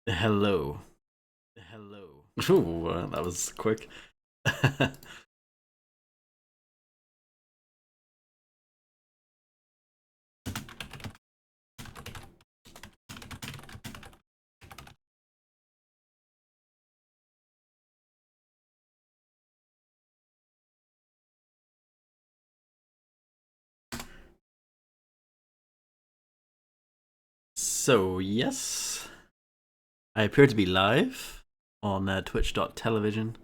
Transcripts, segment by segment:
Hello. Hello. Ooh, that was quick. So, yes, I appear to be live on twitch.television,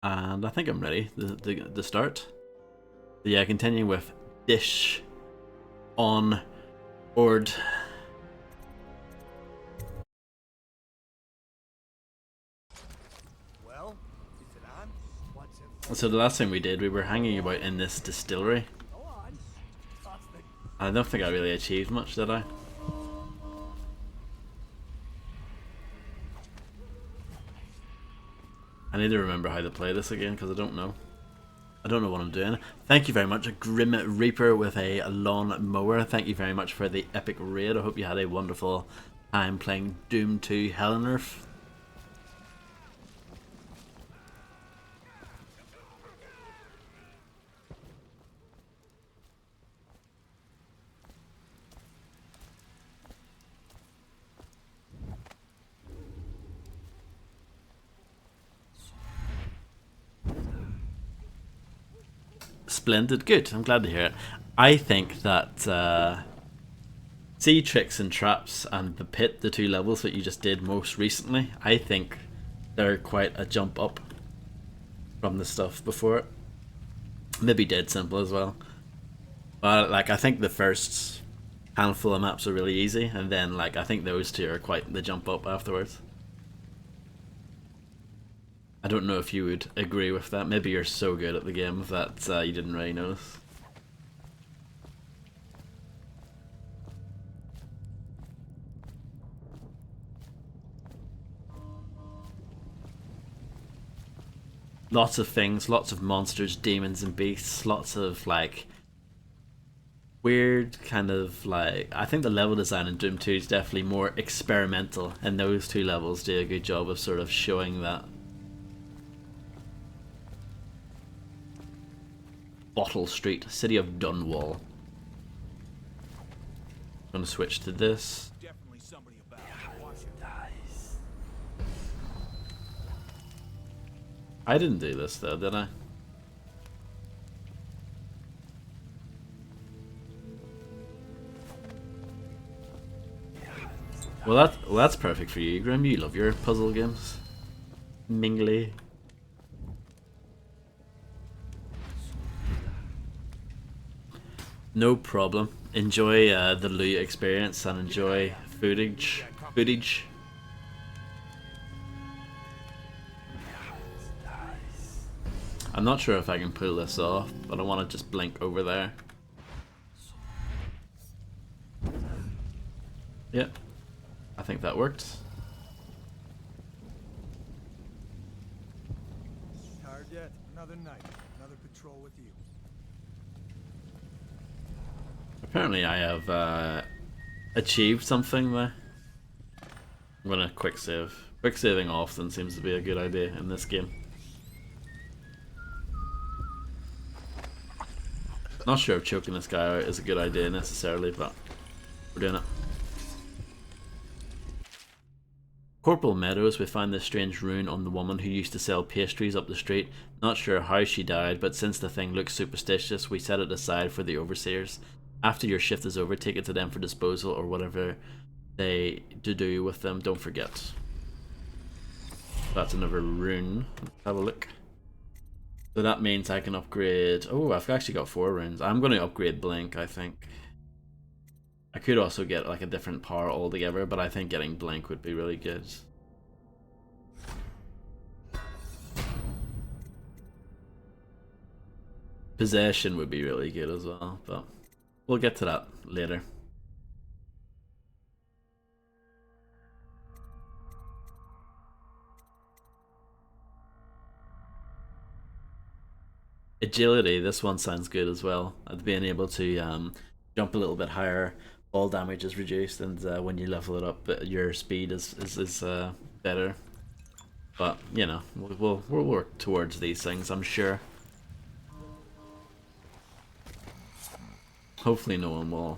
and I think I'm ready to start. So, yeah, continuing with Dish on board. Well, is it on? What's it So, the last thing we did, we were hanging about in this distillery. Go on. Thoughts that I don't think I really achieved much, did I? I need to remember how to play this again because I don't know. I don't know what I'm doing. Thank you very much, Grim Reaper with a lawn mower. Thank you very much for the epic raid. I hope you had a wonderful time playing Doom 2 Hell on Earth. Splendid, good. I'm glad to hear it. I think that Sea Tricks and Traps and the Pit, the two levels that you just did most recently, I think they're quite a jump up from the stuff before it. Maybe Dead Simple as well. But like I think the first handful of maps are really easy, and then like I think those two are quite the jump up afterwards. I don't know if you would agree with that. Maybe you're so good at the game that you didn't really notice. Lots of things, lots of monsters, demons, and beasts. Lots of like weird kind of like I think the level design in Doom 2 is definitely more experimental, and those two levels do a good job of sort of showing that. Bottle Street, City of Dunwall. I'm gonna switch to this. definitely somebody about. Watch it. I didn't do this though, did I? Well, that's perfect for you, Grim. You love your puzzle games. Mingly. No problem. Enjoy the loot experience and enjoy footage. Footage. I'm not sure if I can pull this off, but I want to just blink over there. Yep, I think that worked. Tired yet? Another night. Another patrol with you. Apparently I have achieved something there. I'm gonna quick save. Quick saving often seems to be a good idea in this game. Not sure if choking this guy out is a good idea necessarily, but we're doing it. Corporal Meadows, we find this strange rune on the woman who used to sell pastries up the street. Not sure how she died, but since the thing looks superstitious, we set it aside for the overseers. After your shift is over, take it to them for disposal or whatever they do with them. Don't forget. That's another rune. Let's have a look. So that means I can upgrade. Oh, I've actually got 4 runes. I'm going to upgrade Blink, I think. I could also get like a different power altogether, but I think getting Blink would be really good. Possession would be really good as well, but we'll get to that later. Agility, this one sounds good as well. Being able to jump a little bit higher, all damage is reduced, and when you level it up, your speed is better. But you know, we'll work towards these things, I'm sure. Hopefully, no one will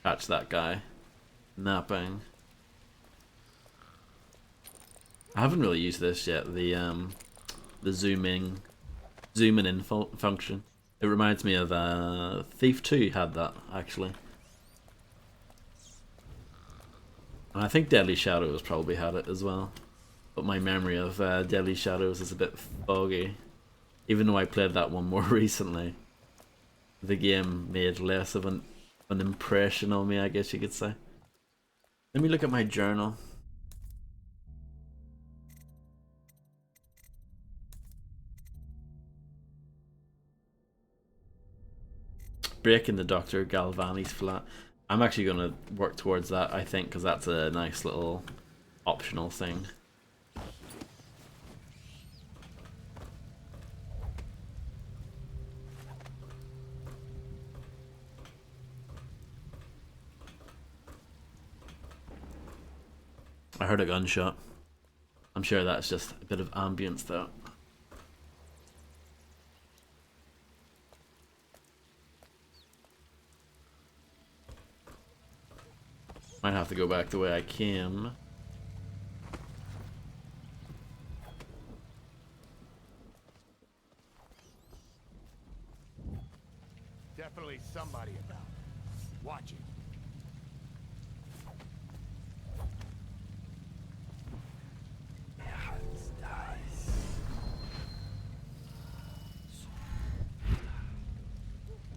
catch that guy napping. I haven't really used this yet. The zooming in function. It reminds me of Thief 2 had that actually, and I think Deadly Shadows probably had it as well. But my memory of Deadly Shadows is a bit foggy. Even though I played that one more recently, the game made less of an impression on me, I guess you could say. Let me look at my journal. Breaking the Dr. Galvani's flat. I'm actually going to work towards that, I think, because that's a nice little optional thing. I heard a gunshot. I'm sure that's just a bit of ambience though. Might have to go back the way I came. Definitely somebody about. Watch it.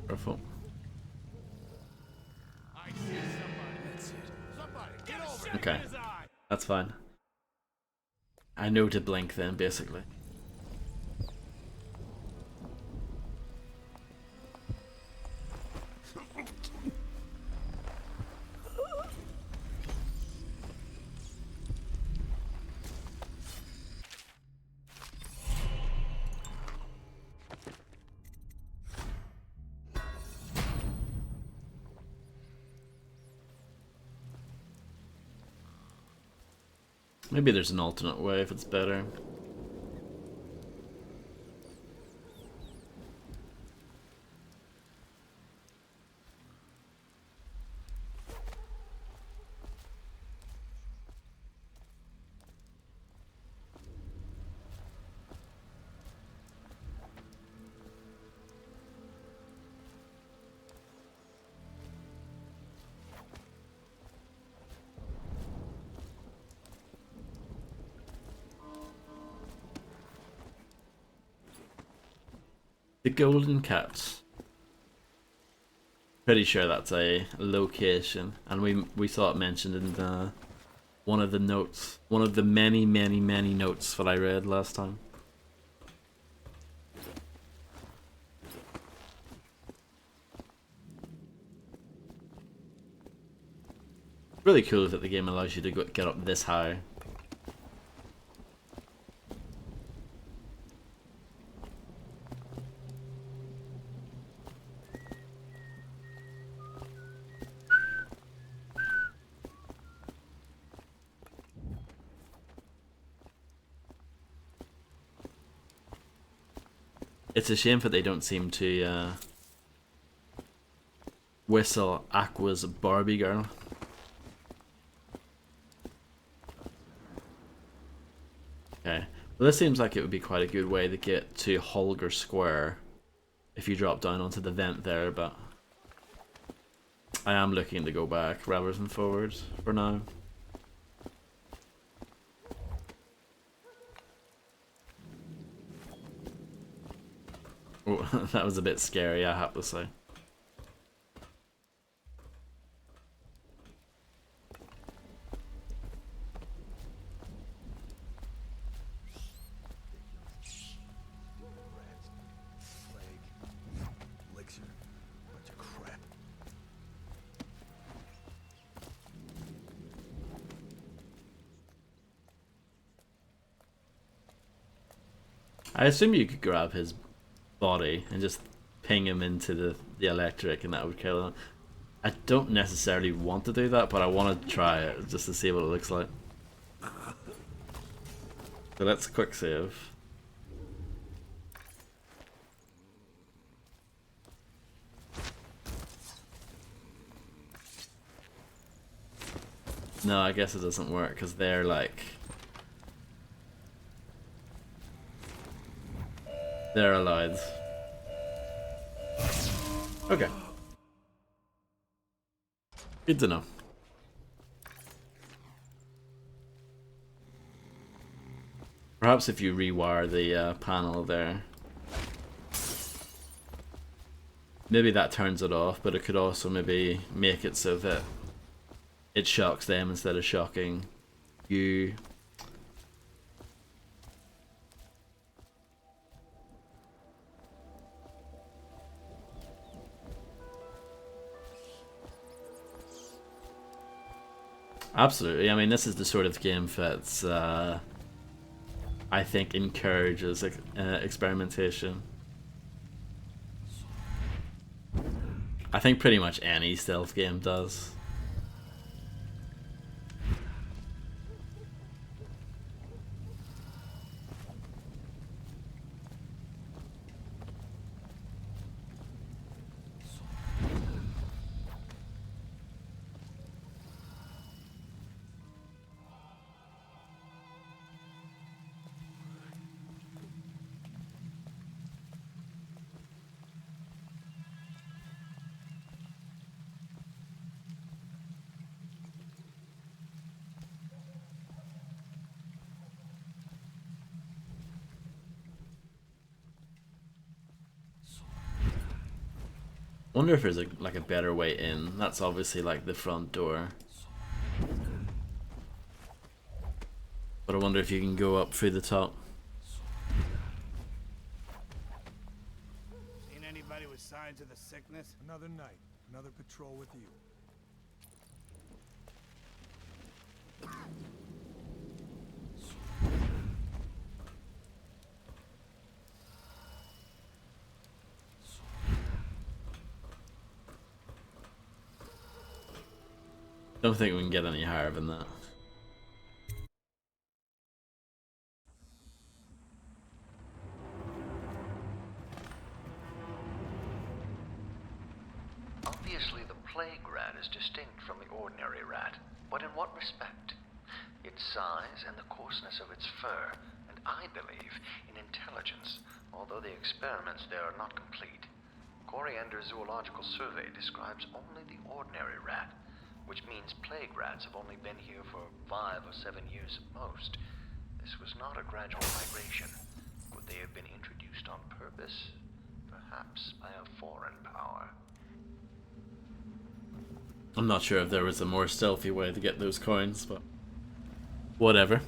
Careful. I see somebody. That's it. Somebody, get over it. Okay, that's fine. I know to blink then, basically. Maybe there's an alternate way if it's better. The Golden Cats. Pretty sure that's a location, and we saw it mentioned in one of the notes, one of the many notes that I read last time. Really cool that the game allows you to get up this high. It's a shame that they don't seem to whistle Aqua's Barbie Girl. Okay, well this seems like it would be quite a good way to get to Holger Square if you drop down onto the vent there, but I am looking to go back rather than forwards for now. Oh, that was a bit scary, I have to say. I assume you could grab his body and just ping him into the electric and that would kill him. I don't necessarily want to do that, but I want to try it just to see what it looks like. So let's quick save. No, I guess it doesn't work because they're like... They're allowed. Okay. Good to know. Perhaps if you rewire the panel there, maybe that turns it off, but it could also maybe make it so that it shocks them instead of shocking you. Absolutely. I mean, this is the sort of game that's, I think, encourages experimentation. I think pretty much any stealth game does. Wonder if there's like a better way in. That's obviously like the front door. But I wonder if you can go up through the top. Seen anybody with signs of the sickness? Another night, another patrol with you. Don't think we can get any higher than that. Obviously, the plague rat is distinct from the ordinary rat, but in what respect? Its size and the coarseness of its fur, and I believe in intelligence, although the experiments there are not complete. Coriander's zoological survey describes only the ordinary rat, which means plague rats have only been here for 5 or 7 years at most. This was not a gradual migration. Could they have been introduced on purpose? Perhaps by a foreign power. I'm not sure if there was a more stealthy way to get those coins, but whatever.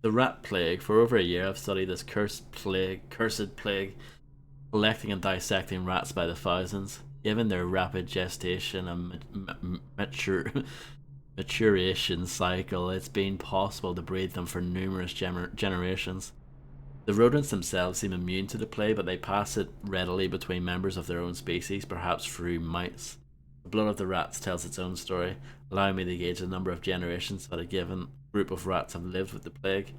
The rat plague. For over a year, I've studied this cursed plague, collecting and dissecting rats by the thousands. Given their rapid gestation and maturation cycle, it's been possible to breed them for numerous generations. The rodents themselves seem immune to the plague, but they pass it readily between members of their own species, perhaps through mites. The blood of the rats tells its own story, allowing me to gauge the number of generations that a given group of rats have lived with the plague.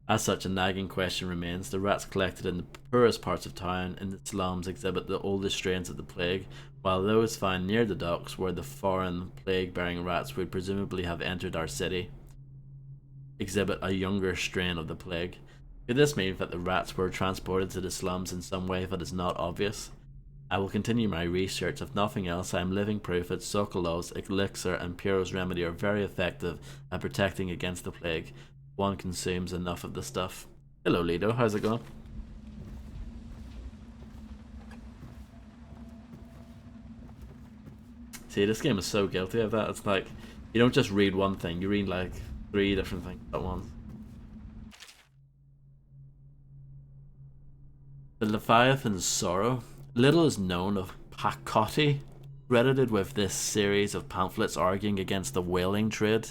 As such, a nagging question remains. The rats collected in the poorest parts of town in the slums exhibit the oldest strains of the plague, while those found near the docks, where the foreign plague-bearing rats would presumably have entered our city, exhibit a younger strain of the plague. Could this mean that the rats were transported to the slums in some way that is not obvious? I will continue my research. If nothing else, I am living proof that Sokolov's elixir and Piero's remedy are very effective at protecting against the plague. One consumes enough of the stuff. Hello, Lido. How's it going? See, this game is so guilty of that. It's like, you don't just read one thing, you read like 3 different things at once. The Leviathan's Sorrow. Little is known of Pacotti, credited with this series of pamphlets arguing against the whaling trade.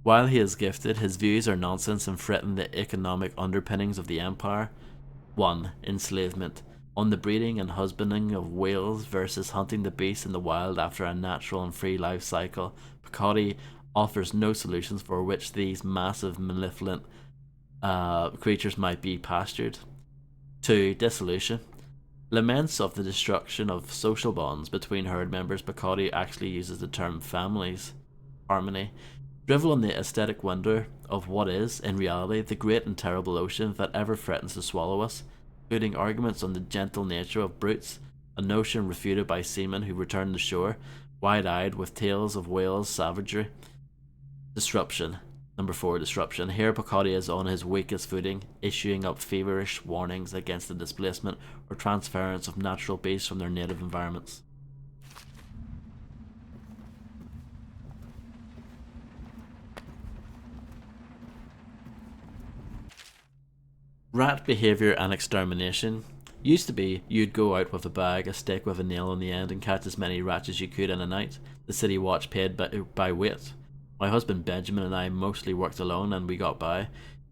While he is gifted, his views are nonsense and threaten the economic underpinnings of the empire. 1. Enslavement. on the breeding and husbanding of whales versus hunting the beast in the wild after a natural and free life cycle, Picotti offers no solutions for which these massive, malevolent creatures might be pastured. 2. Dissolution. Laments of the destruction of social bonds between herd members, Picotti actually uses the term families. Harmony. Drivel on the aesthetic wonder of what is, in reality, the great and terrible ocean that ever threatens to swallow us, including arguments on the gentle nature of brutes, a notion refuted by seamen who return to shore, wide-eyed with tales of whales' savagery. Disruption. Number 4. Disruption. Here Picotti is on his weakest footing, issuing up feverish warnings against the displacement or transference of natural beasts from their native environments. Rat behaviour and extermination. Used to be, you'd go out with a bag, a stick with a nail on the end, and catch as many rats as you could in a night. The city watch paid by weight. My husband Benjamin and I mostly worked alone, and we got by. If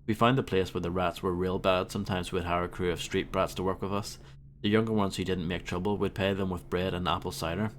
we found a place where the rats were real bad, sometimes we'd hire a crew of street brats to work with us. The younger ones who didn't make trouble, we'd pay them with bread and apple cider.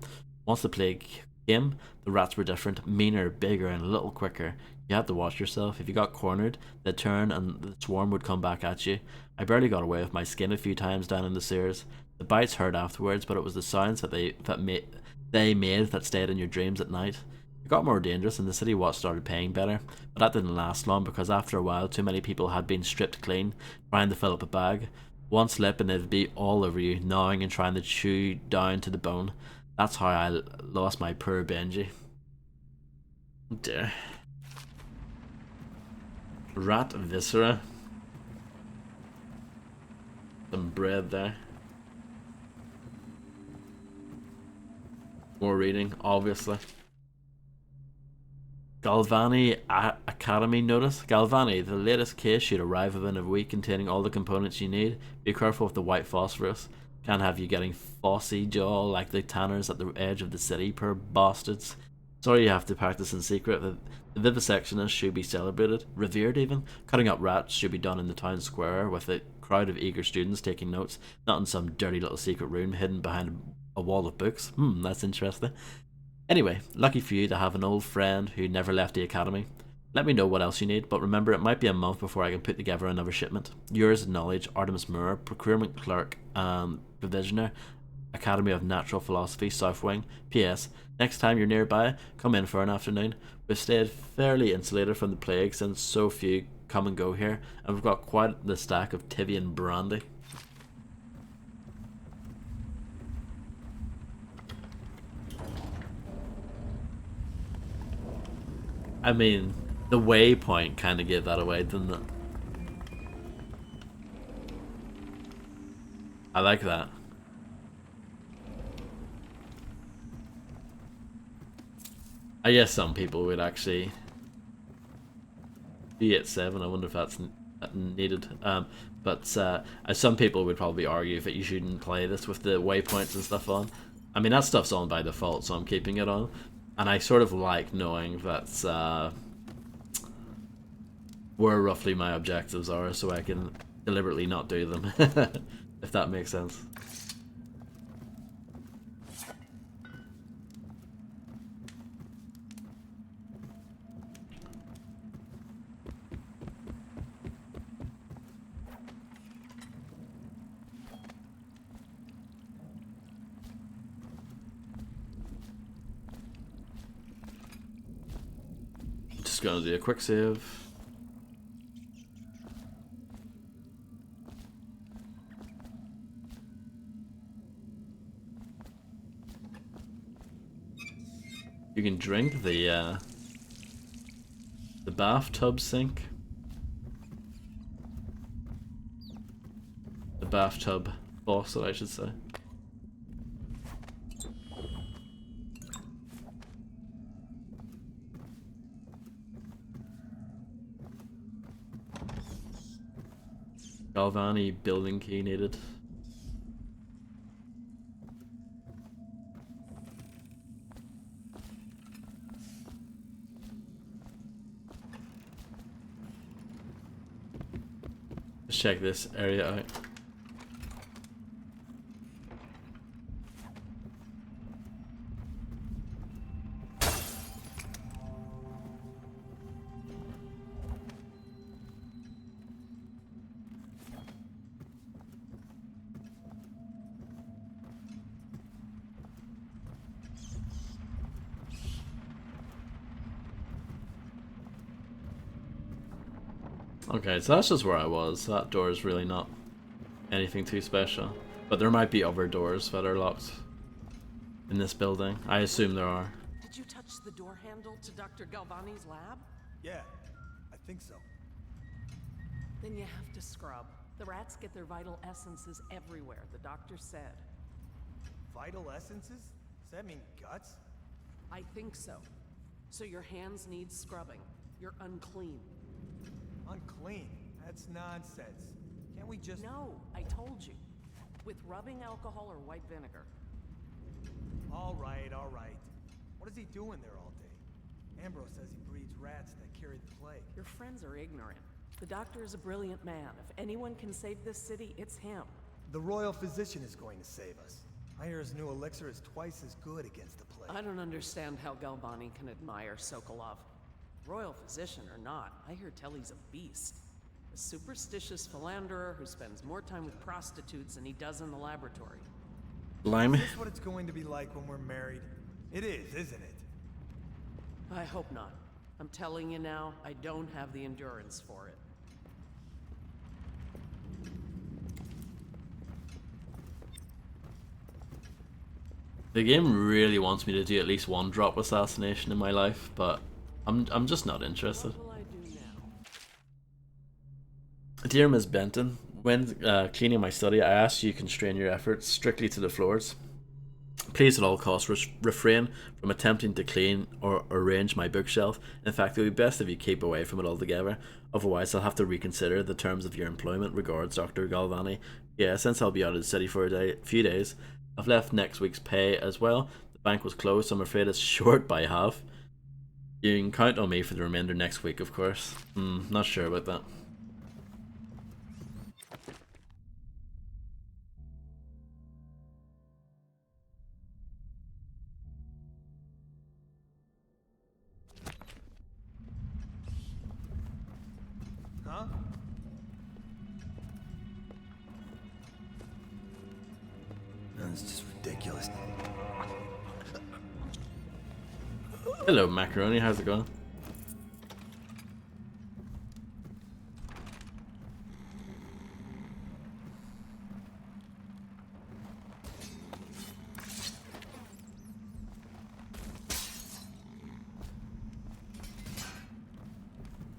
Once the plague came, the rats were different, meaner, bigger, and a little quicker. You had to watch yourself. If you got cornered, they'd turn and the swarm would come back at you. I barely got away with my skin a few times down in the sewers. The bites hurt afterwards, but it was the sounds that they made that stayed in your dreams at night. It got more dangerous and the city watch started paying better, but that didn't last long because after a while too many people had been stripped clean, trying to fill up a bag. One slip and it'd be all over you, gnawing and trying to chew down to the bone. That's how I lost my poor Benji. Oh dear. Rat viscera. Some bread there. More reading, obviously. Galvani Academy notice. Galvani, the latest case should arrive within a week containing all the components you need. Be careful with the white phosphorus. Can't have you getting phossy jaw like the tanners at the edge of the city, poor bastards. Sorry you have to practice in secret. The vivisectionists should be celebrated, revered even. Cutting up rats should be done in the town square with a crowd of eager students taking notes, not in some dirty little secret room hidden behind a wall of books. That's interesting. Anyway, lucky for you to have an old friend who never left the academy. Let me know what else you need, but remember it might be a month before I can put together another shipment. Yours in knowledge, Artemis Moore, Procurement Clerk and Provisioner, Academy of Natural Philosophy, South Wing. P.S. Next time you're nearby, come in for an afternoon. We've stayed fairly insulated from the plague since so few come and go here, and we've got quite the stack of Tivian brandy. I mean, the waypoint kind of gave that away, didn't it? I like that. I guess some people would actually be at 7. I wonder if that's needed. But some people would probably argue that you shouldn't play this with the waypoints and stuff on. I mean, that stuff's on by default, so I'm keeping it on. And I sort of like knowing that's where roughly my objectives are, so I can deliberately not do them, if that makes sense. Just gonna do a quick save. You can drink the bathtub sink. The bathtub faucet, I should say. Galvani building key needed. Let's check this area out. Okay, so that's just where I was. That door is really not anything too special. But there might be other doors that are locked in this building. I assume there are. Did you touch the door handle to Dr. Galvani's lab? Yeah, I think so. Then you have to scrub. The rats get their vital essences everywhere, the doctor said. Vital essences? Does that mean guts? I think so. So your hands need scrubbing. You're unclean. Unclean? That's nonsense. Can't we just... No, I told you. With rubbing alcohol or white vinegar. All right, all right. What is he doing there all day? Ambrose says he breeds rats that carry the plague. Your friends are ignorant. The doctor is a brilliant man. If anyone can save this city, it's him. The royal physician is going to save us. I hear his new elixir is twice as good against the plague. I don't understand how Galvani can admire Sokolov. Royal physician or not, I hear Telly's a beast. A superstitious philanderer who spends more time with prostitutes than he does in the laboratory. Blimey. Is this what it's going to be like when we're married? It is, isn't it? I hope not. I'm telling you now, I don't have the endurance for it. The game really wants me to do at least one drop assassination in my life, but I'm just not interested. What will I do now? Dear Ms. Benton, when cleaning my study, I ask you constrain your efforts strictly to the floors. Please at all costs refrain from attempting to clean or arrange my bookshelf. In fact, it would be best if you keep away from it altogether. Otherwise, I'll have to reconsider the terms of your employment. Regards, Dr. Galvani. Yeah, since I'll be out of the city for a few days, I've left next week's pay as well. The bank was closed, so I'm afraid it's short by half. You can count on me for the remainder next week, of course. Not sure about that. Huh? That's just ridiculous. Hello, Macaroni. How's it going?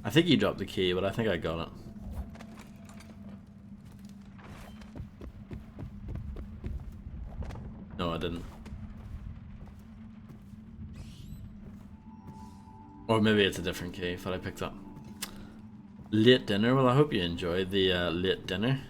I think you dropped the key, but I think I got it. No, I didn't. Or maybe it's a different key that I picked up. Late dinner. Well, I hope you enjoyed the late dinner.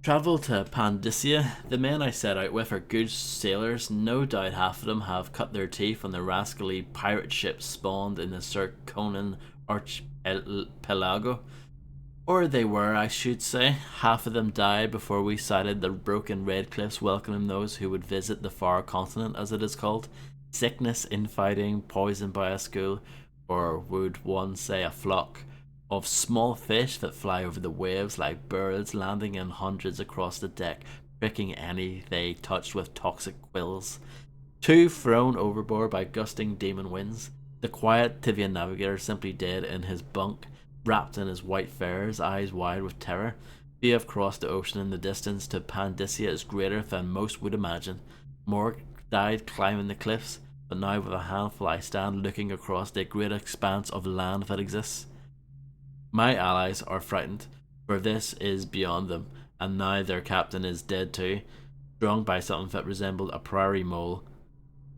Travel to Pandysia. The men I set out with are good sailors. No doubt half of them have cut their teeth on the rascally pirate ships spawned in the Sir Conan archipelago. Or they were, I should say. Half of them died before we sighted the broken red cliffs welcoming those who would visit the far continent, as it is called. Sickness, infighting, poisoned by a school, or would one say a flock of small fish that fly over the waves like birds, landing in hundreds across the deck, pricking any they touched with toxic quills. Two thrown overboard by gusting demon winds. The quiet Tivian navigator simply dead in his bunk, wrapped in his white furs, eyes wide with terror. We have crossed the ocean, and the distance to Pandysia is greater than most would imagine. More died climbing the cliffs, but now with a handful I stand looking across the great expanse of land that exists. My allies are frightened, for this is beyond them, and now their captain is dead too, strung by something that resembled a prairie mole,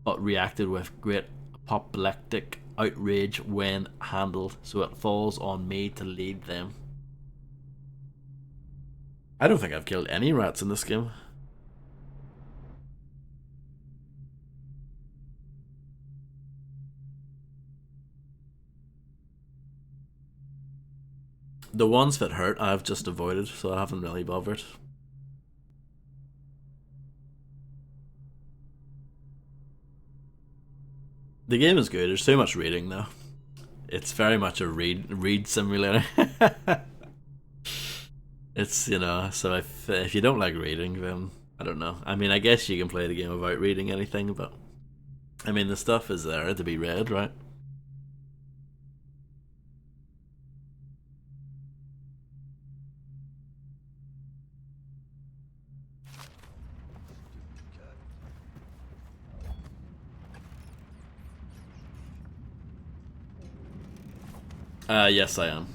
but reacted with great apoplectic outrage when handled, so it falls on me to lead them. I don't think I've killed any rats in this game. The ones that hurt I've just avoided, so I haven't really bothered. The game is good, there's too much reading though. It's very much a read simulator. It's, you know, so if you don't like reading, then I don't know. I mean, I guess you can play the game without reading anything, but I mean, the stuff is there to be read, right? Yes, I am.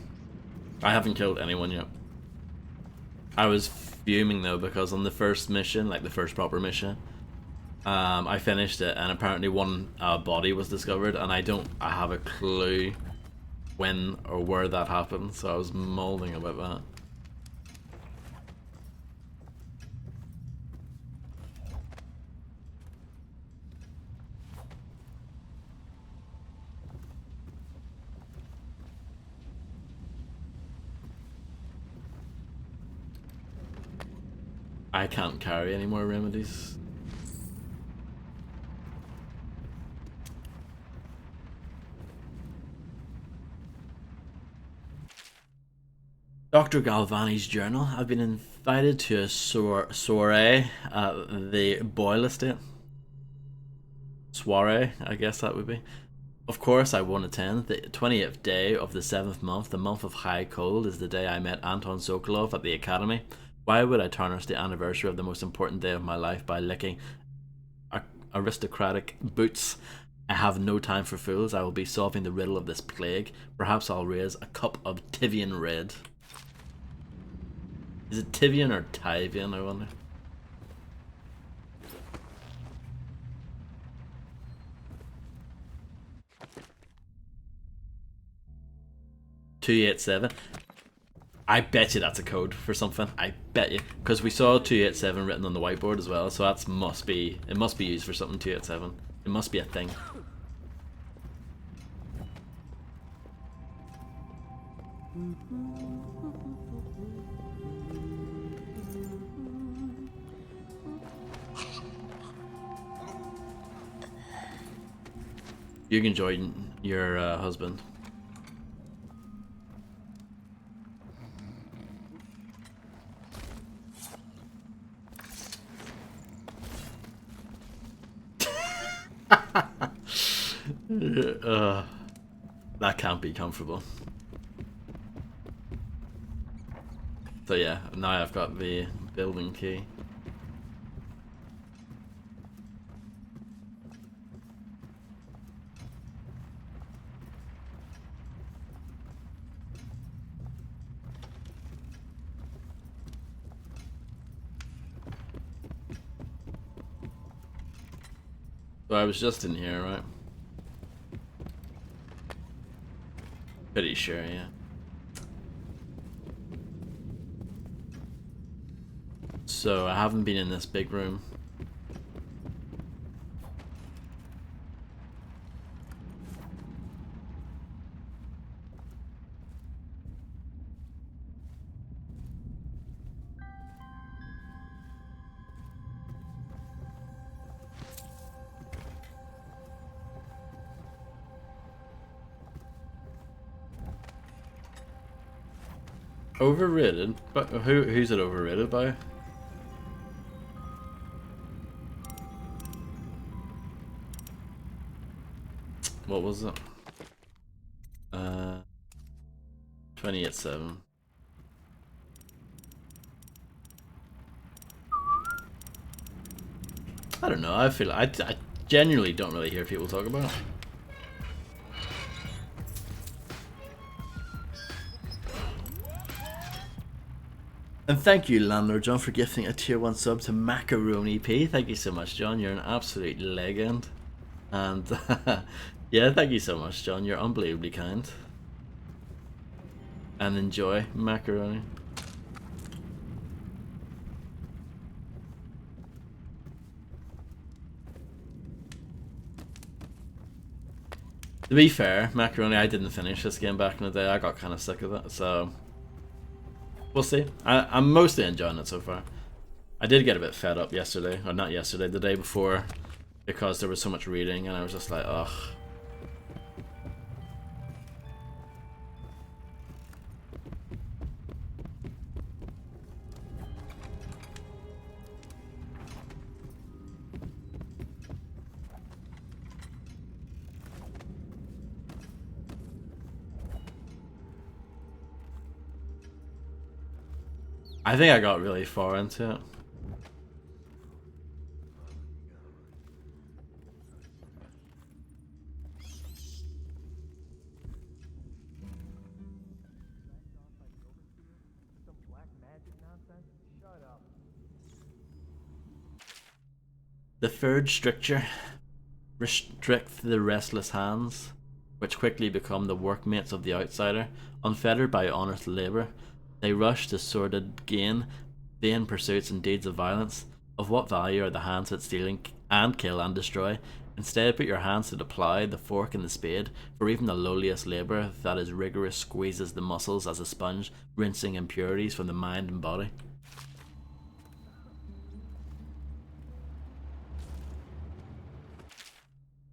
I haven't killed anyone yet. I was fuming though because on the first mission, like the first proper mission, I finished it and apparently one body was discovered, and I have a clue when or where that happened, so I was molding about that. I can't carry any more remedies. Dr. Galvani's journal. I've been invited to a soiree at the Boyle estate. Soiree, I guess that would be. Of course, I won't attend. The 20th day of the 7th month, the month of high cold, is the day I met Anton Sokolov at the academy. Why would I tarnish the anniversary of the most important day of my life by licking aristocratic boots? I have no time for fools. I will be solving the riddle of this plague. Perhaps I'll raise a cup of Tivian Red. Is it Tivian or Tyvian, I wonder? "287. I bet you that's a code for something. I bet you, because we saw 287 written on the whiteboard as well. So it must be used for something. 287. It must be a thing. You can join your husband. That can't be comfortable. So yeah, now I've got the building key. So I was just in here, right? Pretty sure, yeah. So I haven't been in this big room. Overrated? But who's it overrated by? What was it? 28.7. I don't know. I genuinely don't really hear people talk about it. And thank you, Landlord John, for gifting a tier 1 sub to Macaroni P. Thank you so much, John. You're an absolute legend. And yeah, thank you so much, John. You're unbelievably kind. And enjoy macaroni. To be fair, macaroni, I didn't finish this game back in the day. I got kind of sick of it, so we'll see. I'm mostly enjoying it so far. I did get a bit fed up yesterday, or not yesterday, the day before, because there was so much reading, and I was just like, ugh. I think I got really far into it. Some black magic nonsense? Shut up. The third stricture restrict the restless hands, which quickly become the workmates of the outsider. Unfettered by honest labour, they rush to sordid gain, vain pursuits and deeds of violence. Of what value are the hands that steal and kill and destroy? Instead, put your hands to the plough, the fork, and the spade, for even the lowliest labour that is rigorous squeezes the muscles as a sponge, rinsing impurities from the mind and body.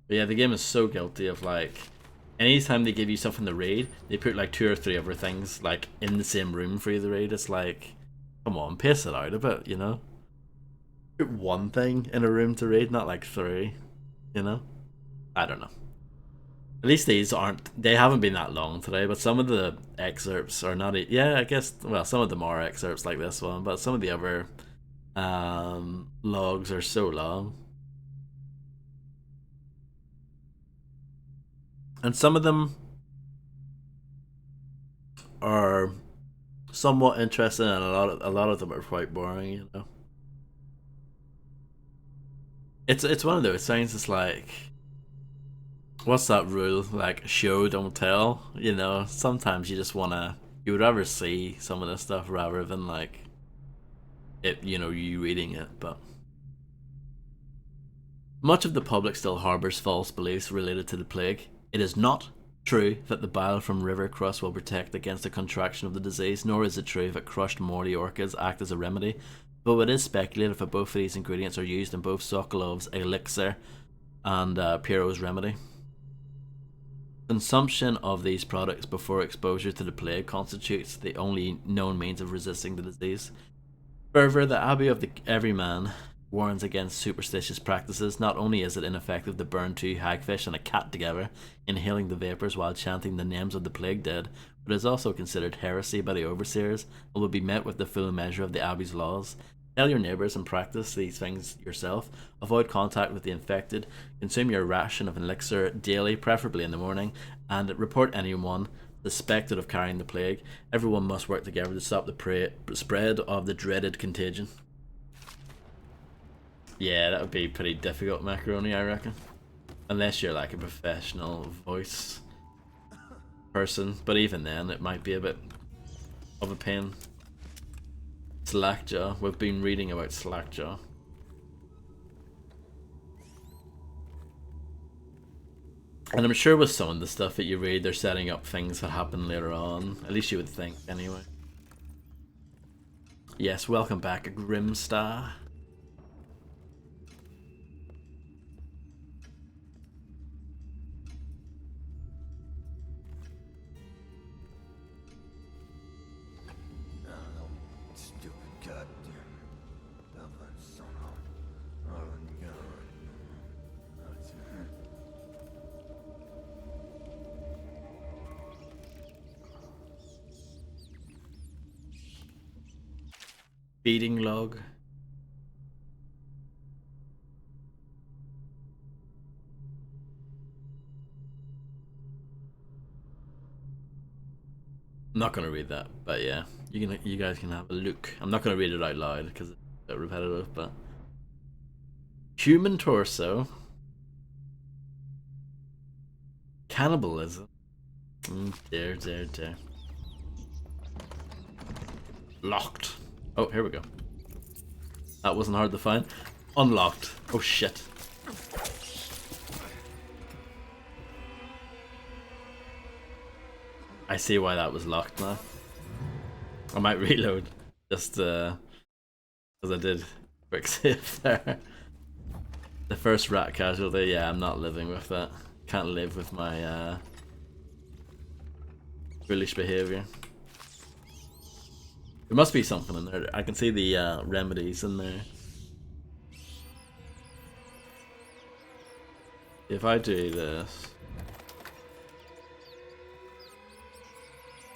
But yeah, the game is so guilty of like, anytime they give you something to raid, they put like 2 or 3 other things like in the same room for you to raid. It's like, come on, pace it out a bit, you know? Put one thing in a room to raid, not like 3, you know? I don't know. At least these they haven't been that long today, but some of the excerpts are not, yeah, I guess, well, some of them are excerpts like this one, but some of the other logs are so long. And some of them are somewhat interesting, and a lot of them are quite boring. You know, it's one of those things. It's like, what's that rule? Like, show don't tell. You know, sometimes you just you would rather see some of this stuff rather than like it. You know, you reading it. But much of the public still harbours false beliefs related to the plague. It is not true that the bile from river crust will protect against the contraction of the disease, nor is it true that crushed Morty orchids act as a remedy, though it is speculated that both of these ingredients are used in both Sokolov's elixir and Piero's remedy. Consumption of these products before exposure to the plague constitutes the only known means of resisting the disease. Further, the Abbey of the Everyman warns against superstitious practices. Not only is it ineffective to burn 2 hagfish and a cat together, inhaling the vapours while chanting the names of the plague dead, but it is also considered heresy by the overseers and will be met with the full measure of the Abbey's laws. Tell your neighbours and practice these things yourself. Avoid contact with the infected. Consume your ration of elixir daily, preferably in the morning, and report anyone suspected of carrying the plague. Everyone must work together to stop the spread of the dreaded contagion. Yeah, that would be pretty difficult, Macaroni, I reckon. Unless you're like a professional voice person, but even then it might be a bit of a pain. Slackjaw, we've been reading about Slackjaw. And I'm sure with some of the stuff that you read, they're setting up things that happen later on. At least you would think, anyway. Yes, welcome back, Grimstar. Feeding log. I'm not gonna read that, but yeah, you guys can have a look. I'm not gonna read it out loud because it's a bit repetitive, but human torso, cannibalism. Dear, dear, dear. Locked. Oh, here we go. That wasn't hard to find. Unlocked. Oh shit. I see why that was locked now. I might reload just because I did quick save there. The first rat casualty, yeah, I'm not living with that. Can't live with my foolish behaviour. There must be something in there. I can see the remedies in there. If I do this,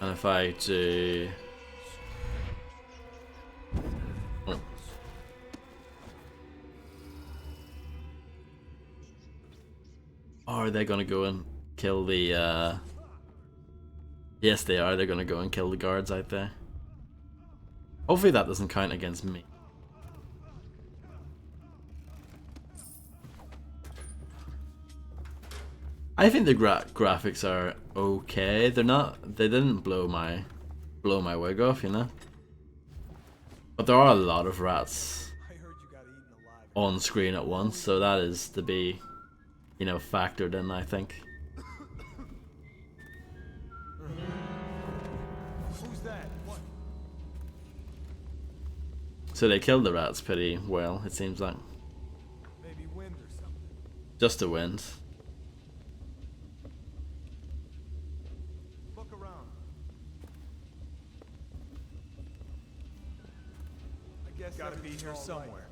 and if I do Or are they gonna go and kill the yes they are, they're gonna go and kill the guards out there. Hopefully that doesn't count against me. I think the graphics are okay. They're not. They didn't blow my wig off, you know. But there are a lot of rats I heard you got eaten alive. on screen at once, so that is to be, you know, factored in, I think. Who's that? What? So they killed the rats pretty well, it seems like. Maybe wind or something. Just a wind. Look around. I guess gotta be here somewhere.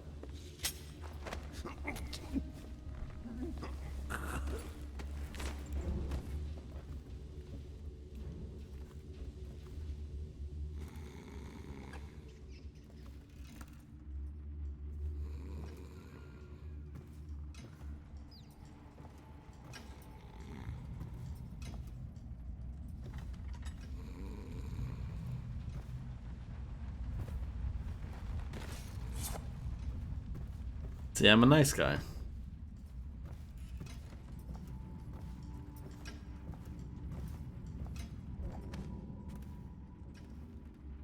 See, I'm a nice guy.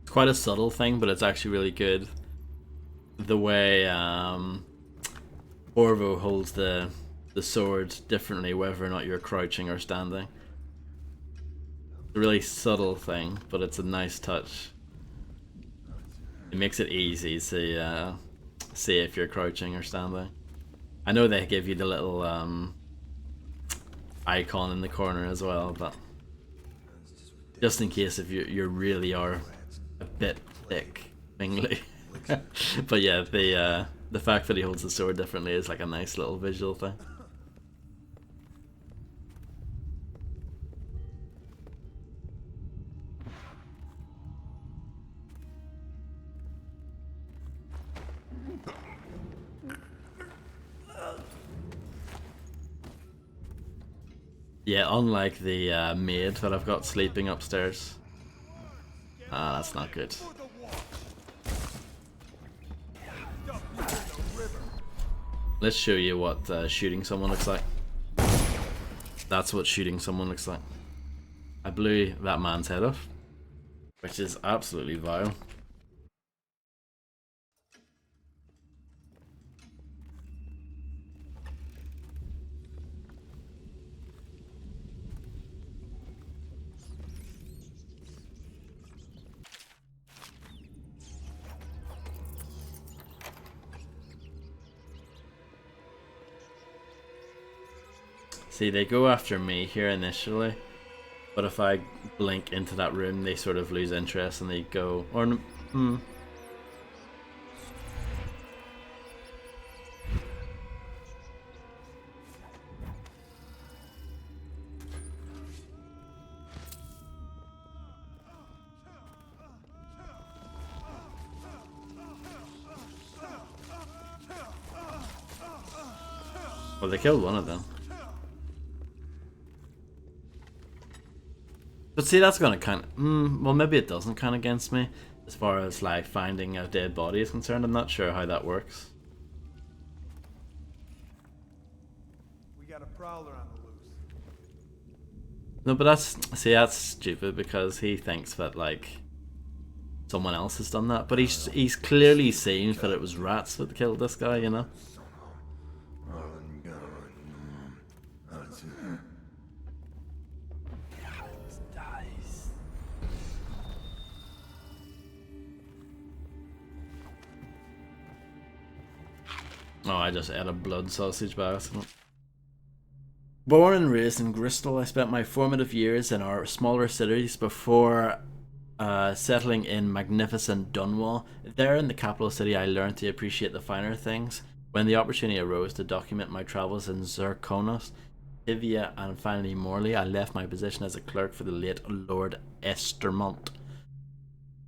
It's quite a subtle thing, but it's actually really good. The way Orvo holds the sword differently, whether or not you're crouching or standing. It's a really subtle thing, but it's a nice touch. It makes it easy to see if you're crouching or standing. I know they give you the little icon in the corner as well, but just in case if you really are a bit thick, Bingley. But yeah, the fact that he holds the sword differently is like a nice little visual thing. Yeah, unlike the maid that I've got sleeping upstairs. Ah, that's not good. Let's show you what shooting someone looks like. That's what shooting someone looks like. I blew that man's head off, which is absolutely vile. See, they go after me here initially, but if I blink into that room, they sort of lose interest and they go, or well, they killed one of them. But see, that's gonna count. Well, maybe it doesn't count against me as far as like finding a dead body is concerned. I'm not sure how that works. We got a prowler on the loose. No, but that's stupid because he thinks that like someone else has done that. But he's clearly seen that it was rats that killed this guy. You know. Oh, I just ate a blood sausage by accident. Born and raised in Bristol, I spent my formative years in our smaller cities before settling in magnificent Dunwall. There in the capital city, I learned to appreciate the finer things. When the opportunity arose to document my travels in Zirconos, Tivia, and finally Morley, I left my position as a clerk for the late Lord Estermont.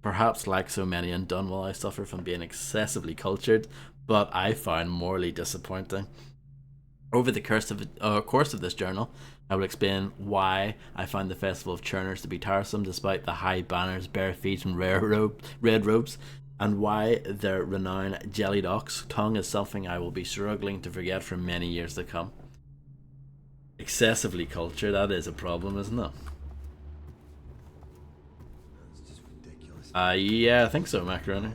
Perhaps like so many in Dunwall, I suffer from being excessively cultured, but I found Morley disappointing. Over the course of this journal, I will explain why I find the Festival of Churners to be tiresome despite the high banners, bare feet, and red robes, and why their renowned jellied ox tongue is something I will be struggling to forget for many years to come. Excessively cultured, that is a problem, isn't it? It's just ridiculous. Yeah, I think so, Macaroni.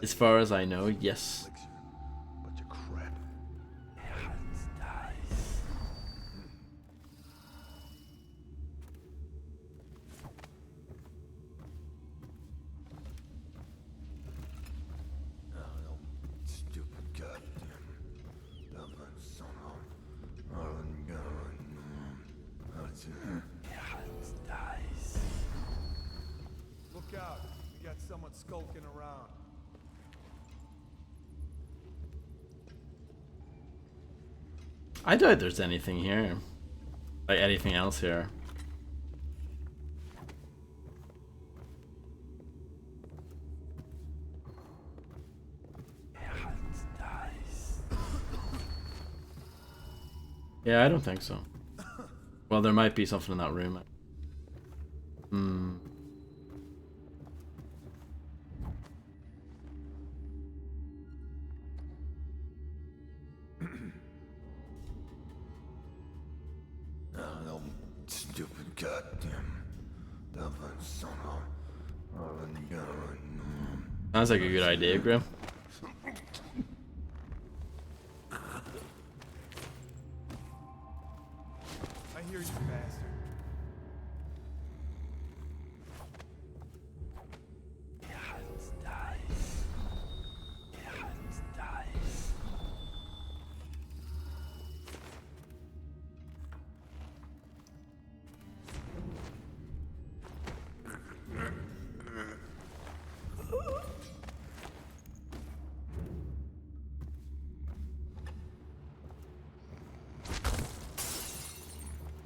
As far as I know, yes. Elixir. Bunch of crap. Oh, no stupid goddamn dumb son of a gun. Look out. We got someone skulking around. I doubt there's anything here. Like anything else here. Yeah, I don't think so. Well, there might be something in that room. Oh, no stupid goddamn dumb son of a gun. Sounds like a good idea, Grim. I hear you, bastard.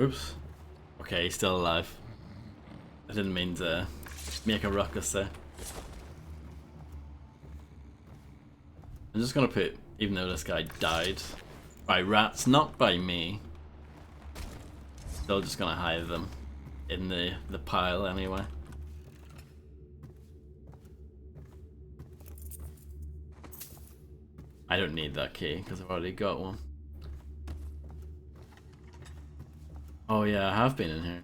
Oops. Okay, he's still alive. I didn't mean to make a ruckus there. I'm just gonna put, even though this guy died by rats, not by me, still just gonna hide them in the pile anyway. I don't need that key because I've already got one. Oh yeah, I have been in here.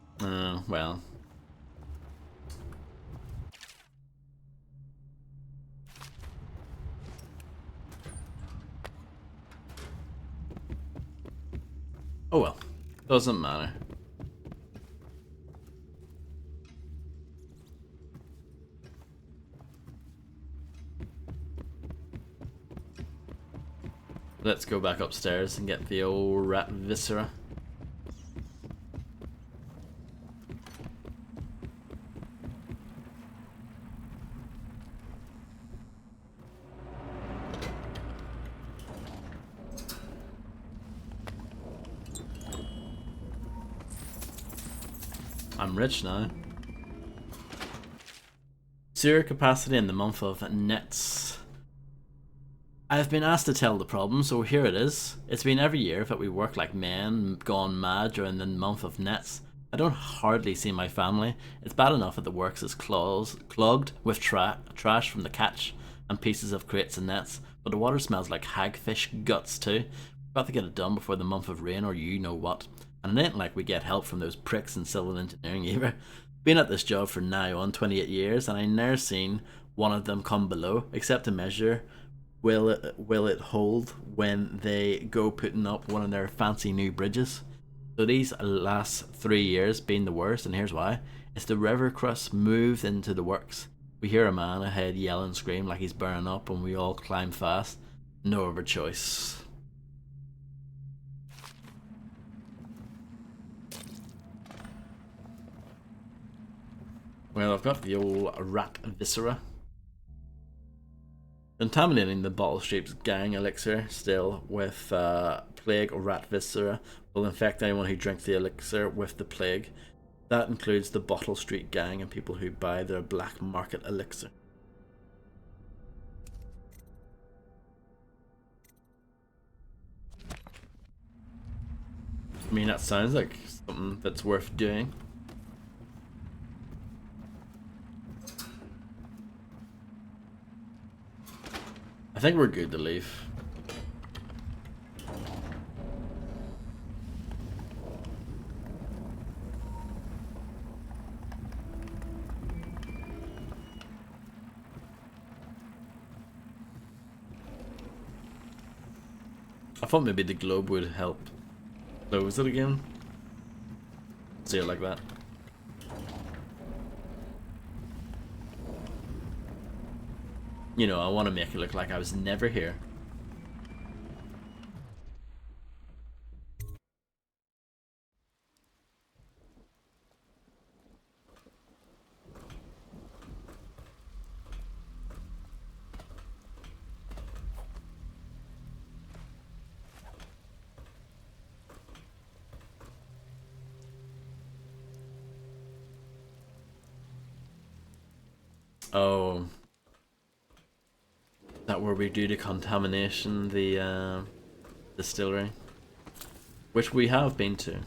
Well. Oh well. Doesn't matter. Let's go back upstairs and get the old rat viscera. I'm rich now. Sewer capacity in the month of Nets. I've been asked to tell the problem, so here it is. It's been every year that we work like men gone mad during the month of Nets. I don't hardly see my family. It's bad enough that the works is clogged with trash from the catch and pieces of crates and nets, but the water smells like hagfish guts too. We've got to get it done before the month of rain or you know what. And it ain't like we get help from those pricks in civil engineering either. Been at this job for nigh on 28 years and I never seen one of them come below, except to measure will it hold when they go putting up one of their fancy new bridges. So these last 3 years been the worst, and here's why. It's the river crust moved into the works. We hear a man ahead yell and scream like he's burning up and we all climb fast. No other choice. Well, I've got the old rat viscera. Contaminating the Bottle Street's gang elixir still with plague or rat viscera will infect anyone who drinks the elixir with the plague. That includes the Bottle Street gang and people who buy their black market elixir. I mean, that sounds like something that's worth doing. I think we're good to leave. I thought maybe the globe would help close it again. See it like that. You know, I want to make it look like I was never here. Oh, that where we do the contamination, the distillery, which we have been to.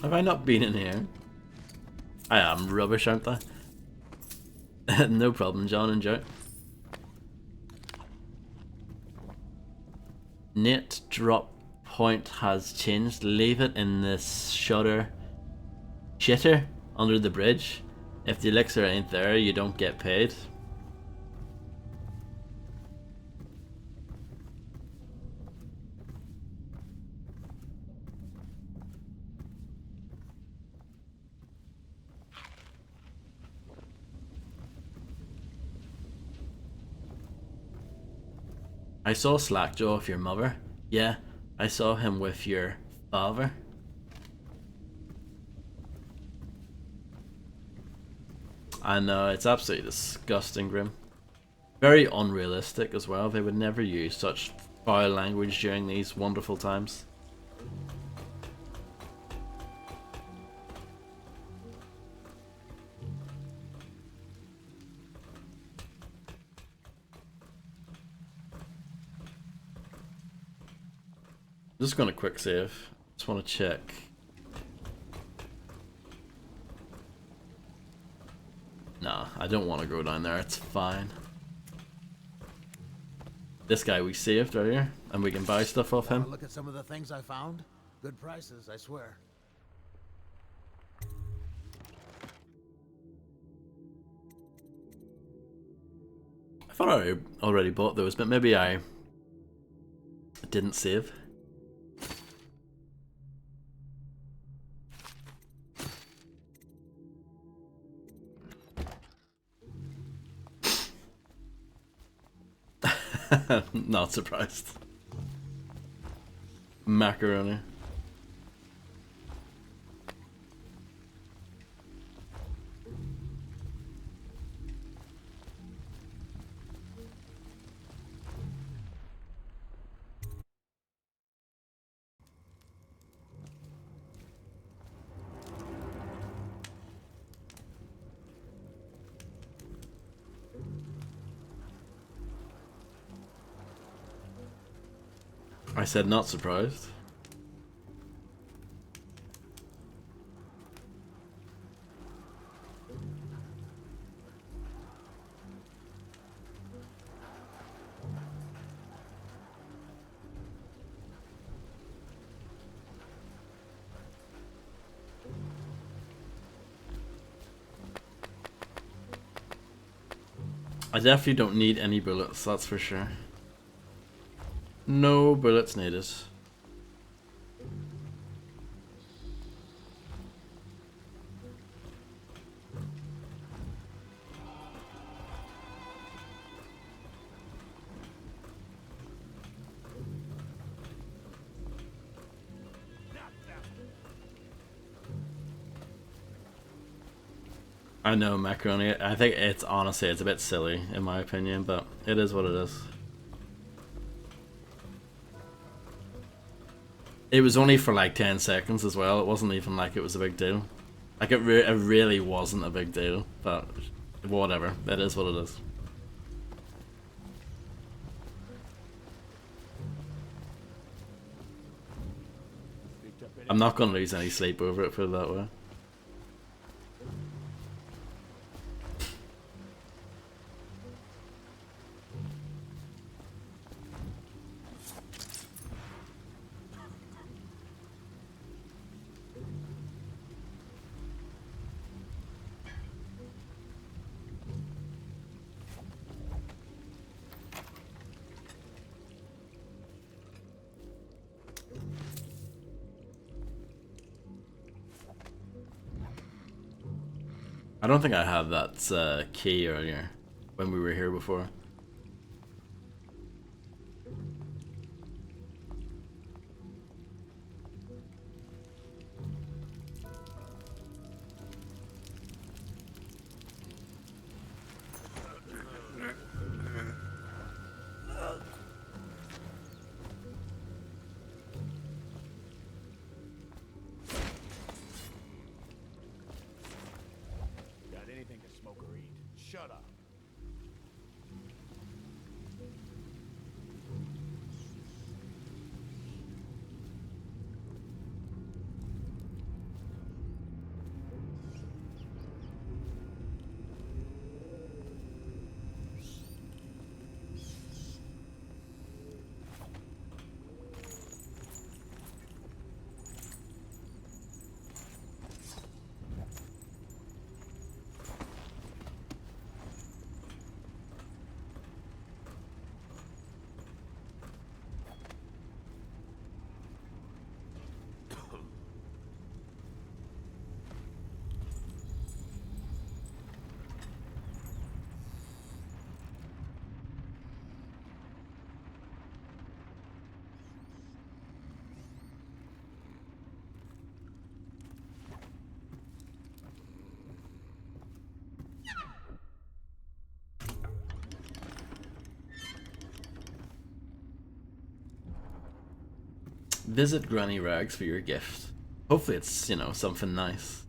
Have I not been in here? I am rubbish, aren't I? No problem, John and Joe. Net drop point has changed. Leave it in the shitter under the bridge. If the elixir ain't there, you don't get paid. I saw Slackjaw with your mother. Yeah, I saw him with your father. I know, it's absolutely disgusting, Grim. Very unrealistic as well. They would never use such foul language during these wonderful times. I'm just gonna quick save. Just want to check. Nah, I don't want to go down there. It's fine. This guy we saved earlier, and we can buy stuff off him. Look at some of the things I found. Good prices, I swear. I thought I already bought those, but maybe I didn't save. Not surprised. Macaroni. I said not surprised. I definitely don't need any bullets, that's for sure. No bullets needed. I know macaroni. I think it's honestly it's a bit silly in my opinion, but it is what it is. It was only for like 10 seconds as well. It wasn't even like it was a big deal. Like it really wasn't a big deal, but whatever. It is what it is. I'm not gonna lose any sleep over it, put it that way. I don't think I had that key earlier when we were here before. Got anything to smoke or eat? Shut up. Visit Granny Rags for your gift. Hopefully it's, you know, something nice.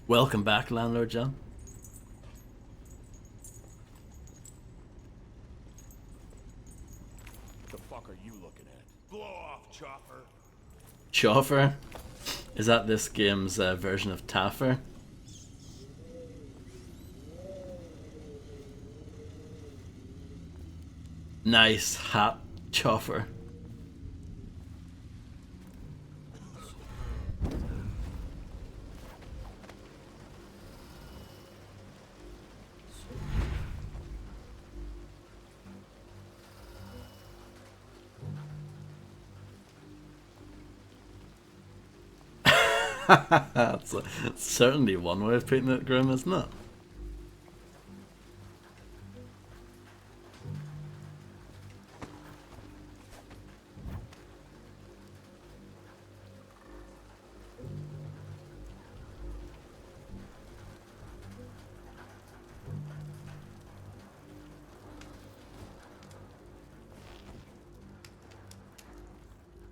Welcome back, Landlord John. What the fuck are you looking at? Blow off, chopper. Chauffeur? Is that this game's version of Taffer? Nice hat, Chauffeur. That's certainly one way of putting it, Grim, isn't it?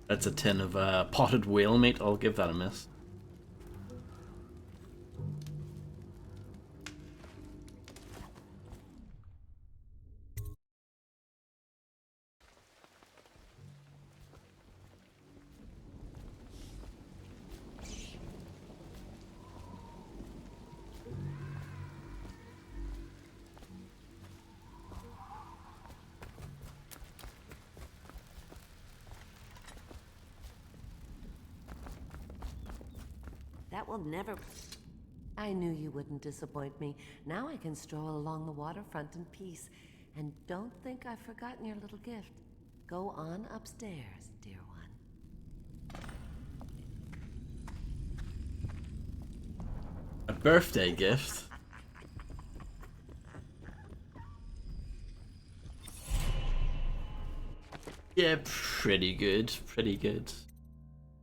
That's a tin of potted whale meat. I'll give that a miss. That will never... I knew you wouldn't disappoint me. Now I can stroll along the waterfront in peace. And don't think I've forgotten your little gift. Go on upstairs, dear one. A birthday gift? Yeah, pretty good. Pretty good.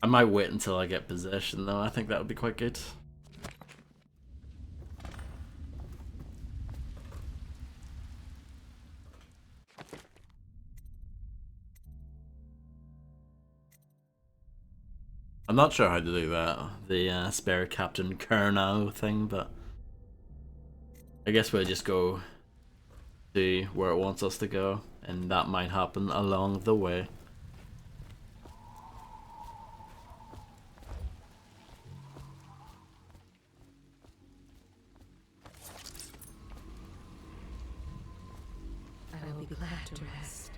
I might wait until I get possession though. I think that would be quite good. I'm not sure how to do that, the spare Captain Kernow thing, but I guess we'll just go to where it wants us to go, and that might happen along the way. I will be glad to rest.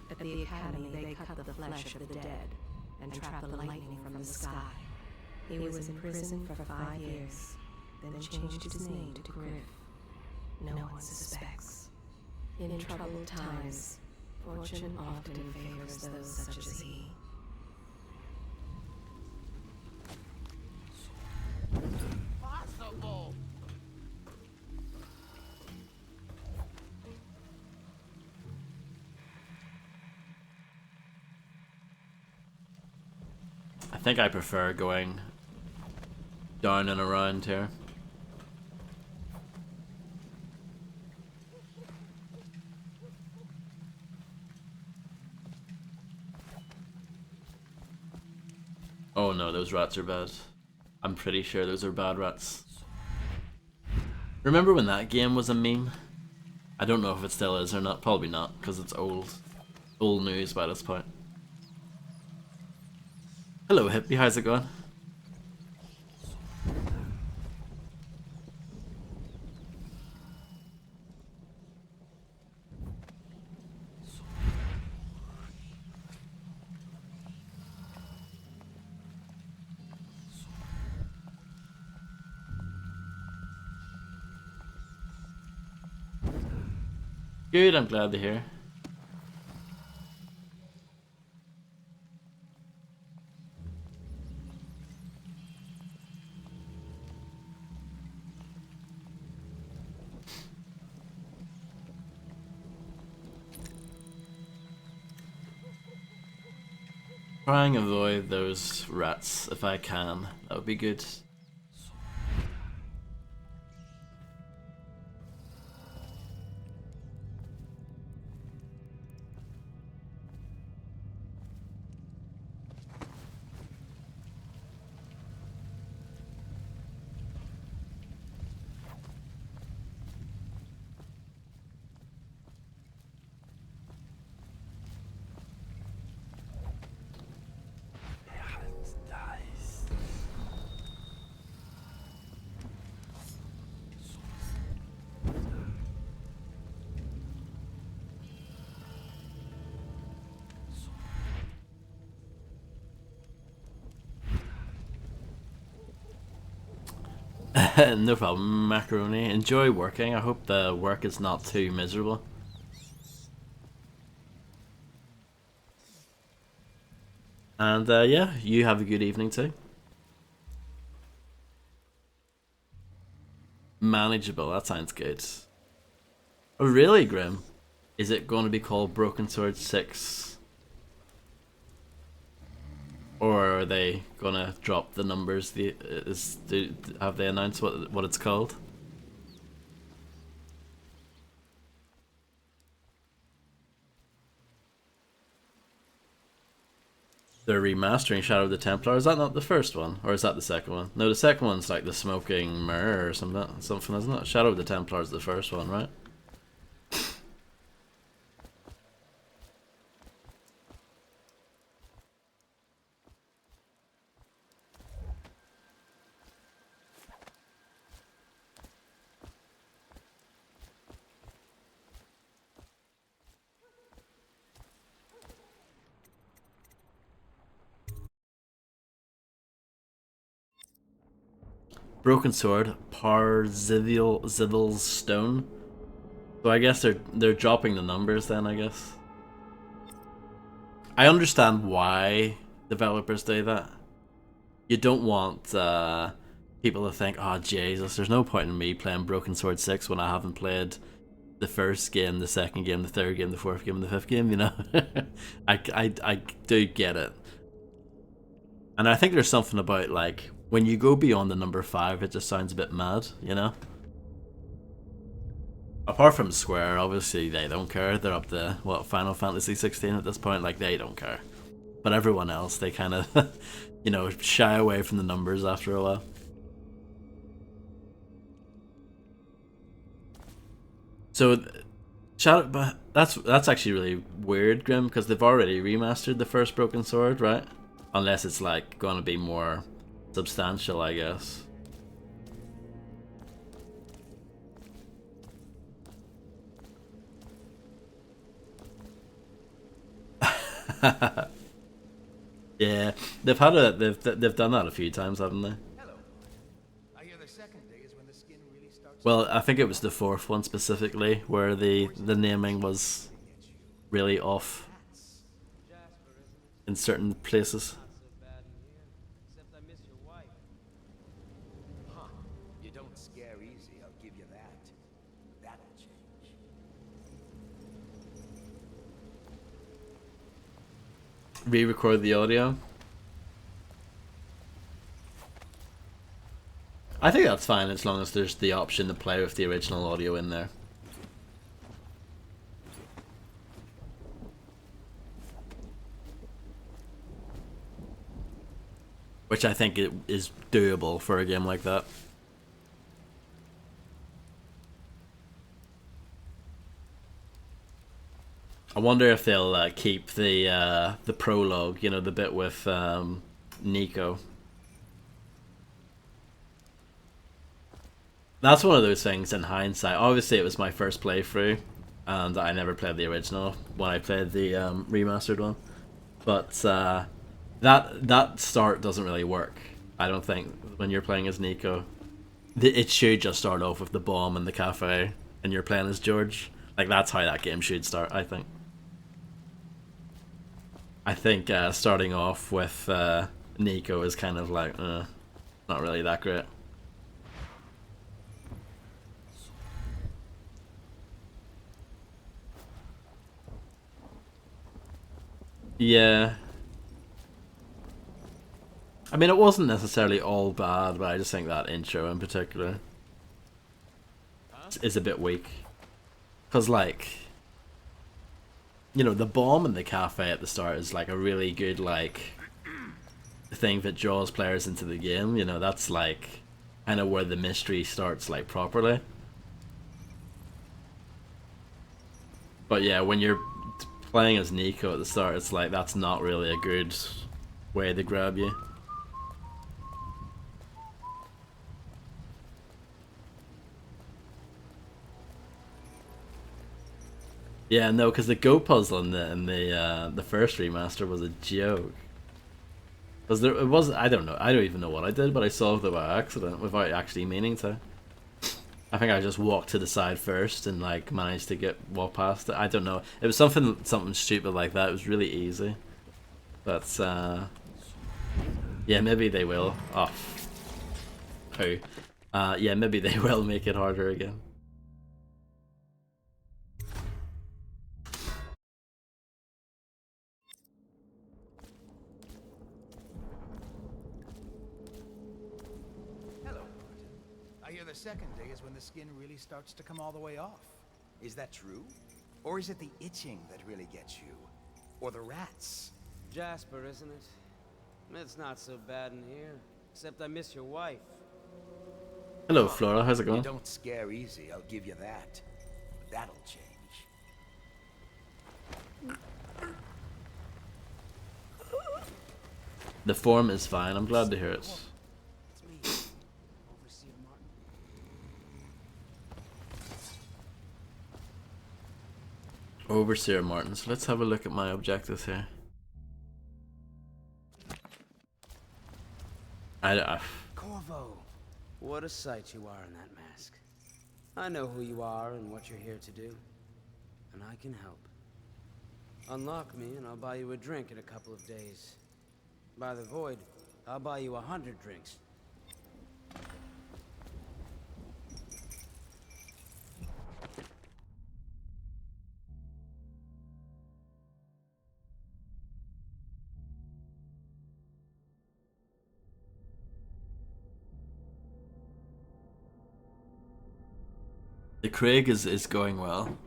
At the Academy, they cut the flesh of the dead and trapped the lightning from the sky. He was in prison for 5 years, then changed his name to Griff. No one suspects. In troubled times, fortune often favors those such as he. Possible! I think I prefer going down and around here. Oh no, those rats are bad. I'm pretty sure those are bad rats. Remember when that game was a meme? I don't know if it still is or not. Probably not, because it's old. Old news by this point. Hello hippie, how's it going? Good, I'm glad to hear. Try and avoid those rats if I can. That would be good. No problem, Macaroni. Enjoy working. I hope the work is not too miserable. And yeah, you have a good evening too. Manageable, that sounds good. Oh really, Grim? Is it going to be called Broken Sword 6? Or are they gonna drop the numbers? Have they announced what it's called? They're remastering Shadow of the Templar. Is that not the first one, or is that the second one? No, the second one's like the Smoking Mirror or something, isn't it? Shadow of the Templar is the first one, right? Broken Sword, Zivil's Stone. So I guess they're dropping the numbers then, I guess. I understand why developers do that. You don't want people to think, oh Jesus, there's no point in me playing Broken Sword 6 when I haven't played the first game, the second game, the third game, the fourth game, and the fifth game, you know? I do get it. And I think there's something about, like, when you go beyond the number 5, it just sounds a bit mad, you know? Apart from Square, obviously they don't care. They're up to, what, Final Fantasy 16 at this point? Like, they don't care. But everyone else, they kind of, you know, shy away from the numbers after a while. So, but that's actually really weird, Grim, because they've already remastered the first Broken Sword, right? Unless it's, like, going to be more substantial, I guess. Yeah, they've done that a few times, haven't they? Hello. I hear the second day is when the skin really starts. Well, I think it was the fourth one specifically where the naming was really off in certain places. Huh. You don't scare easy, I'll give you that. That'll change. Re-record the audio. I think that's fine as long as there's the option to play with the original audio in there. Which I think it is doable for a game like that. I wonder if they'll keep the prologue, you know, the bit with Nico. That's one of those things in hindsight. Obviously, it was my first playthrough, and I never played the original when I played the remastered one. But that start doesn't really work, I don't think, when you're playing as Nico. It should just start off with the bomb in the cafe, and you're playing as George. Like, that's how that game should start, I think. I think starting off with Nico is kind of like, not really that great. Yeah. I mean, it wasn't necessarily all bad, but I just think that intro in particular is a bit weak. Because, like, you know, the bomb in the cafe at the start is, like, a really good, like, thing that draws players into the game. You know, that's, like, kind of where the mystery starts, like, properly. But yeah, when you're playing as Nico at the start, it's like, that's not really a good way to grab you. Yeah, no, because the Go puzzle in the first remaster was a joke. Because there it wasn't. I don't know. I don't even know what I did, but I solved it by accident without actually meaning to. I think I just walked to the side first and like managed to walk past it. I don't know. It was something stupid like that. It was really easy. But yeah, maybe they will. Oh, who? Yeah, maybe they will make it harder again. The second day is when the skin really starts to come all the way off. Is that true? Or is it the itching that really gets you? Or the rats? Jasper, isn't it? It's not so bad in here. Except I miss your wife. Hello, Flora. How's it going? You don't scare easy, I'll give you that. But that'll change. The form is fine. I'm glad to hear it. Overseer Martin. So let's have a look at my objectives here. Corvo, What a sight you are in that mask. I know who you are and what you're here to do. And I can help. Unlock me and I'll buy you a drink in a couple of days. By the Void, I'll buy you 100 drinks. The Craig is going well.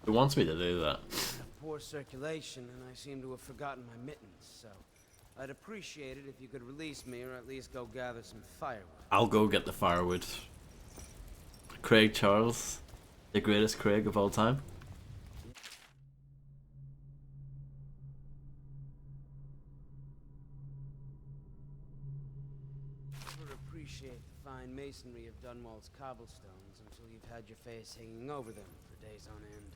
It wants me to do that. Poor circulation, and I seem to have forgotten my mittens, so I'd appreciate it if you could release me or at least go gather some firewood. I'll go get the firewood. Craig Charles, the greatest Craig of all time. Never appreciate the fine masonry of Dunwall's cobblestones until you've had your face hanging over them for days on end.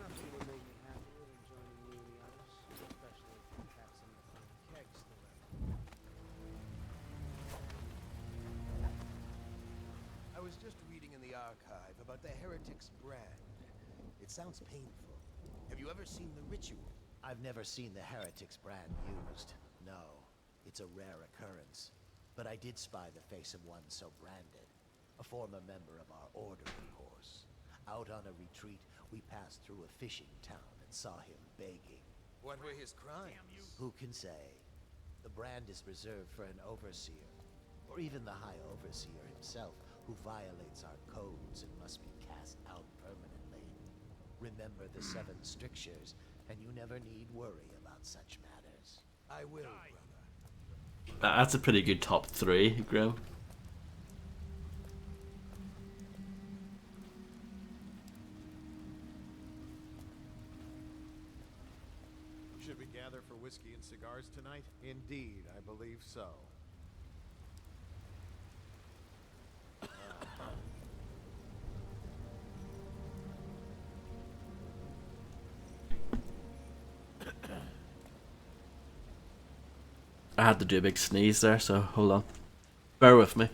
Nothing will make me happier than joining you and the others, especially if you have some of the fine kegs still left. I was just reading in the archive about the Heretic's brand. It sounds painful. Have you ever seen the ritual? I've never seen the Heretic's brand used. No, it's a rare occurrence. But I did spy the face of one so branded. A former member of our order, of course. Out on a retreat, we passed through a fishing town and saw him begging. What were his crimes? Who can say? The brand is reserved for an overseer, or even the High Overseer himself, who violates our codes and must be cast out permanently. Remember the 7 strictures, and you never need worry about such matters. I will, brother. That's a pretty good top 3, Grim. Should we gather for whiskey and cigars tonight? Indeed, I believe so. I had to do a big sneeze there, so hold on. Bear with me.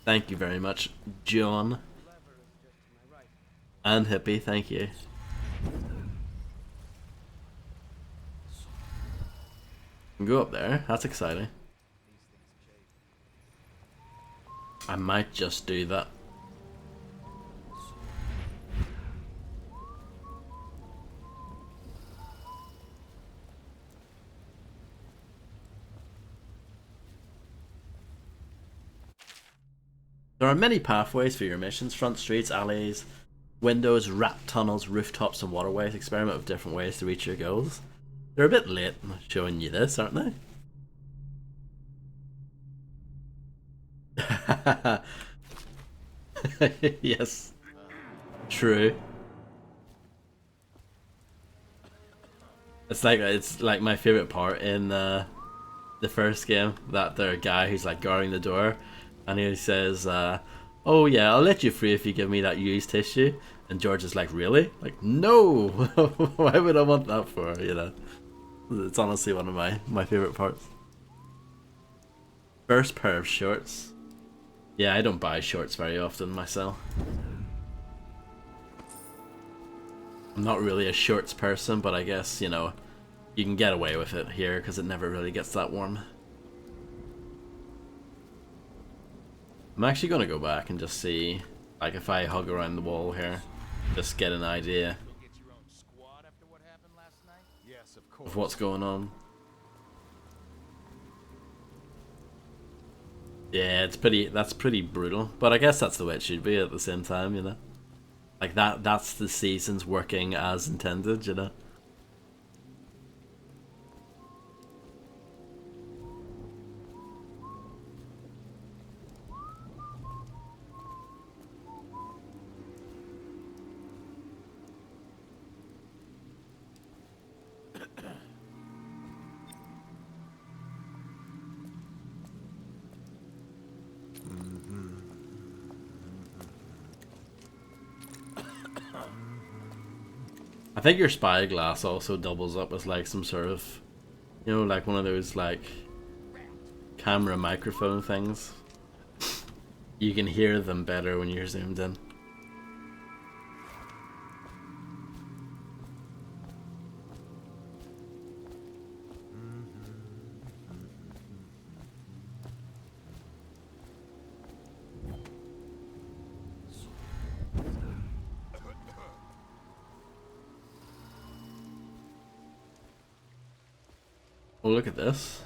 Thank you very much, John. And Hippie, thank you. Go up there, that's exciting. I might just do that. There are many pathways for your missions: front streets, alleys, windows, rat tunnels, rooftops, and waterways. Experiment with different ways to reach your goals. They're a bit late showing you this, aren't they? Yes. True. It's like my favorite part in the first game, that there guy who's like guarding the door, and he says, "Oh yeah, I'll let you free if you give me that used tissue." And George is like, "Really? Like, no! Why would I want that for?" You know, it's honestly one of my favorite parts. First pair of shorts. Yeah, I don't buy shorts very often myself. I'm not really a shorts person, but I guess, you know, you can get away with it here because it never really gets that warm. I'm actually going to go back and just see, like, if I hug around the wall here, just get an idea Go get your own squad after what happened last night? Yes, of course. of what's going on. Yeah, that's pretty brutal, but I guess that's the way it should be at the same time, you know? Like that's the seasons working as intended, you know? I think your spyglass also doubles up as like some sort of, you know, like one of those like camera microphone things. You can hear them better when you're zoomed in. Oh, look at this.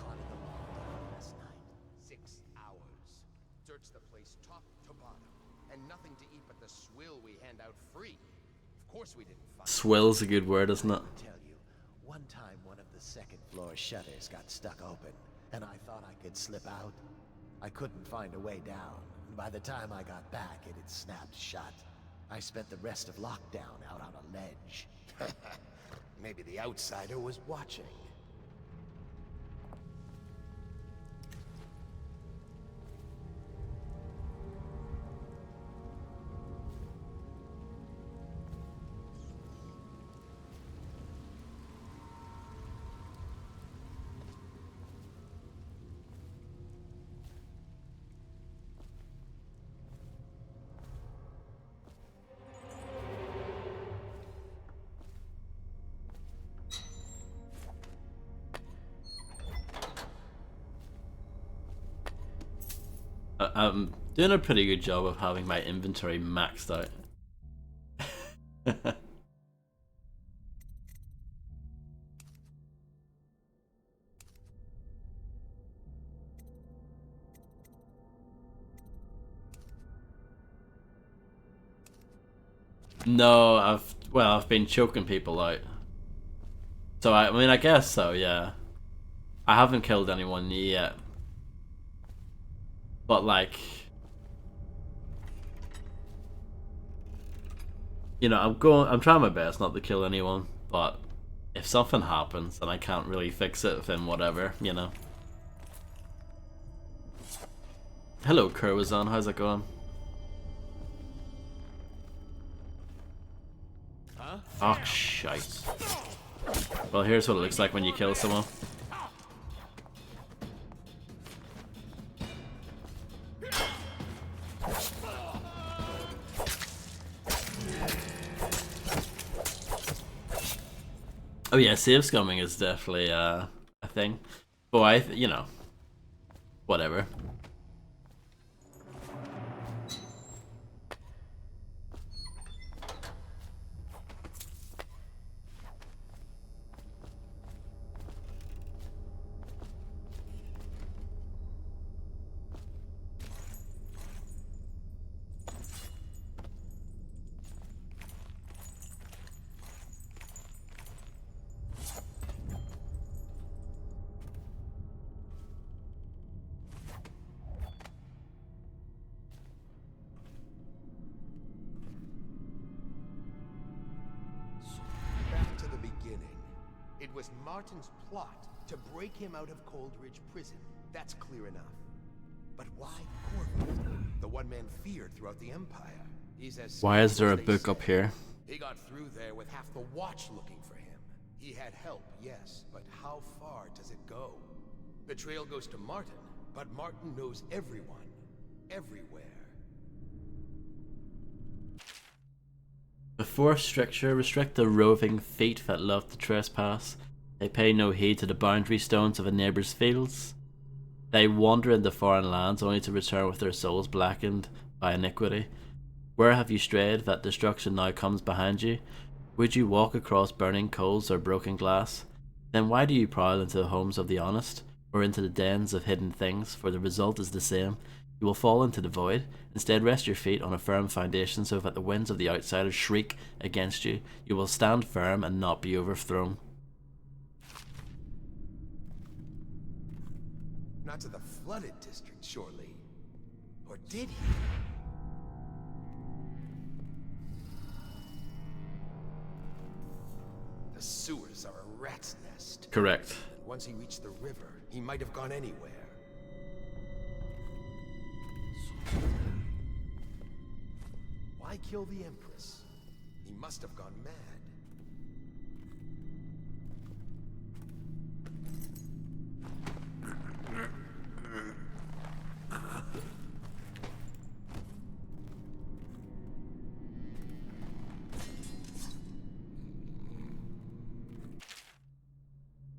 Last night, 6 hours. Searched the place top to bottom, and nothing to eat but the swill we hand out free. Of course we didn't find Swill's a good word, isn't it? Tell you, one time one of the second floor shutters got stuck open, and I thought I could slip out. I couldn't find a way down, and by the time I got back, it had snapped shut. I spent the rest of lockdown out on a ledge. Maybe the outsider was watching. I'm doing a pretty good job of having my inventory maxed out. No, I've been choking people out. So I mean, I guess so, yeah. I haven't killed anyone yet. But like, you know, I'm trying my best not to kill anyone, but if something happens and I can't really fix it, then whatever, you know. Hello, Kurwazan, how's it going? Huh? Oh, shite. Well, here's what it looks like when you kill someone. Oh yeah, save scumming is definitely a thing. But you know, whatever. Back to the beginning. It was Martin's plot to break him out of Coldridge Prison. That's clear enough. But why Corvo? The one man feared throughout the Empire. He's as Why is there a skilled as book they up say. here? He got through there with half the watch looking for him. He had help, yes, but how far does it go? The trail goes to Martin, but Martin knows everyone. Everywhere. The fourth stricture restrict the roving feet that love to trespass. They pay no heed to the boundary stones of a neighbour's fields. They wander into foreign lands only to return with their souls blackened by iniquity. Where have you strayed that destruction now comes behind you? Would you walk across burning coals or broken glass? Then why do you prowl into the homes of the honest, or into the dens of hidden things? For the result is the same. You will fall into the void. Instead, rest your feet on a firm foundation so that the winds of the outsiders shriek against you. You will stand firm and not be overthrown. Not to the flooded district, surely. Or did he? The sewers are a rat's nest. Correct. Once he reached the river, he might have gone anywhere. Why kill the Empress? He must have gone mad.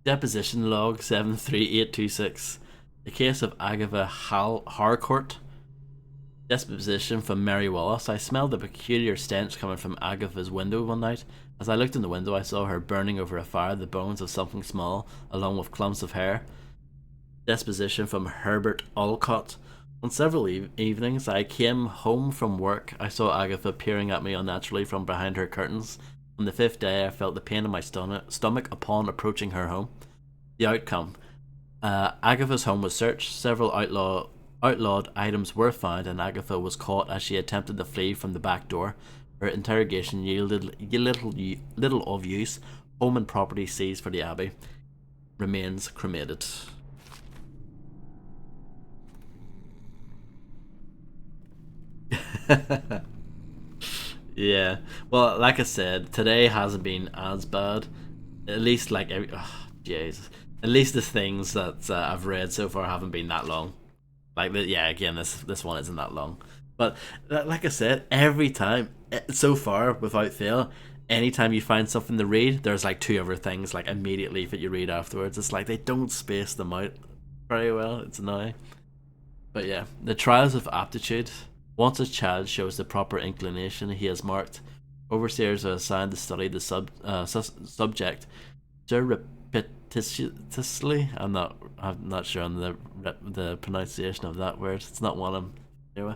Deposition log 73826. The case of Agatha Harcourt. Deposition from Mary Wallace. I smelled a peculiar stench coming from Agatha's window one night. As I looked in the window, I saw her burning over a fire, the bones of something small, along with clumps of hair. Deposition from Herbert Alcott. On several evenings, I came home from work. I saw Agatha peering at me unnaturally from behind her curtains. On the 5th day, I felt the pain in my stomach upon approaching her home. The outcome. Agatha's home was searched. Several outlawed items were found, and Agatha was caught as she attempted to flee from the back door. Her interrogation yielded little of use. Home and property seized for the Abbey. Remains cremated. Yeah, well, like I said, today hasn't been as bad. At least, like, jeez. At least the things that I've read so far haven't been that long. Like, yeah, again, this one isn't that long. But, like I said, every time, so far, without fail, anytime you find something to read, there's like 2 other things, like, immediately that you read afterwards. It's like they don't space them out very well. It's annoying. But yeah, the trials of aptitude. Once a child shows the proper inclination, he is marked. Overseers are assigned to study the subject surreptitiously. I'm not sure on the pronunciation of that word. It's not one I'm anyway.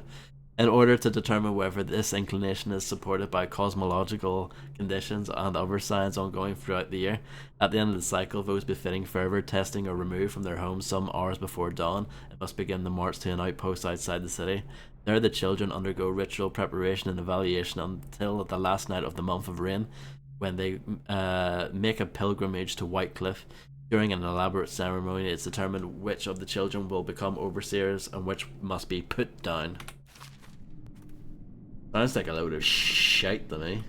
In order to determine whether this inclination is supported by cosmological conditions and other signs ongoing throughout the year. At the end of the cycle, those befitting further testing are removed from their homes some hours before dawn and must begin the march to an outpost outside the city. There the children undergo ritual preparation and evaluation until the last night of the month of rain, when they make a pilgrimage to Whitecliff. During an elaborate ceremony, it's determined which of the children will become overseers and which must be put down. Sounds like a load of shite to me.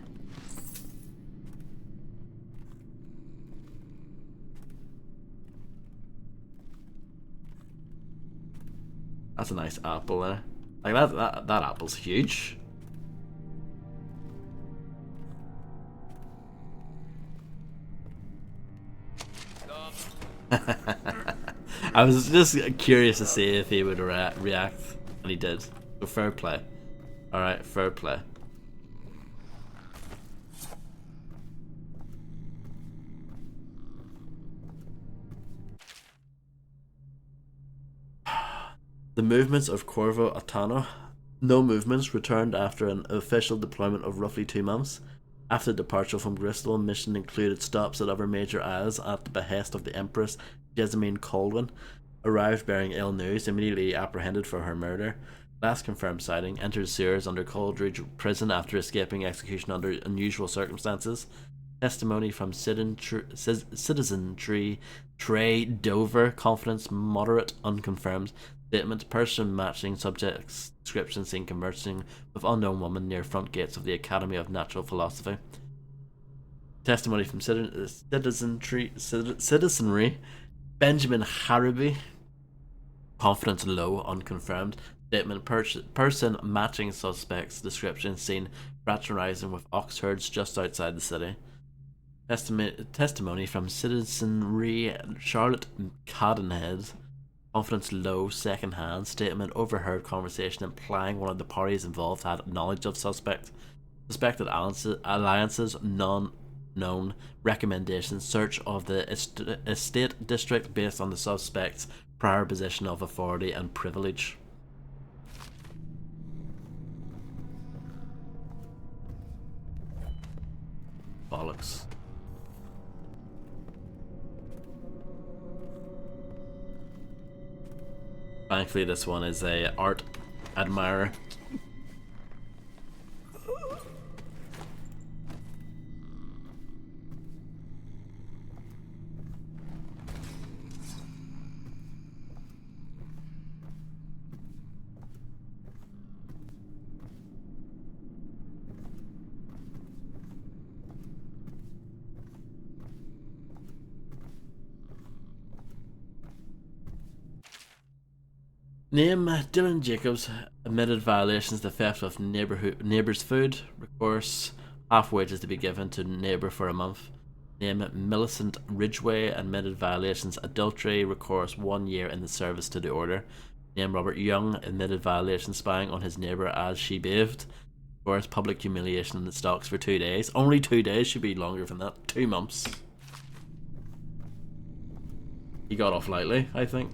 That's a nice apple there. Like that apple's huge. I was just curious to see if he would react, and he did. So fair play. Alright, fair play. The movements of Corvo Attano. No movements returned after an official deployment of roughly 2 months. After departure from Bristol, mission included stops at other major isles at the behest of the Empress Jessamine Colwyn. Arrived bearing ill news, immediately apprehended for her murder. Last confirmed sighting, entered sewers under Coldridge Prison after escaping execution under unusual circumstances. Testimony from citizenry Trey Dover, confidence moderate, unconfirmed. Statement, person matching subject's description seen conversing with unknown woman near front gates of the Academy of Natural Philosophy. Testimony from citizenry Benjamin Harraby, confidence low, unconfirmed. Statement, person matching suspect's description seen fraternizing with ox herds just outside the city. Testimony from citizenry Charlotte Cadenhead, Confidence low, second-hand statement, overheard conversation implying one of the parties involved had knowledge of suspect. Suspected alliances, non-known recommendations, search of the estate district based on the suspect's prior position of authority and privilege. Bollocks. Thankfully this one is a art admirer. Name Dylan Jacobs admitted violations, the theft of neighbour's food, recourse half wages to be given to neighbour for a month. Name Millicent Ridgway admitted violations, adultery, recourse 1 year in the service to the order. Name Robert Young admitted violations, spying on his neighbour as she bathed. Recourse public humiliation in the stocks for 2 days. Only 2 days, should be longer than that. 2 months. He got off lightly, I think.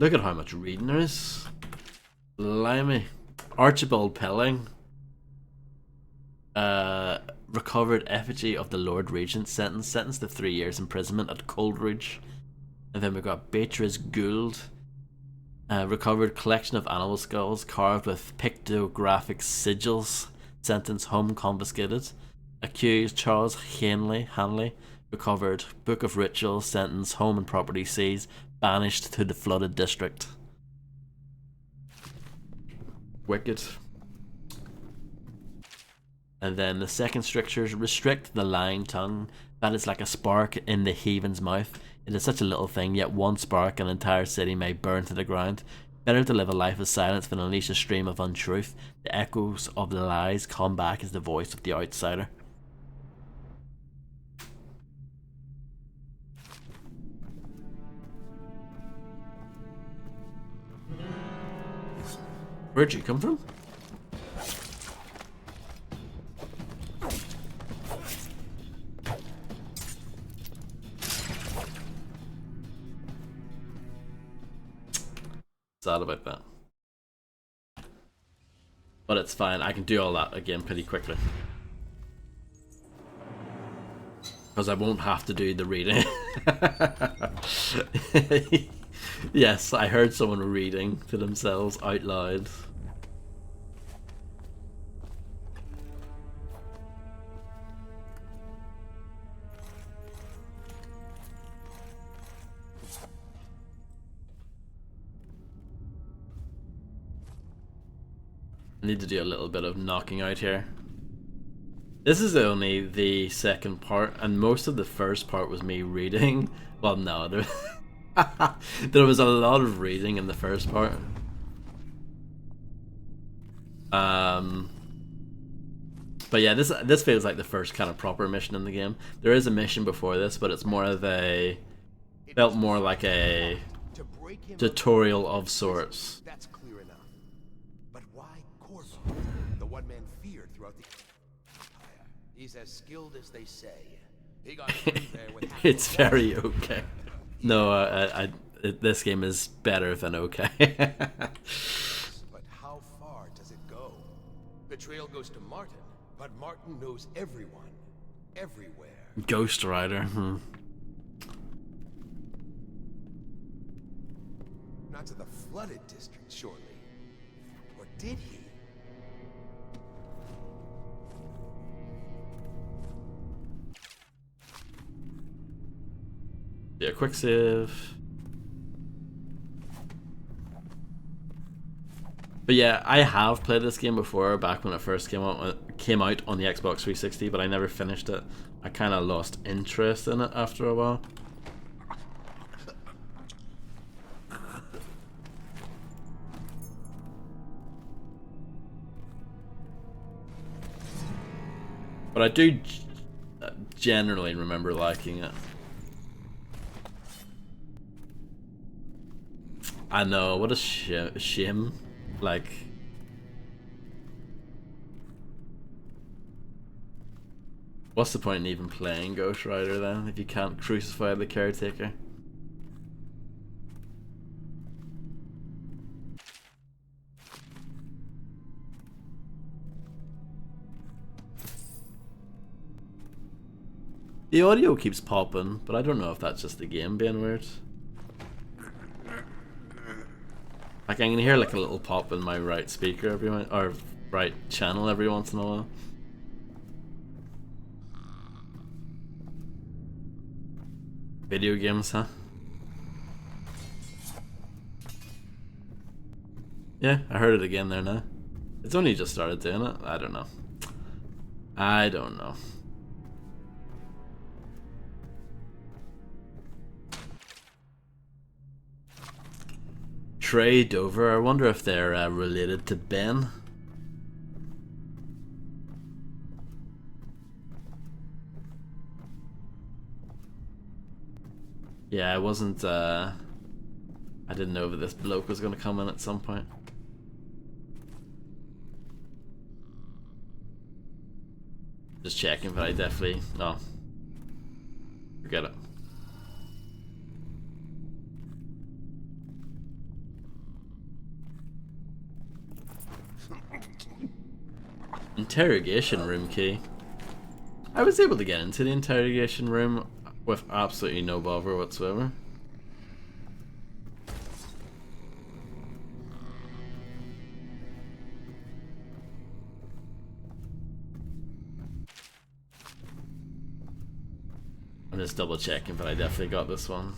Look at how much reading there is. Blimey. Archibald Pelling. Recovered effigy of the Lord Regent, sentenced to 3 years imprisonment at Coleridge. And then we've got Beatrice Gould. Recovered collection of animal skulls carved with pictographic sigils, sentence home confiscated. Accused Charles Hanley. Recovered book of rituals, sentence home and property seized, banished to the flooded district. Wicked. And then the second strictures: restrict the lying tongue, that is like a spark in the heathen's mouth. It is such a little thing, yet one spark an entire city may burn to the ground. Better to live a life of silence than unleash a stream of untruth. The echoes of the lies come back as the voice of the outsider. Where'd you come from? Sad about that. But it's fine, I can do all that again pretty quickly. Because I won't have to do the reading. Yes, I heard someone reading to themselves out loud. I need to do a little bit of knocking out here. This is only the second part, and most of the first part was me reading. Well, no, there was a lot of reading in the first part. But yeah, this feels like the first kind of proper mission in the game. There is a mission before this, but it's more of a... felt more like a tutorial of sorts. That's clear enough. But why Corvo, the one man feared throughout the Empire? He's as skilled as they say. He got through there with It's very okay. No, this game is better than okay. But how far does it go? The trail goes to Martin, but Martin knows everyone, everywhere. Ghost Rider. Not to the flooded district, surely. Or did he? Yeah, quick save. But yeah, I have played this game before, back when it first came out on the Xbox 360, but I never finished it. I kind of lost interest in it after a while. But I do generally remember liking it. I know, what a shame. Like, what's the point in even playing Ghost Rider then if you can't crucify the caretaker? The audio keeps popping, but I don't know if that's just the game being weird. Like, I can hear like a little pop in my right speaker or right channel every once in a while. Video games, huh? Yeah, I heard it again there now. It's only just started doing it. I don't know. I don't know. Trey Dover. I wonder if they're related to Ben. Yeah, I wasn't. I didn't know that this bloke was going to come in at some point. Just checking, but I definitely. No. Forget it. Interrogation room key. I was able to get into the interrogation room with absolutely no bother whatsoever. I'm just double checking, but I definitely got this one.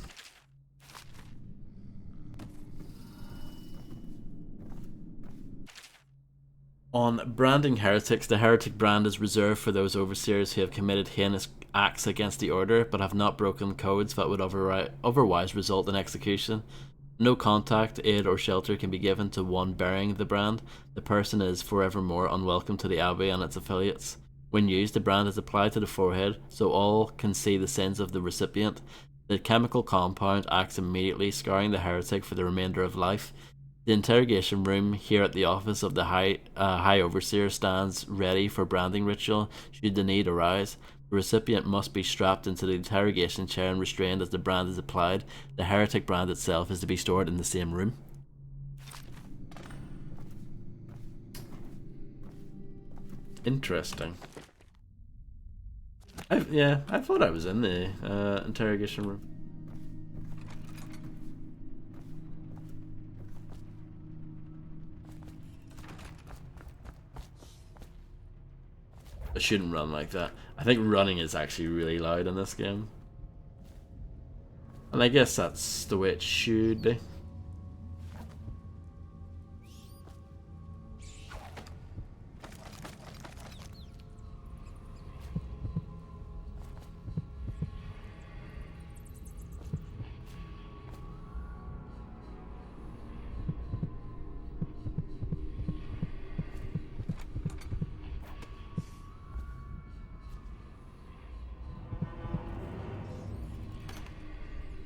On branding heretics, the heretic brand is reserved for those overseers who have committed heinous acts against the order but have not broken codes that would otherwise result in execution. No contact, aid, or shelter can be given to one bearing the brand. The person is forevermore unwelcome to the Abbey and its affiliates. When used, the brand is applied to the forehead so all can see the sins of the recipient. The chemical compound acts immediately, scarring the heretic for the remainder of life. The interrogation room here at the office of the High Overseer stands ready for branding ritual should the need arise. The recipient must be strapped into the interrogation chair and restrained as the brand is applied. The heretic brand itself is to be stored in the same room. Interesting. I thought I was in the interrogation room. It shouldn't run like that. I think running is actually really loud in this game. And I guess that's the way it should be.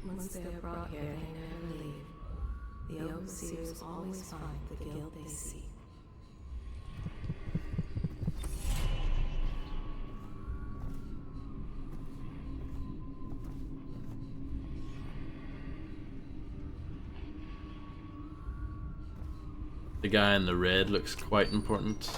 Once they are brought here, they never leave. The overseers always find the guilt they seek. The guy in the red looks quite important.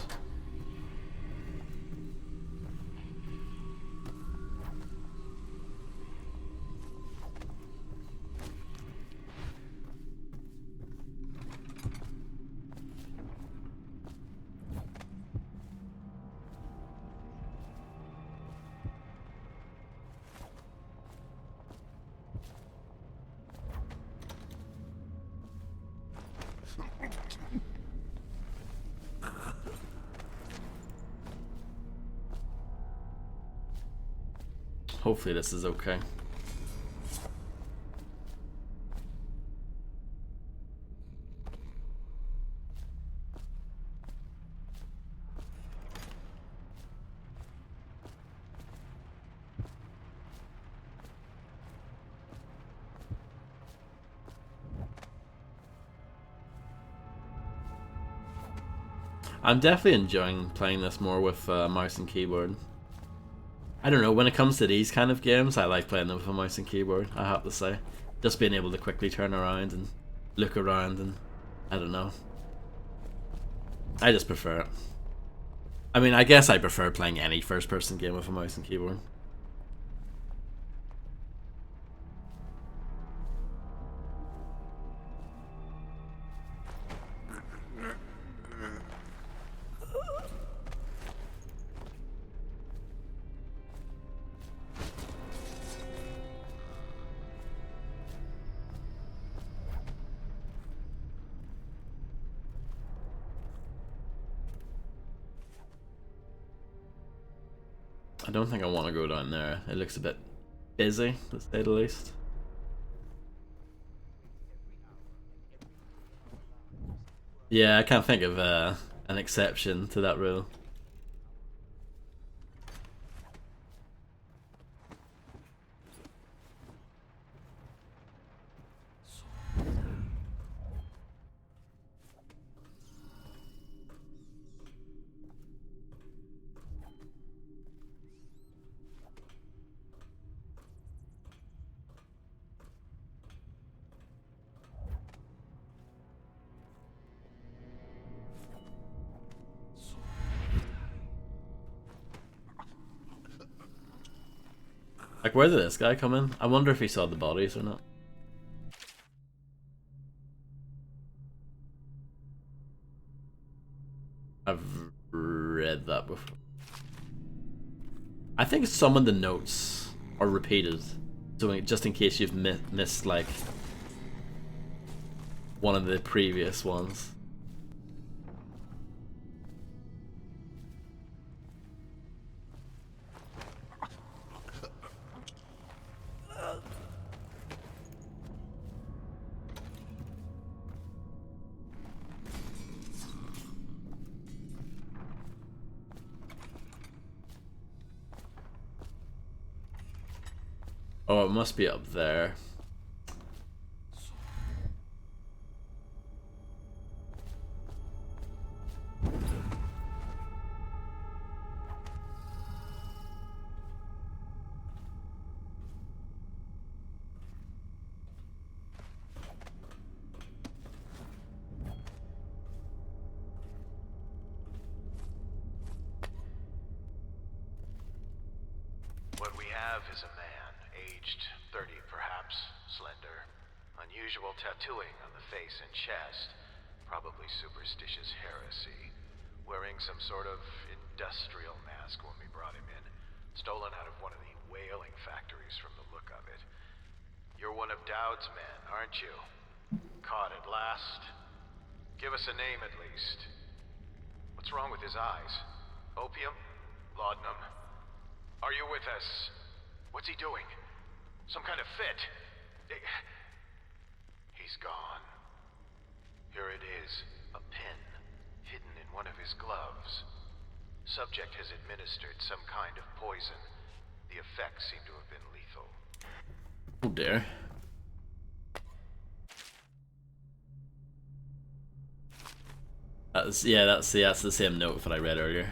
Hopefully this is okay. I'm definitely enjoying playing this more with mouse and keyboard. I don't know, when it comes to these kind of games, I like playing them with a mouse and keyboard, I have to say. Just being able to quickly turn around and look around and, I don't know. I just prefer it. I mean, I guess I prefer playing any first-person game with a mouse and keyboard. I don't think I want to go down there. It looks a bit busy, to say the least. Yeah, I can't think of an exception to that rule. Like, where did this guy come in? I wonder if he saw the bodies or not. I've read that before. I think some of the notes are repeated, so just in case you've missed like one of the previous ones. Oh, it must be up there. What we have is a man, aged 30 perhaps, slender, unusual tattooing on the face and chest, probably superstitious heresy, wearing some sort of industrial mask when we brought him in, stolen out of one of the whaling factories from the look of it. You're one of Dowd's men, aren't you? Caught at last? Give us a name at least. What's wrong with his eyes? Opium? Laudanum? Are you with us? What's he doing? Some kind of fit? He's gone. Here it is, a pin, hidden in one of his gloves. Subject has administered some kind of poison. The effects seem to have been lethal. Oh dear. That's the same note that I read earlier.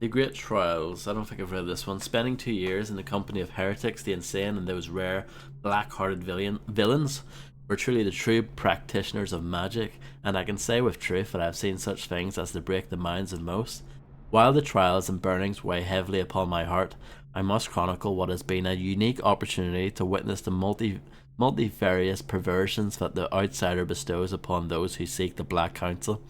The Great Trials. I don't think I've read this one. Spending 2 years in the company of heretics, the insane, and those rare, black-hearted villains were truly the true practitioners of magic, and I can say with truth that I've seen such things as to break the minds of most. While the trials and burnings weigh heavily upon my heart, I must chronicle what has been a unique opportunity to witness the multifarious perversions that the outsider bestows upon those who seek the Black Council.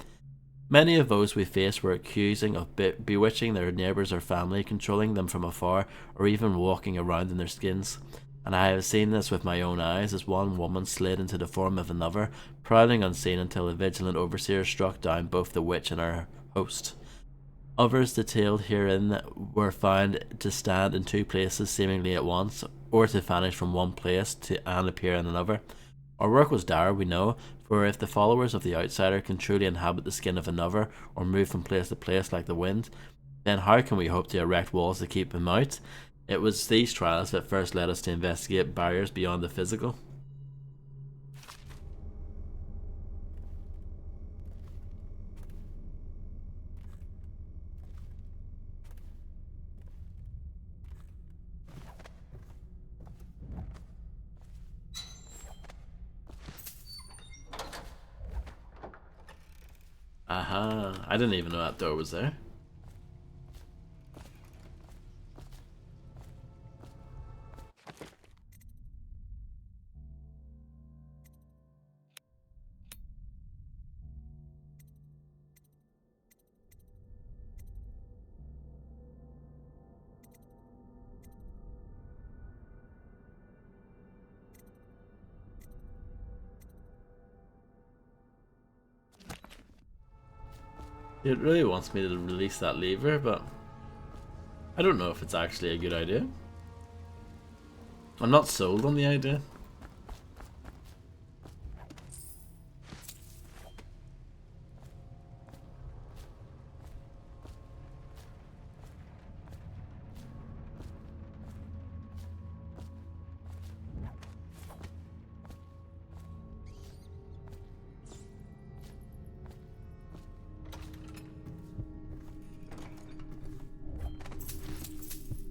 Many of those we faced were accusing of bewitching their neighbours or family, controlling them from afar, or even walking around in their skins. And I have seen this with my own eyes as one woman slid into the form of another, prowling unseen until the vigilant overseer struck down both the witch and her host. Others detailed herein were found to stand in two places seemingly at once, or to vanish from one place and appear in another. Our work was dire, we know, for if the followers of the outsider can truly inhabit the skin of another, or move from place to place like the wind, then how can we hope to erect walls to keep them out? It was these trials that first led us to investigate barriers beyond the physical. Aha, I didn't even know that door was there. It really wants me to release that lever, but I don't know if it's actually a good idea. I'm not sold on the idea.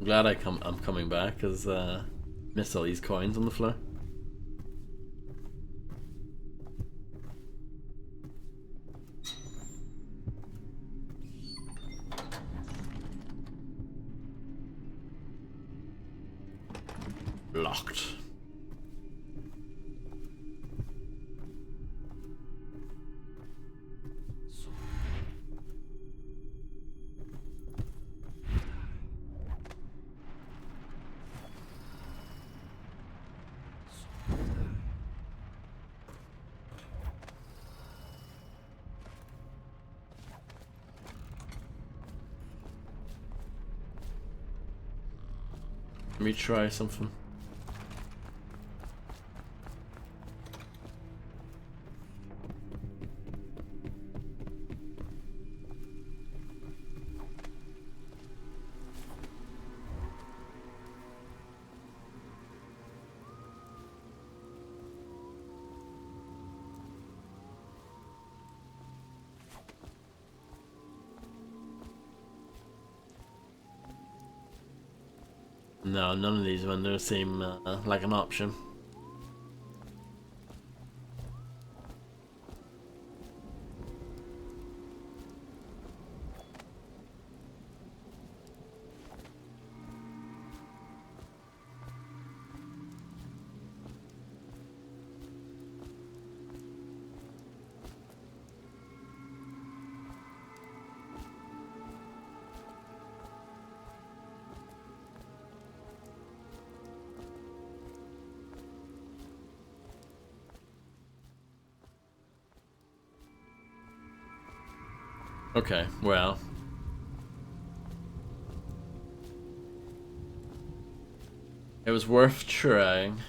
I'm glad I'm coming back because missed all these coins on the floor. Locked. Let me try something. No, none of these windows seem like an option. Okay, well. It was worth trying.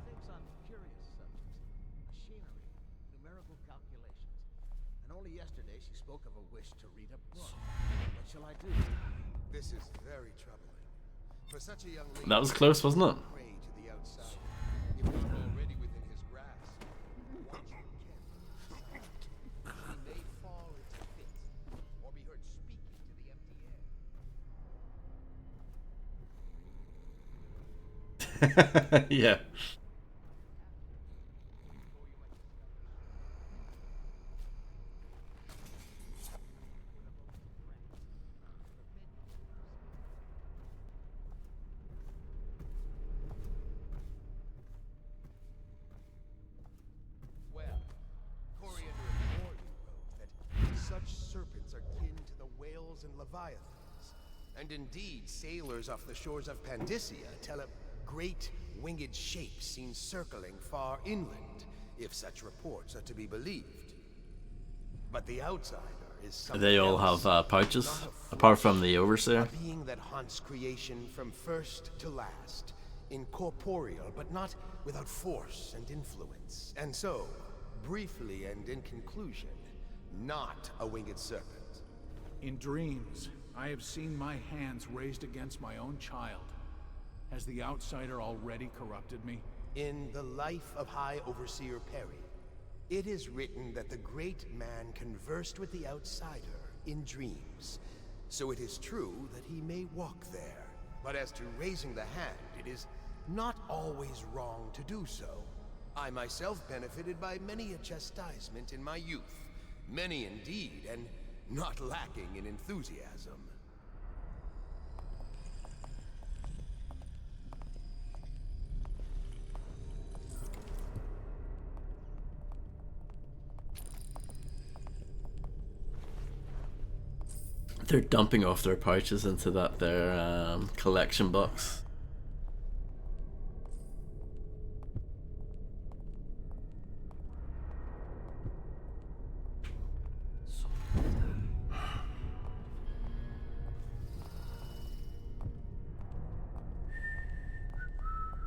Thinks on curious subjects. Machinery, numerical calculations. And only yesterday she spoke of a wish to read a book. What shall I do? This is very troubling. For such a young lady, That was close, wasn't it? prey to the outside. If not already within his grasp, watch him carefully. He may fall into fits, or be heard speaking to the empty air. Yeah. Well, Coriander warned that such serpents are kin to the whales and leviathans. And indeed, sailors off the shores of Pandyssia tell of great winged shapes seen circling far inland, if such reports are to be believed. But the outsider is something They all else. have pouches, Not a apart force, from the overseer. a being that haunts creation from first to last, incorporeal but not without force and influence. And so, briefly and in conclusion, not a winged serpent. In dreams, I have seen my hands raised against my own child. Has the outsider already corrupted me? In the life of High Overseer Perry, it is written that the great man conversed with the outsider in dreams. So it is true that he may walk there. But as to raising the hand, it is not always wrong to do so. I myself benefited by many a chastisement in my youth. Many indeed, and not lacking in enthusiasm. They're dumping off their pouches into their collection box.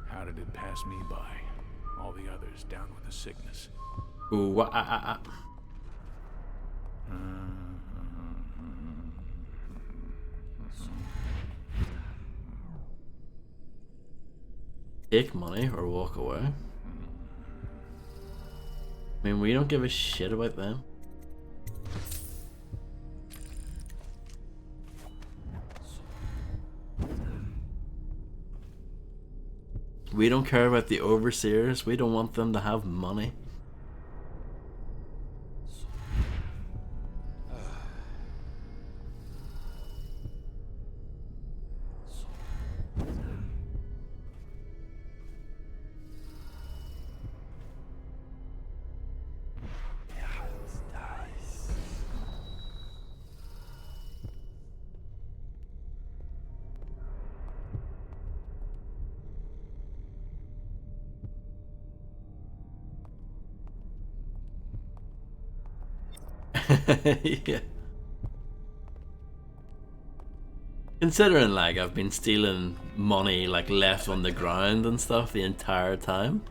How did it pass me by? All the others down with the sickness. Ooh, Take money or walk away. I mean, we don't give a shit about them. We don't care about the overseers. We don't want them to have money. Yeah. Considering like I've been stealing money like left on the ground and stuff the entire time.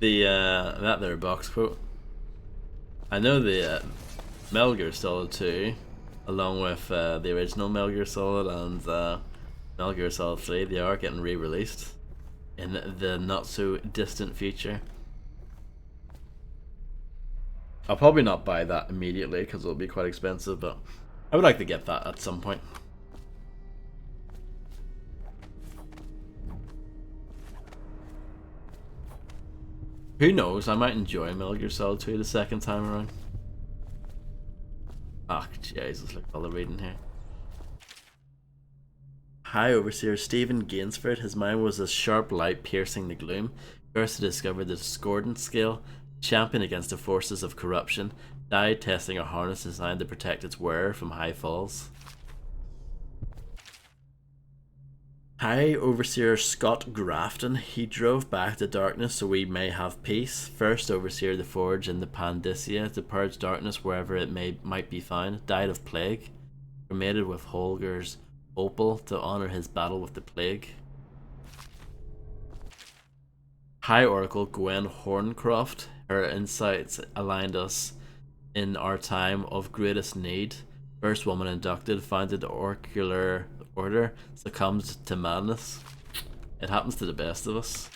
That there box quote. I know the Metal Gear Solid 2, along with the original Metal Gear Solid and Metal Gear Solid 3, they are getting re-released in the not so distant future. I'll probably not buy that immediately because it'll be quite expensive, but I would like to get that at some point. Who knows, I might enjoy Metal Gear Solid 2 the second time around. Ah, Jesus, look at all the reading here. High Overseer Stephen Gainsford, his mind was a sharp light piercing the gloom. First to discover the discordant scale, champion against the forces of corruption, died testing a harness designed to protect its wearer from high falls. High Overseer Scott Grafton, he drove back the darkness so we may have peace. First Overseer the Forge in the Pandysia to purge darkness wherever it might be found, died of plague. Cremated with Holger's opal to honour his battle with the plague. High Oracle Gwen Horncroft, her insights aligned us in our time of greatest need. First woman inducted, founded the Oracular Order, succumbed to madness. It happens to the best of us.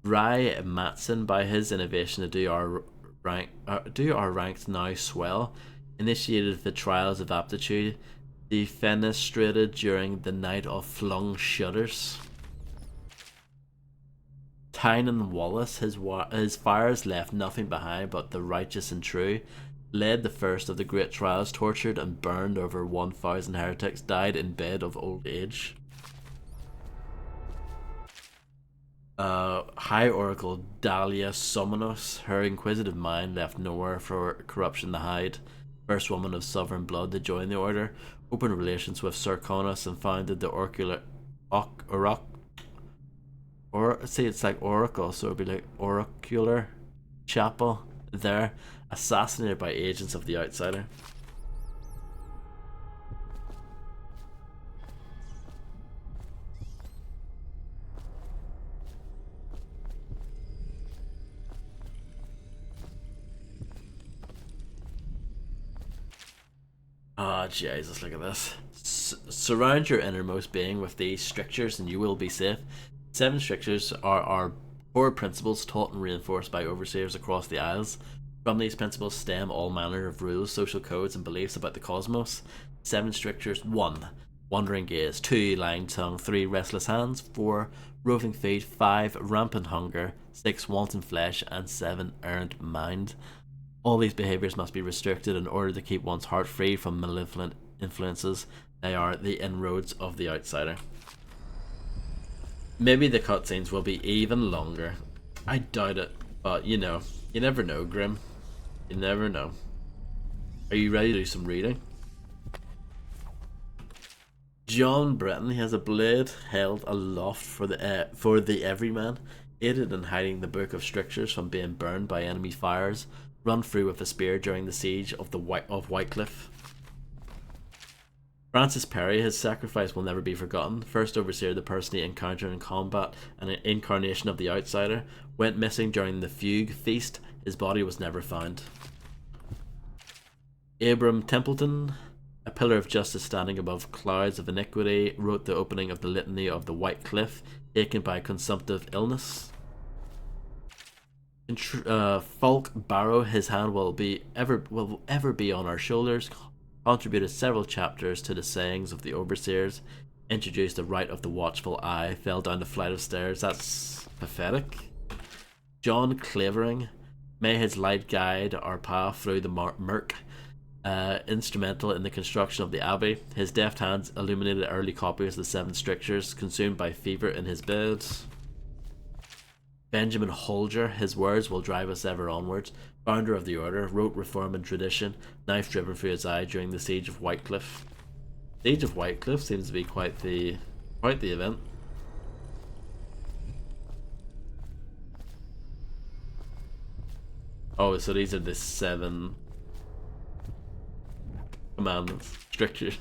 Rai Matson, by his innovation to do our ranked now swell, initiated the trials of aptitude, defenestrated during the night of flung shudders. Tynan Wallace, his fires left nothing behind but the righteous and true, led the first of the great trials, tortured and burned over 1,000 heretics, died in bed of old age. High Oracle Dahlia Summonos, her inquisitive mind left nowhere for corruption to hide. First woman of sovereign blood to join the order, opened relations with Sir Conos and founded the see, it's like Oracle, so it'd be like Oracular Chapel there, assassinated by agents of the Outsider. Ah, Jesus, look at this. Surround your innermost being with these strictures and you will be safe. 7 strictures are our core principles taught and reinforced by overseers across the Isles. From these principles stem all manner of rules, social codes, and beliefs about the cosmos. 7 strictures: 1. Wandering gaze. 2. Lying tongue. 3. Restless hands. 4. Roving feet. 5. Rampant hunger. 6. Wanton flesh. And 7. Errant mind. All these behaviours must be restricted in order to keep one's heart free from malevolent influences. They are the inroads of the Outsider. Maybe the cutscenes will be even longer. I doubt it, but you know, you never know, Grim. You never know. Are you ready to do some reading? John Breton has a blade held aloft for the everyman, aided in hiding the Book of Strictures from being burned by enemy fires, run through with a spear during the siege of Whitecliff. Francis Perry, his sacrifice will never be forgotten. First overseer to personally encounter in combat and an incarnation of the Outsider, went missing during the Fugue Feast. His body was never found. Abram Templeton, a pillar of justice standing above clouds of iniquity, wrote the opening of the Litany of the White Cliff, taken by consumptive illness. Falk Barrow, his hand will ever be on our shoulders, contributed several chapters to the sayings of the overseers, introduced the right of the watchful eye, fell down the flight of stairs. That's pathetic. John Clavering, may his light guide our path through the murk, instrumental in the construction of the abbey. His deft hands illuminated early copies of the 7 strictures, consumed by fever in his bed. Benjamin Holger, his words will drive us ever onwards. Founder of the order, wrote reform and tradition, knife driven through his eye during the siege of Whitecliff. Siege of Whitecliff seems to be quite the event. Oh, so these are the 7 commandments, strictures.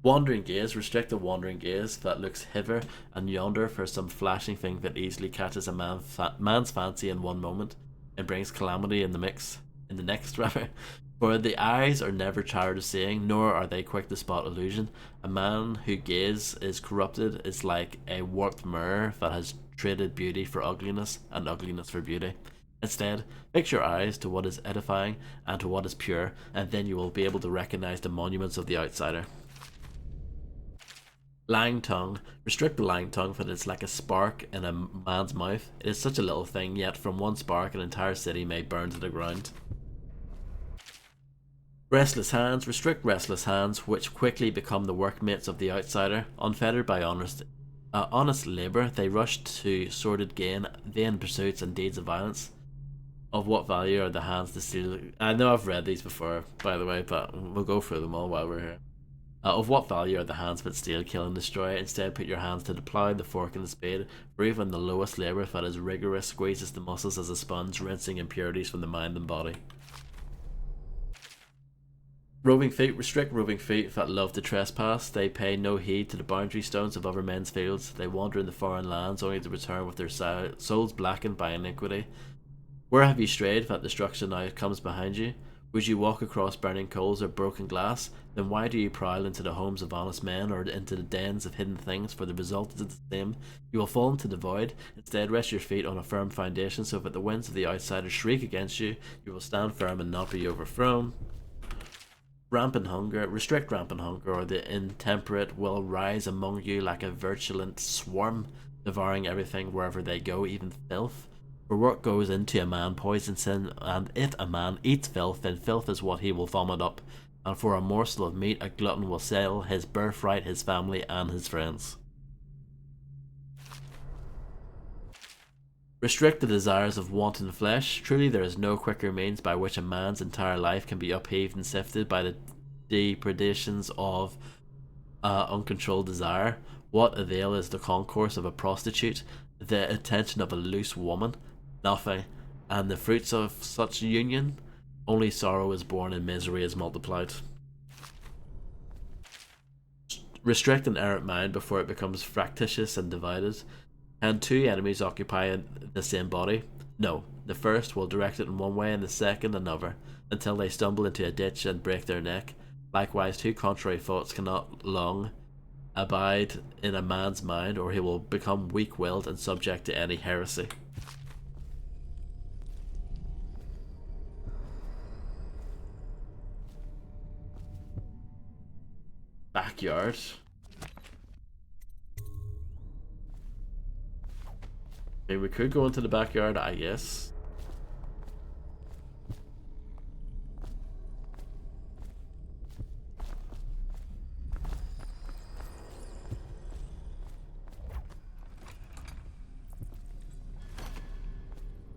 Wandering gaze, restrict the wandering gaze that looks hither and yonder for some flashing thing that easily catches a man's fancy in one moment and brings calamity in the next rather. For the eyes are never tired of seeing, nor are they quick to spot illusion. A man whose gaze is corrupted is like a warped mirror that has traded beauty for ugliness and ugliness for beauty. Instead, fix your eyes to what is edifying and to what is pure, and then you will be able to recognize the monuments of the Outsider. Lying tongue. Restrict the lying tongue, for it is like a spark in a man's mouth. It is such a little thing, yet from one spark an entire city may burn to the ground. Restless hands. Restrict restless hands, which quickly become the workmates of the Outsider. Unfettered by honest labour, they rush to sordid gain, vain pursuits and deeds of violence. Of what value are the hands to steal? I know I've read these before, by the way, but we'll go through them all while we're here. Of what value are the hands that steal, kill, and destroy? Instead, put your hands to the plough, the fork, and the spade. For even the lowest labour that is rigorous squeezes the muscles as a sponge, rinsing impurities from the mind and body. Roving feet. Restrict roving feet that love to trespass. They pay no heed to the boundary stones of other men's fields. They wander in the foreign lands, only to return with their souls blackened by iniquity. Where have you strayed that destruction now comes behind you? Would you walk across burning coals or broken glass? Then why do you prowl into the homes of honest men or into the dens of hidden things? For the result is the same. You will fall into the void. Instead, rest your feet on a firm foundation, so that the winds of the Outsider shriek against you, you will stand firm and not be overthrown. Rampant hunger. Restrict rampant hunger, or the intemperate will rise among you like a virulent swarm. devouring everything wherever they go, even filth. For what goes into a man poisons him, and if a man eats filth, then filth is what he will vomit up. And for a morsel of meat, a glutton will sell his birthright, his family, and his friends. Restrict the desires of wanton flesh. Truly there is no quicker means by which a man's entire life can be upheaved and sifted by the depredations of uncontrolled desire. What avail is the concourse of a prostitute, the attention of a loose woman? Nothing. And the fruits of such union? Only sorrow is born and misery is multiplied. Restrict an errant mind before it becomes fractious and divided. Can two enemies occupy the same body? No. The first will direct it in one way and the second another, until they stumble into a ditch and break their neck. Likewise, two contrary thoughts cannot long abide in a man's mind, or he will become weak-willed and subject to any heresy. Backyard. Okay, we could go into the backyard, I guess.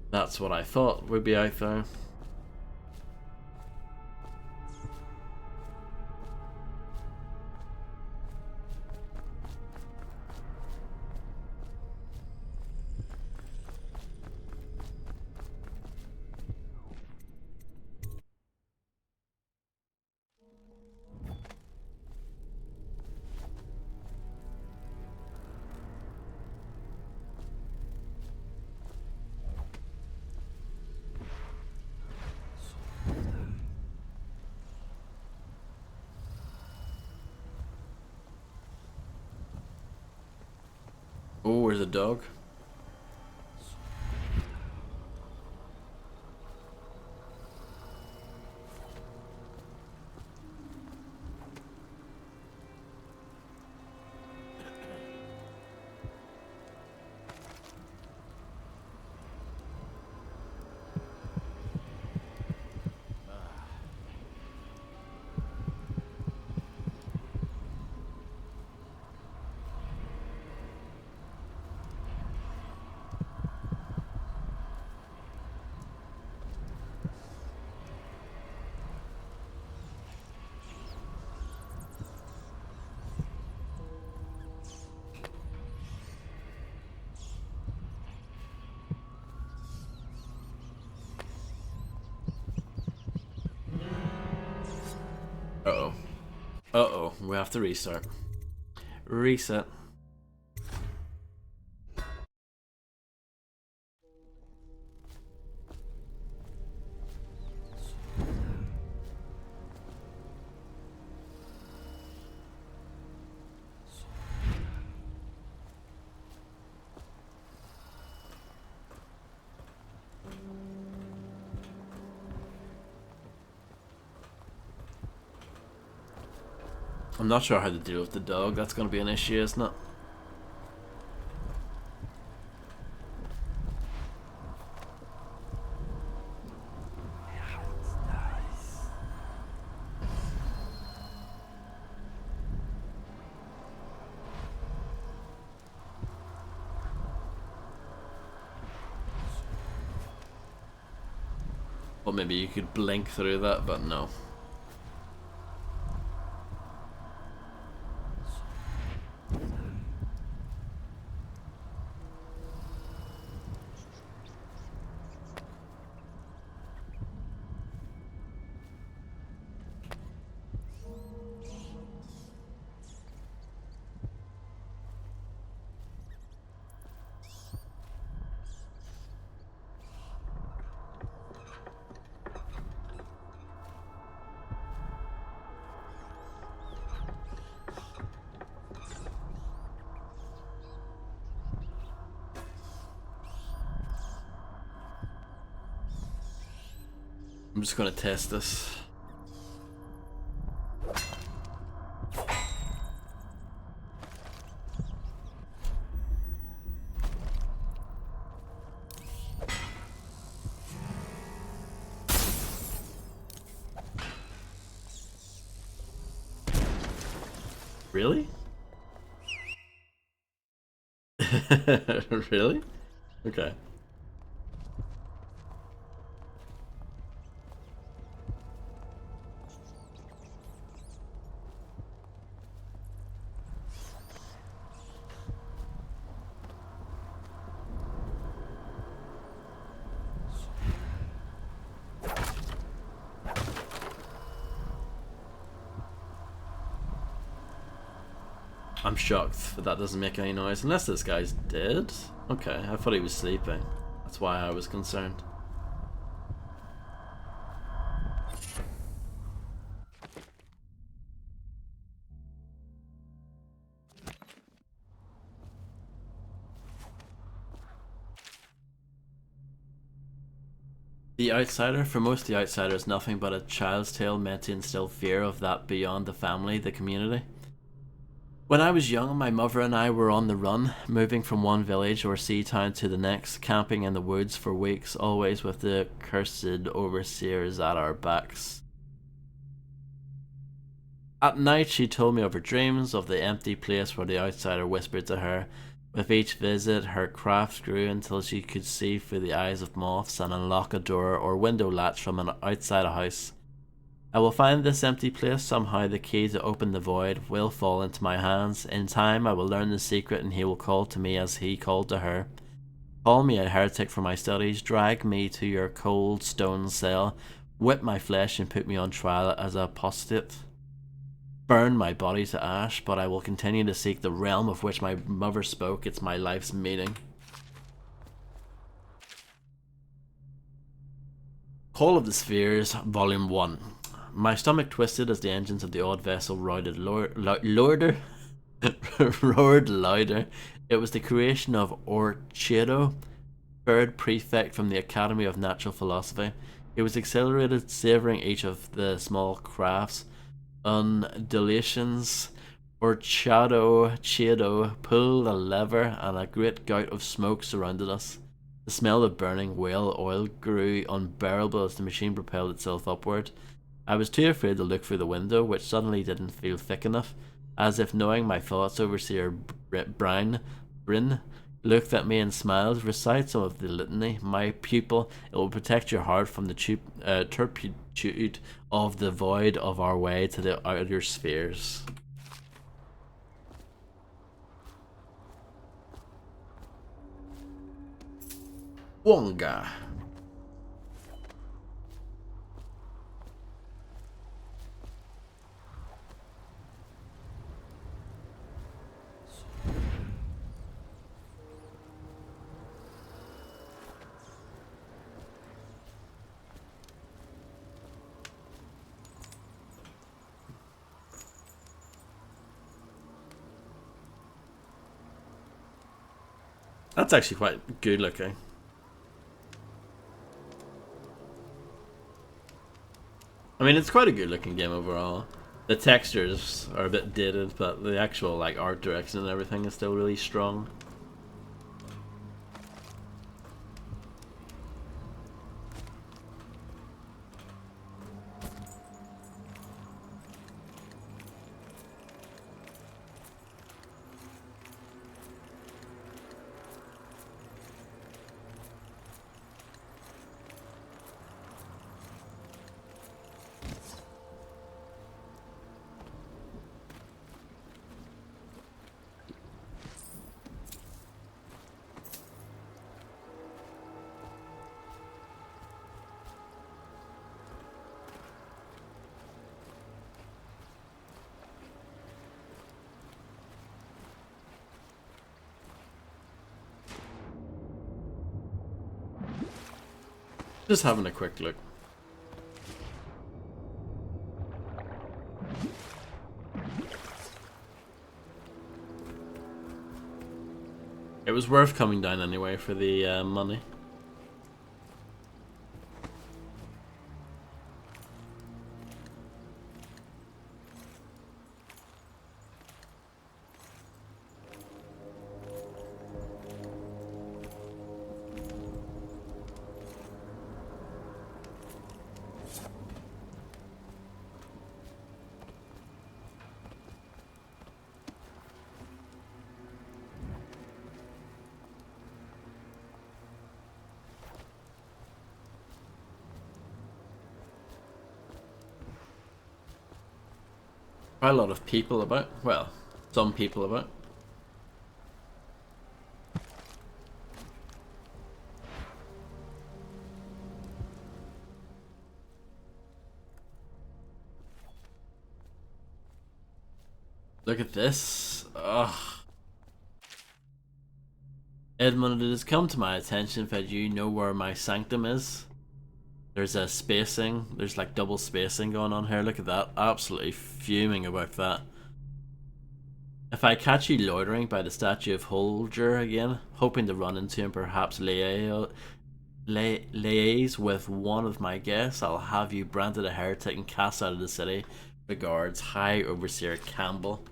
That's what I thought would be out there. Oh, where's a dog? Uh-oh. Uh-oh, we have to restart. Reset. I'm not sure how to deal with the dog. That's going to be an issue, isn't it? Well, maybe you could blink through that, but no. I'm just gonna test this. Really? Really? Okay. I'm shocked that doesn't make any noise. Unless this guy's dead? Okay, I thought he was sleeping. That's why I was concerned. The Outsider? For most, The Outsider is nothing but a child's tale meant to instill fear of that beyond the family, the community. When I was young, my mother and I were on the run, moving from one village or sea town to the next, camping in the woods for weeks, always with the cursed overseers at our backs. At night, she told me of her dreams, of the empty place where the outsider whispered to her. With each visit, her craft grew until she could see through the eyes of moths and unlock a door or window latch from outside a house. I will find this empty place somehow. The key to open the void will fall into my hands. In time, I will learn the secret, and he will call to me as he called to her. Call me a heretic for my studies, drag me to your cold stone cell, whip my flesh and put me on trial as a apostate. Burn my body to ash, but I will continue to seek the realm of which my mother spoke. It's my life's meaning. Call of the Spheres, Volume 1. My stomach twisted as the engines of the odd vessel roared louder. It was the creation of Orchedo, third prefect from the Academy of Natural Philosophy. He was exhilarated, savouring each of the small crafts, undulations. Orchedo pulled a lever, and a great gout of smoke surrounded us. The smell of burning whale oil grew unbearable as the machine propelled itself upward. I was too afraid to look through the window, which suddenly didn't feel thick enough. As if knowing my thoughts, Overseer Bryn looked at me and smiled. Recite some of the litany, my pupil. It will protect your heart from the turpitude of the void of our way to the outer spheres. Wonga. That's actually quite good looking. I mean, it's quite a good looking game overall. The textures are a bit dated, but the actual like art direction and everything is still really strong. Just having a quick look. It was worth coming down anyway for the money. Quite a lot of people about. Well, some people about. Look at this. Ugh. Edmund, it has come to my attention that you know where my sanctum is. There's a spacing. There's like double spacing going on here. Look at that. Absolutely fuming about that. If I catch you loitering by the statue of Holger again, hoping to run into him, perhaps liaise with one of my guests, I'll have you branded a heretic and cast out of the city. Regards, High Overseer Campbell.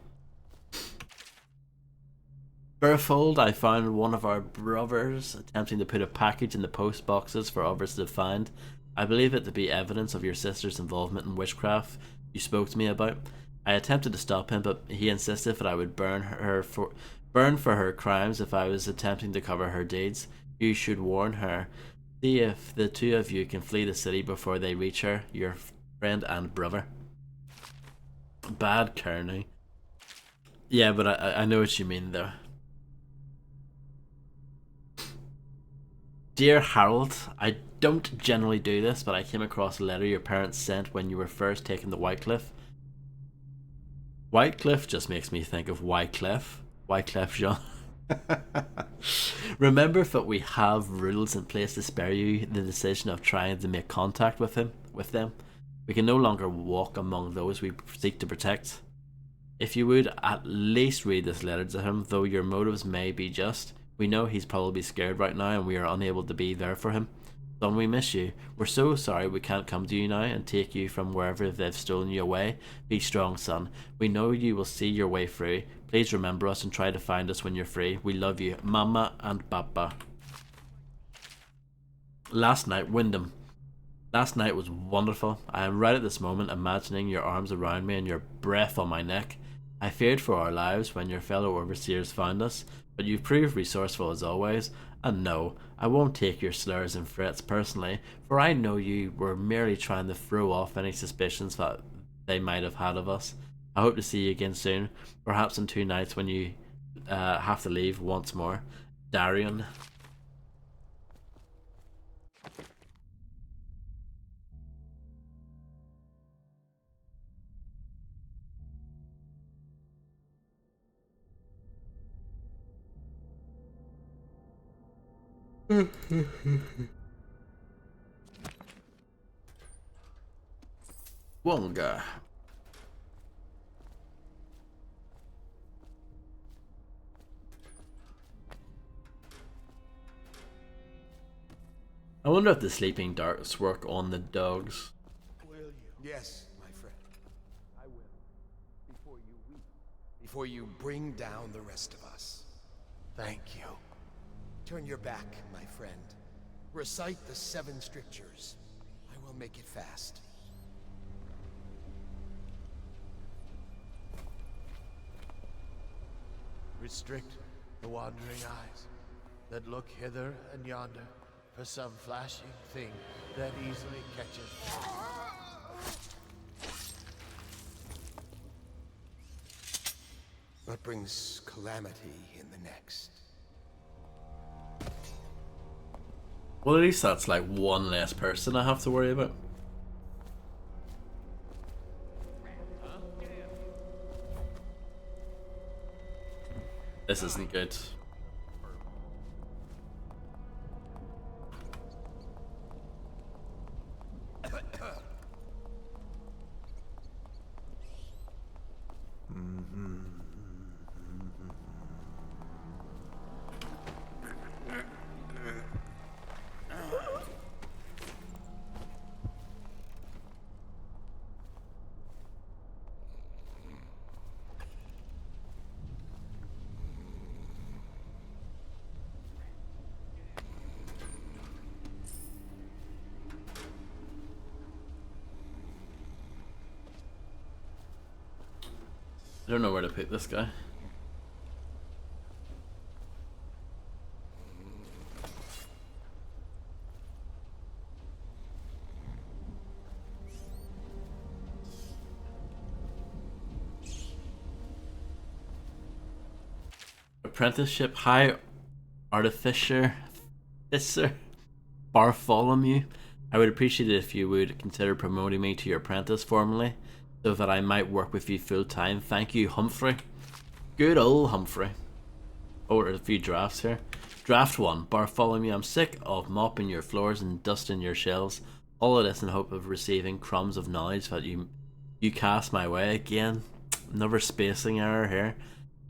Berthold, I found one of our brothers attempting to put a package in the post boxes for others to find. I believe it to be evidence of your sister's involvement in witchcraft you spoke to me about. I attempted to stop him, but he insisted that I would burn for her crimes if I was attempting to cover her deeds. You should warn her. See if the two of you can flee the city before they reach her, your friend and brother. Bad Kearney. Yeah, but I know what you mean though. Dear Harold, I don't generally do this, but I came across a letter your parents sent when you were first taken to Whitecliff. Whitecliff just makes me think of Wycliffe. Wycliffe Jean. Remember that we have rules in place to spare you the decision of trying to make contact with them. We can no longer walk among those we seek to protect. If you would at least read this letter to him, though your motives may be just. We know he's probably scared right now and we are unable to be there for him. Son, we miss you. We're so sorry we can't come to you now and take you from wherever they've stolen you away. Be strong, son. We know you will see your way through. Please remember us and try to find us when you're free. We love you. Mama and Papa. Last night, Wyndham. Last night was wonderful. I am right at this moment imagining your arms around me and your breath on my neck. I feared for our lives when your fellow overseers found us, but you proved resourceful as always, and no, I won't take your slurs and threats personally, for I know you were merely trying to throw off any suspicions that they might have had of us. I hope to see you again soon, perhaps in 2 nights when you have to leave once more. Darian. Wonga. I wonder if the sleeping darts work on the dogs. Will you? Yes, my friend. I will. Before you weep. Before you bring down the rest of us. Thank you. Turn your back, my friend. Recite the 7 strictures. I will make it fast. Restrict the wandering eyes that look hither and yonder for some flashing thing that easily catches. What brings calamity in the next? Well, at least that's like one less person I have to worry about. This isn't good. I don't know where to put this guy. apprenticeship. Hi, Artificer Fisser Bartholomew. I would appreciate it if you would consider promoting me to your apprentice formally, so that I might work with you full time. Thank you, Humphrey. Good old Humphrey. Oh, there's a few drafts here. Draft 1. Bartholomew, I'm sick of mopping your floors and dusting your shelves. All of this in hope of receiving crumbs of knowledge that you cast my way. Again, another spacing error here.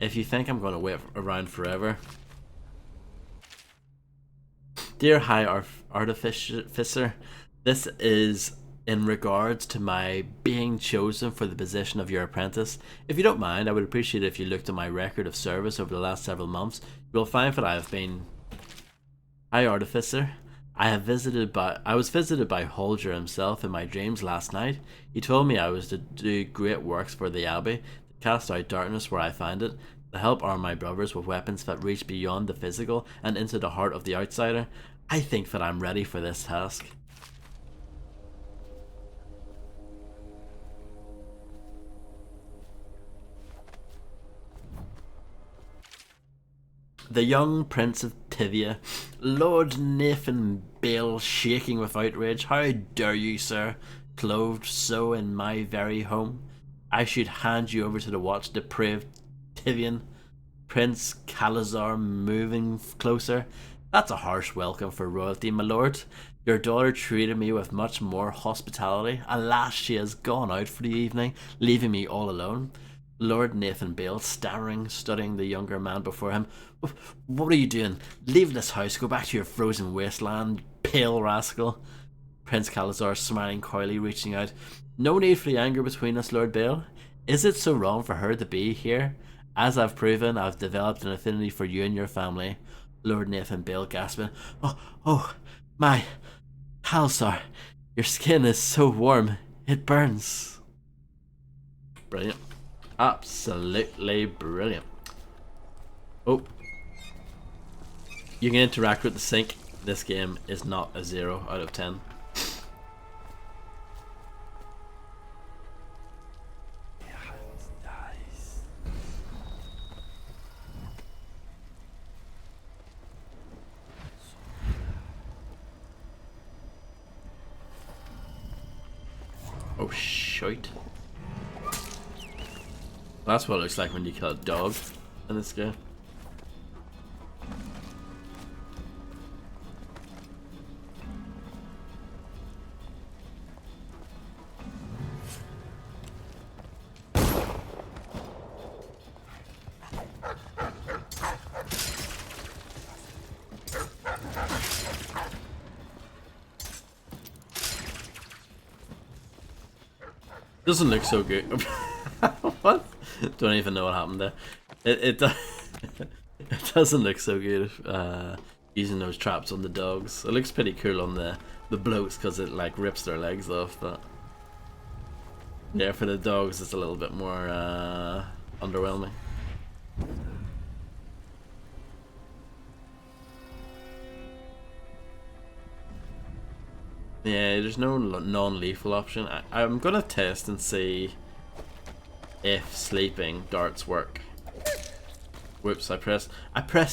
If you think I'm going to wait around forever. Dear High Artificer, this is in regards to my being chosen for the position of your apprentice. If you don't mind, I would appreciate it if you looked at my record of service over the last several months. You will find that I have been... High Artificer, I was visited by Holger himself in my dreams last night. He told me I was to do great works for the Abbey, to cast out darkness where I find it, to help arm my brothers with weapons that reach beyond the physical and into the heart of the outsider. I think that I'm ready for this task. The young Prince of Tivia, Lord Nathan Bale, shaking with outrage. How dare you, sir, clothed so in my very home? I should hand you over to the watch, depraved Tivian. Prince Calazar moving closer. That's a harsh welcome for royalty, my lord. Your daughter treated me with much more hospitality. Alas, she has gone out for the evening, leaving me all alone. Lord Nathan Bale, stammering, studying the younger man before him. What are you doing? Leave this house, go back to your frozen wasteland, pale rascal. Prince Calazar, smiling coyly, reaching out. No need for the anger between us, Lord Bale. Is it so wrong for her to be here? As I've proven, I've developed an affinity for you and your family. Lord Nathan Bale, gasping. Oh, my Calazar, your skin is so warm, it burns. Brilliant. Absolutely brilliant. Oh. You can interact with the sink. This game is not a 0 out of 10. Oh, shite. That's what it looks like when you kill a dog in this game. Doesn't look so good. What? Don't even know what happened there. It doesn't look so good using those traps on the dogs. It looks pretty cool on the bloats because it like rips their legs off, but yeah, for the dogs it's a little bit more underwhelming. Yeah, there's no non-lethal option. I'm gonna test and see if sleeping darts work. Whoops, I pressed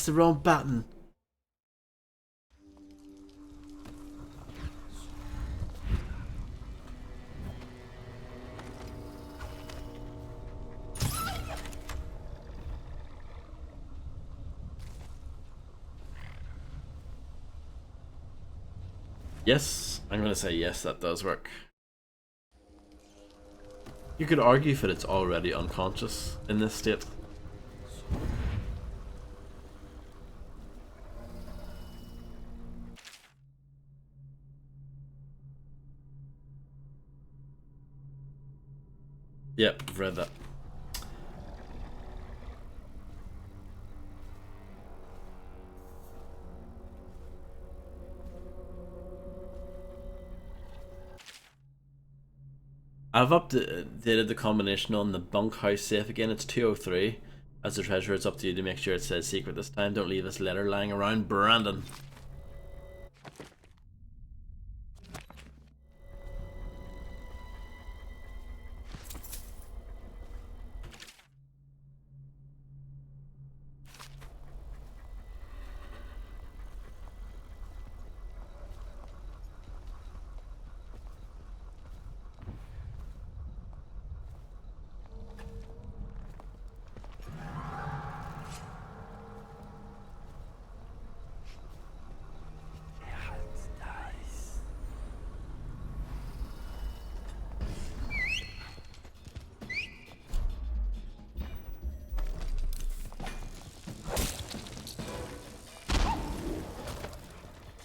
the wrong button. Yes, I'm gonna say yes, that does work. You could argue that it's already unconscious in this state. Yep, I've read that. I've updated the combination on the bunkhouse safe again. It's 203. As the treasurer, it's up to you to make sure it says secret this time. Don't leave this letter lying around, Brandon.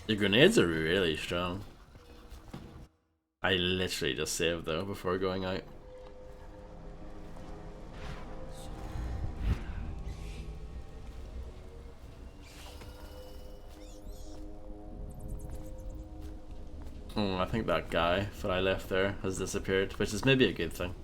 The grenades are really strong. I literally just saved though before going out. Oh, I think that guy that I left there has disappeared, which is maybe a good thing.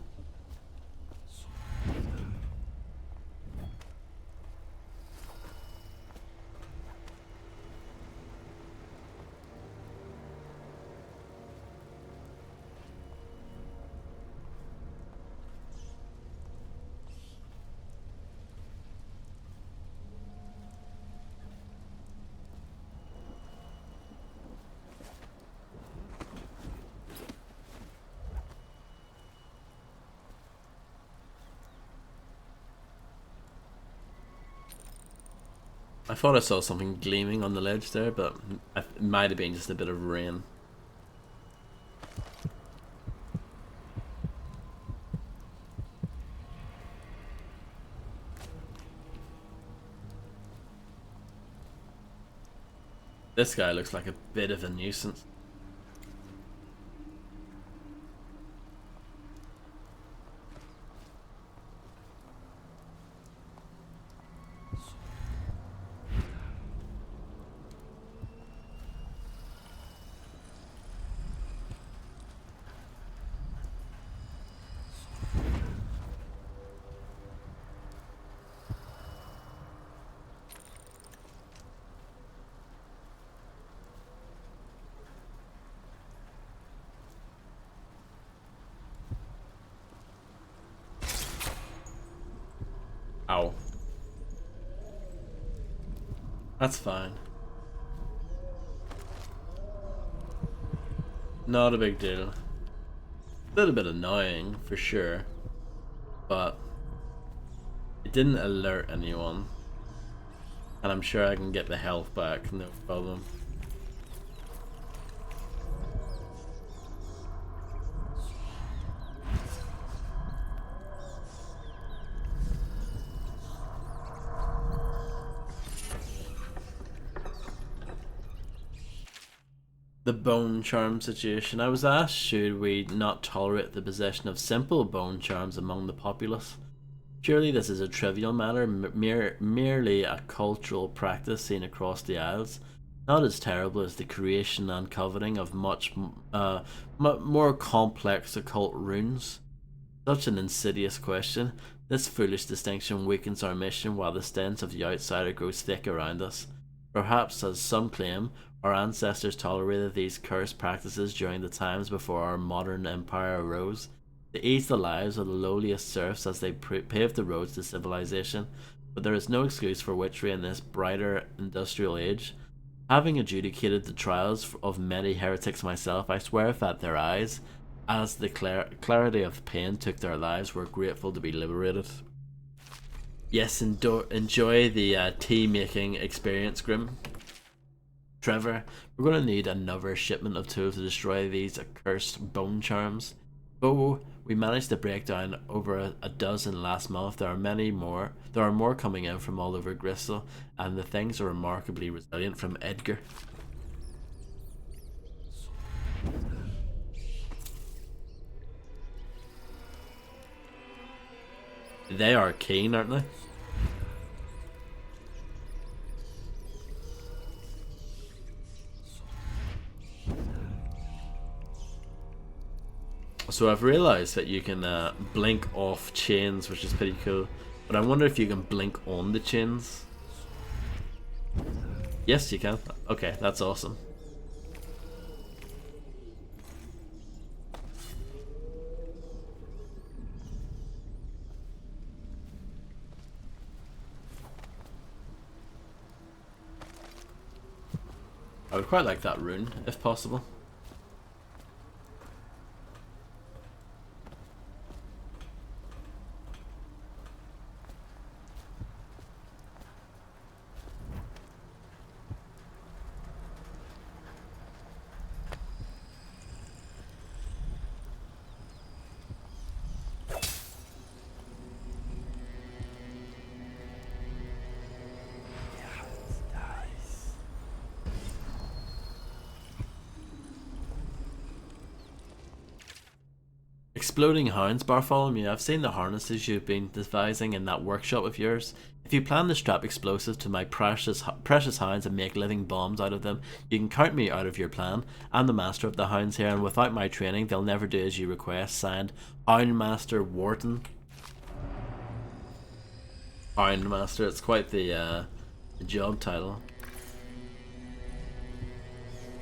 I thought I saw something gleaming on the ledge there, but it might have been just a bit of rain. This guy looks like a bit of a nuisance. Ow. That's fine. Not a big deal. A little bit annoying, for sure. But it didn't alert anyone. And I'm sure I can get the health back, no problem. The bone charm situation. I was asked, should we not tolerate the possession of simple bone charms among the populace? Surely this is a trivial matter, merely a cultural practice seen across the Isles, not as terrible as the creation and coveting of much more complex occult runes. Such an insidious question. This foolish distinction weakens our mission while the stench of the outsider grows thick around us. Perhaps, as some claim, our ancestors tolerated these cursed practices during the times before our modern empire arose, to ease the lives of the lowliest serfs as they paved the roads to civilization. But there is no excuse for witchery in this brighter industrial age. Having adjudicated the trials of many heretics myself, I swear that their eyes, as the clarity of pain took their lives, were grateful to be liberated. Yes, enjoy the tea making experience, Grim. Trevor, we're going to need another shipment of tools to destroy these accursed bone charms. Though we managed to break down over a dozen last month, there are many more. There are more coming in from all over Gristle, and the things are remarkably resilient from Edgar. They are keen, aren't they? So I've realised that you can blink off chains, which is pretty cool. But I wonder if you can blink on the chains. Yes, you can. Okay, that's awesome. I would quite like that rune, if possible. Exploding hounds, Bartholomew. I've seen the harnesses you've been devising in that workshop of yours. If you plan to strap explosives to my precious hounds and make living bombs out of them, you can count me out of your plan. I'm the master of the hounds here, and without my training, they'll never do as you request. Signed, Houndmaster Wharton. Houndmaster, it's quite the job title.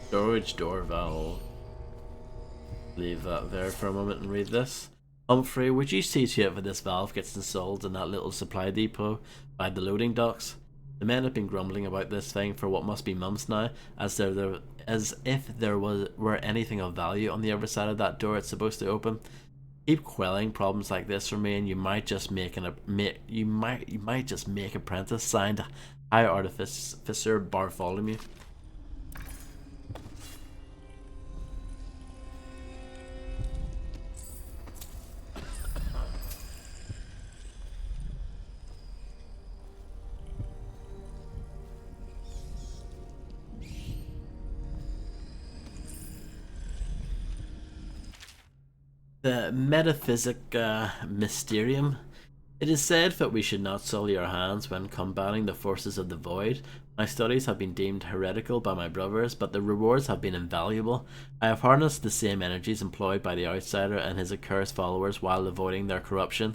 Storage door valve. Leave that there for a moment and read this. Humphrey, would you see to it that this valve gets installed in that little supply depot by the loading docks? The men have been grumbling about this thing for what must be months now, as if there were anything of value on the other side of that door it's supposed to open. Keep quelling problems like this for me, and you might just make apprentice. Signed, High Artificer Bartholomew. The Metaphysic Mysterium. It is said that we should not sully our hands when combating the forces of the void. My studies have been deemed heretical by my brothers, but the rewards have been invaluable. I have harnessed the same energies employed by the outsider and his accursed followers while avoiding their corruption.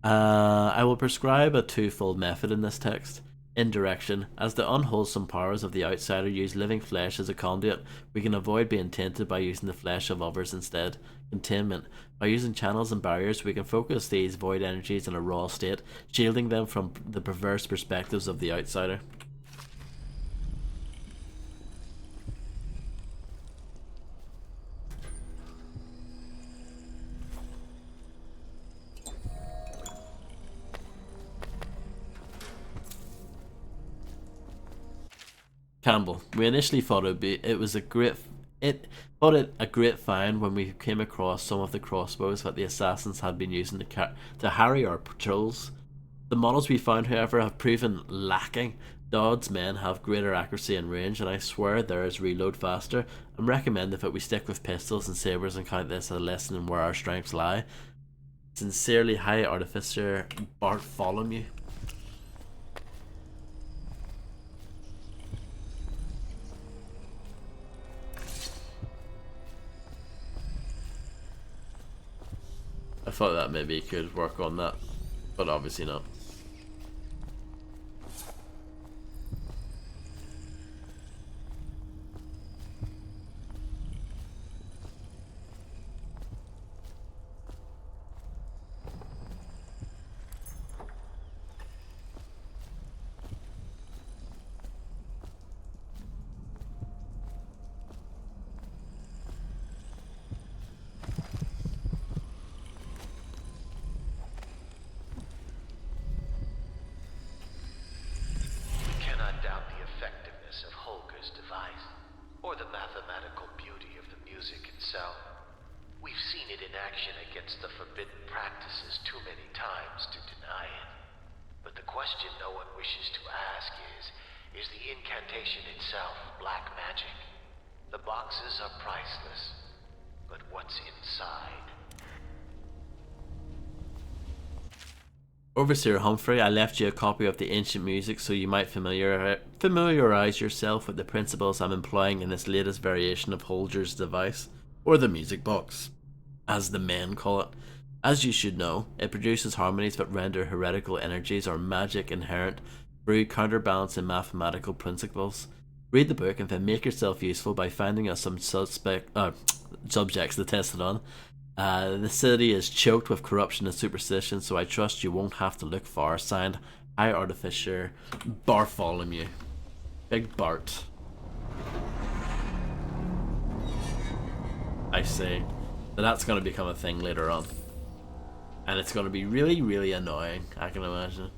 I will prescribe a twofold method in this text. Indirection. As the unwholesome powers of the outsider use living flesh as a conduit, we can avoid being tainted by using the flesh of others instead. Containment. By using channels and barriers, we can focus these void energies in a raw state, shielding them from the perverse perspectives of the outsider. Campbell. We initially thought it was a great find when we came across some of the crossbows that the assassins had been using to harry our patrols. The models we found, however, have proven lacking. Dodd's men have greater accuracy and range, and I swear theirs reload faster. I'm recommended that we stick with pistols and sabers and count this as a lesson in where our strengths lie. Sincerely, High Artificer Bartholomew. I thought that maybe could work on that, but obviously not. The forbidden practices too many times to deny it. But the question no one wishes to ask is the incantation itself black magic? The boxes are priceless, but what's inside? Overseer Humphrey, I left you a copy of the ancient music so you might familiarize yourself with the principles I'm employing in this latest variation of Holger's device, or the music box, as the men call it. As you should know, it produces harmonies that render heretical energies or magic inherent through counterbalancing mathematical principles. Read the book and then make yourself useful by finding us some subjects to test it on. The city is choked with corruption and superstition, so I trust you won't have to look far. Signed, High Artificer Bartholomew. Big Bart. I see. But that's going to become a thing later on. And it's going to be really, really annoying, I can imagine.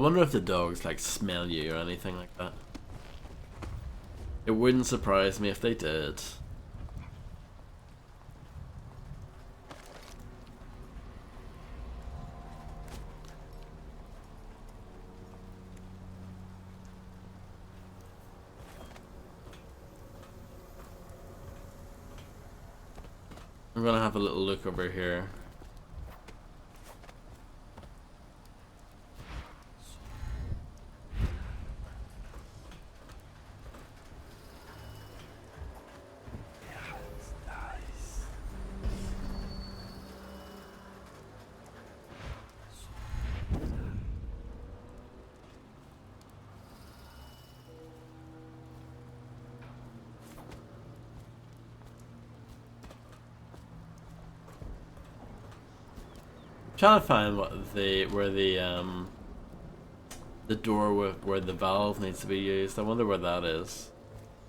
wonder if the dogs like smell you or anything like that. It wouldn't surprise me if they did. I'm gonna have a little look over here. Trying to find what where the door where the valve needs to be used. I wonder where that is.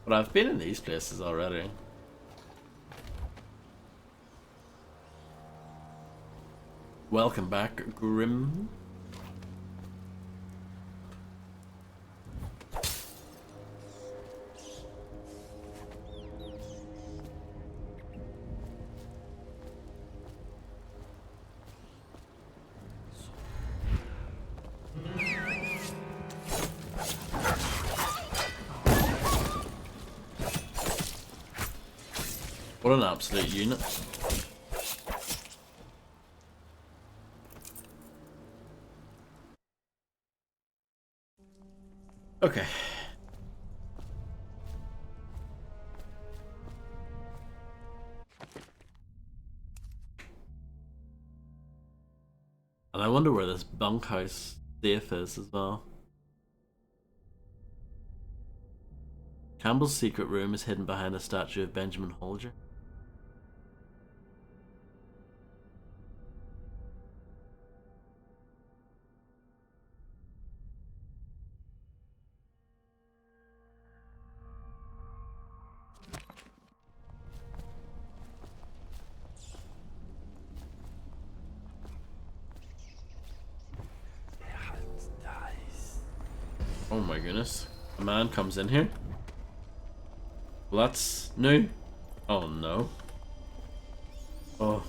But I've been in these places already. Welcome back, Grim. What an absolute unit. Okay. And I wonder where this bunkhouse safe is as well. Campbell's secret room is hidden behind a statue of Benjamin Holger. Oh my goodness. A man comes in here. Well, that's new. Oh no. Oh.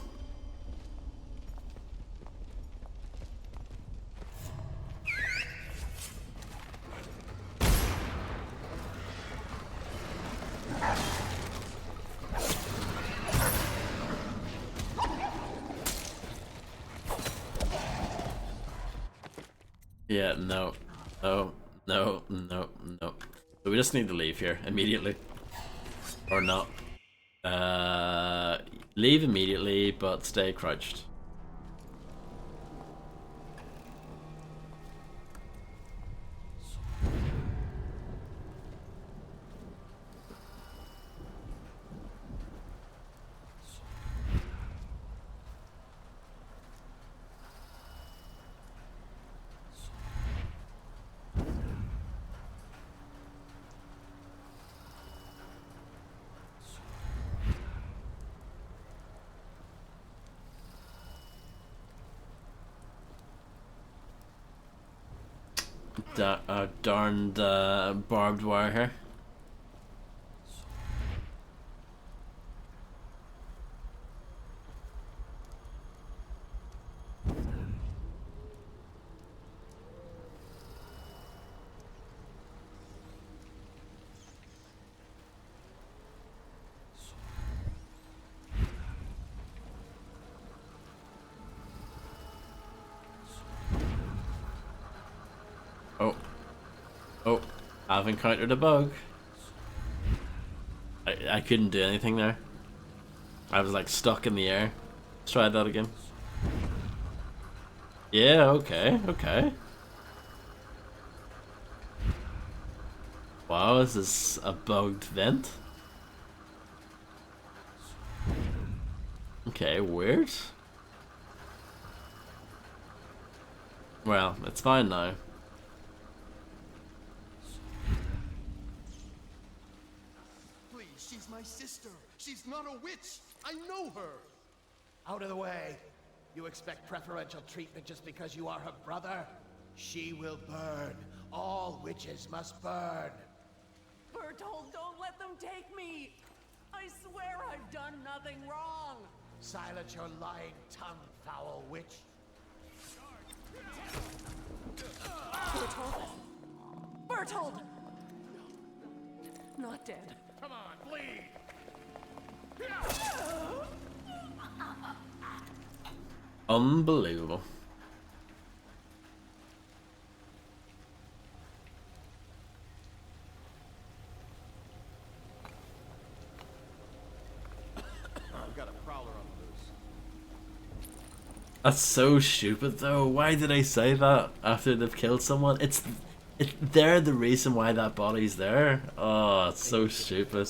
Yeah, no. No. No. No. No. So we just need to leave here immediately. Or not. Leave immediately, but stay crouched. Darned barbed wire here. Oh. Oh, I've encountered a bug. I couldn't do anything there. I was like stuck in the air. Let's try that again. Yeah, okay, okay. Wow, is this a bugged vent? Okay, weird. Well, it's fine now. Please, she's my sister. She's not a witch. I know her. Out of the way. You expect preferential treatment just because you are her brother? She will burn. All witches must burn. Bertold, don't let them take me! I swear I've done nothing wrong! Silence your lying tongue, foul witch. Bertold? Bertold! Not dead. Come on, bleed! Unbelievable. We've got a prowler on the loose. That's so stupid though. Why did I say that after they've killed someone? They're the reason why that body's there. Oh, it's so stupid.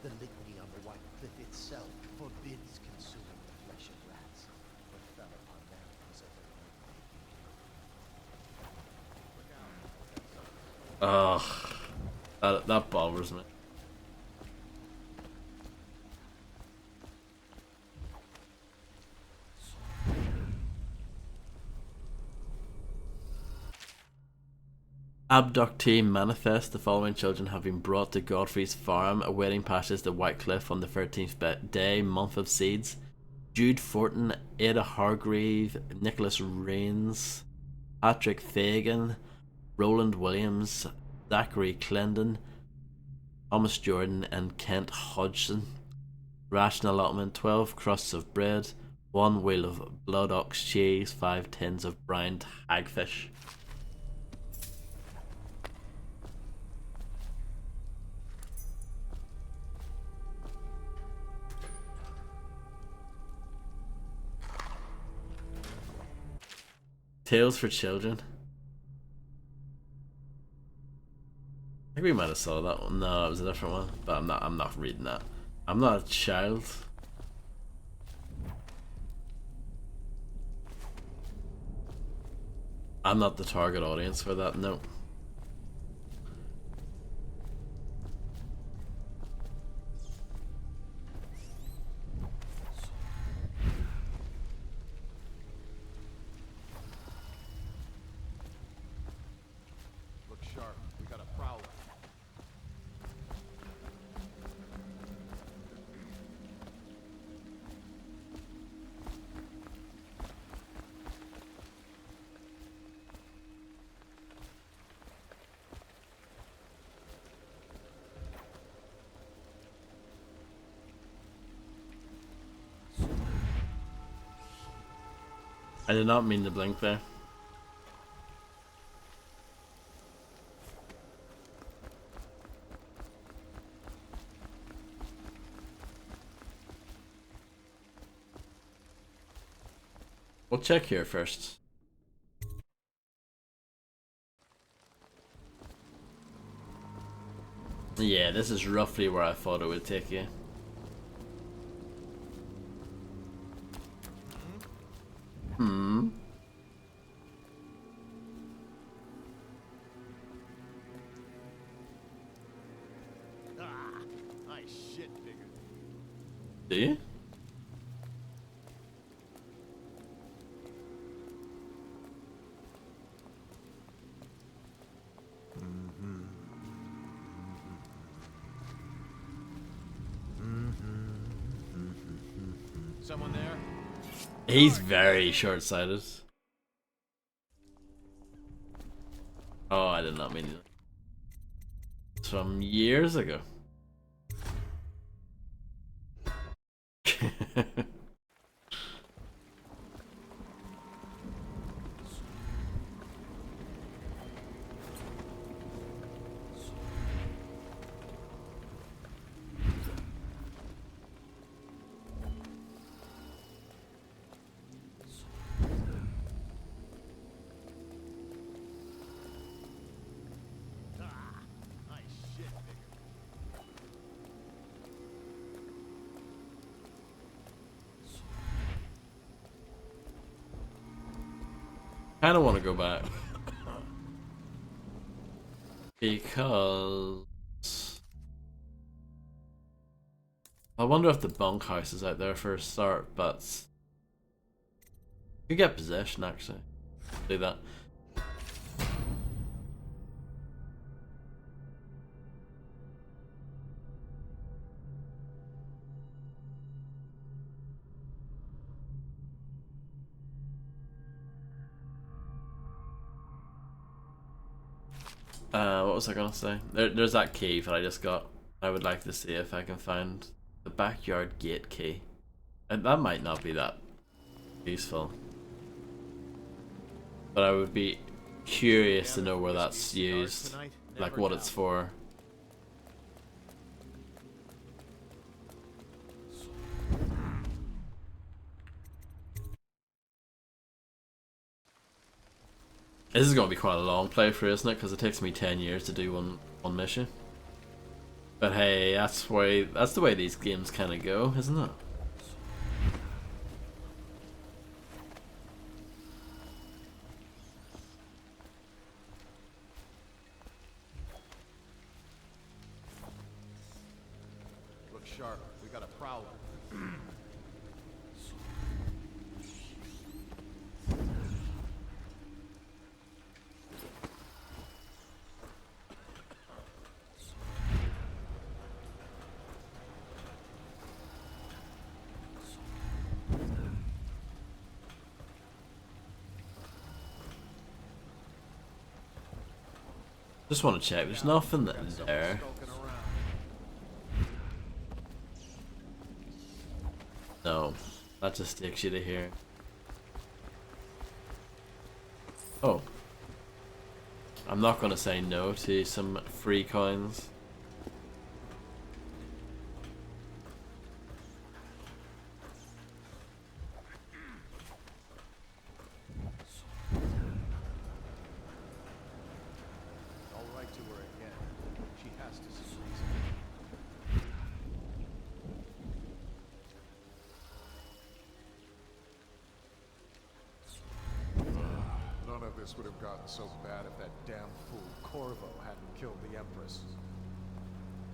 The litany on the White Cliff itself forbids consuming the flesh of rats. What fell upon them was of their own making. That bothers me. Abductee manifest. The following children have been brought to Godfrey's farm, awaiting passage to White Cliff on the 13th day, month of seeds. Jude Fortin, Ada Hargreave, Nicholas Rains, Patrick Fagan, Roland Williams, Zachary Clendon, Thomas Jordan, and Kent Hodgson. Ration allotment: 12 crusts of bread, 1 wheel of blood ox cheese, 5 tins of brined hagfish. Tales for children. I think we might have saw that one. No, it was a different one. But I'm not reading that. I'm not a child. I'm not the target audience for that, no. Look sharp. We got a prowler. I did not mean to blink there. We'll check here first. Yeah, this is roughly where I thought it would take you. Hmm. Ah, I shit figured. Do you? Someone there? He's very short-sighted. Oh, I did not mean to. It's from years ago. I shit figured. I don't want to go back. Because I wonder if the bunkhouse is out there for a start, but you get possession actually. Do that. What was I gonna say? There's that key that I just got. I would like to see if I can find the backyard gate key. And that might not be that useful. But I would be curious to know where that's used. Like what it's for. This is going to be quite a long playthrough, isn't it? Because it takes me 10 years to do one mission. But hey, that's the way these games kind of go, isn't it? Look sharp. We got a prowler. Just want to check. There's nothing there. No, that just takes you to here. Oh. I'm not going to say no to some free coins. I'll write to her again. She has to see reason. None of this would have gotten so bad if that damn fool Corvo hadn't killed the Empress.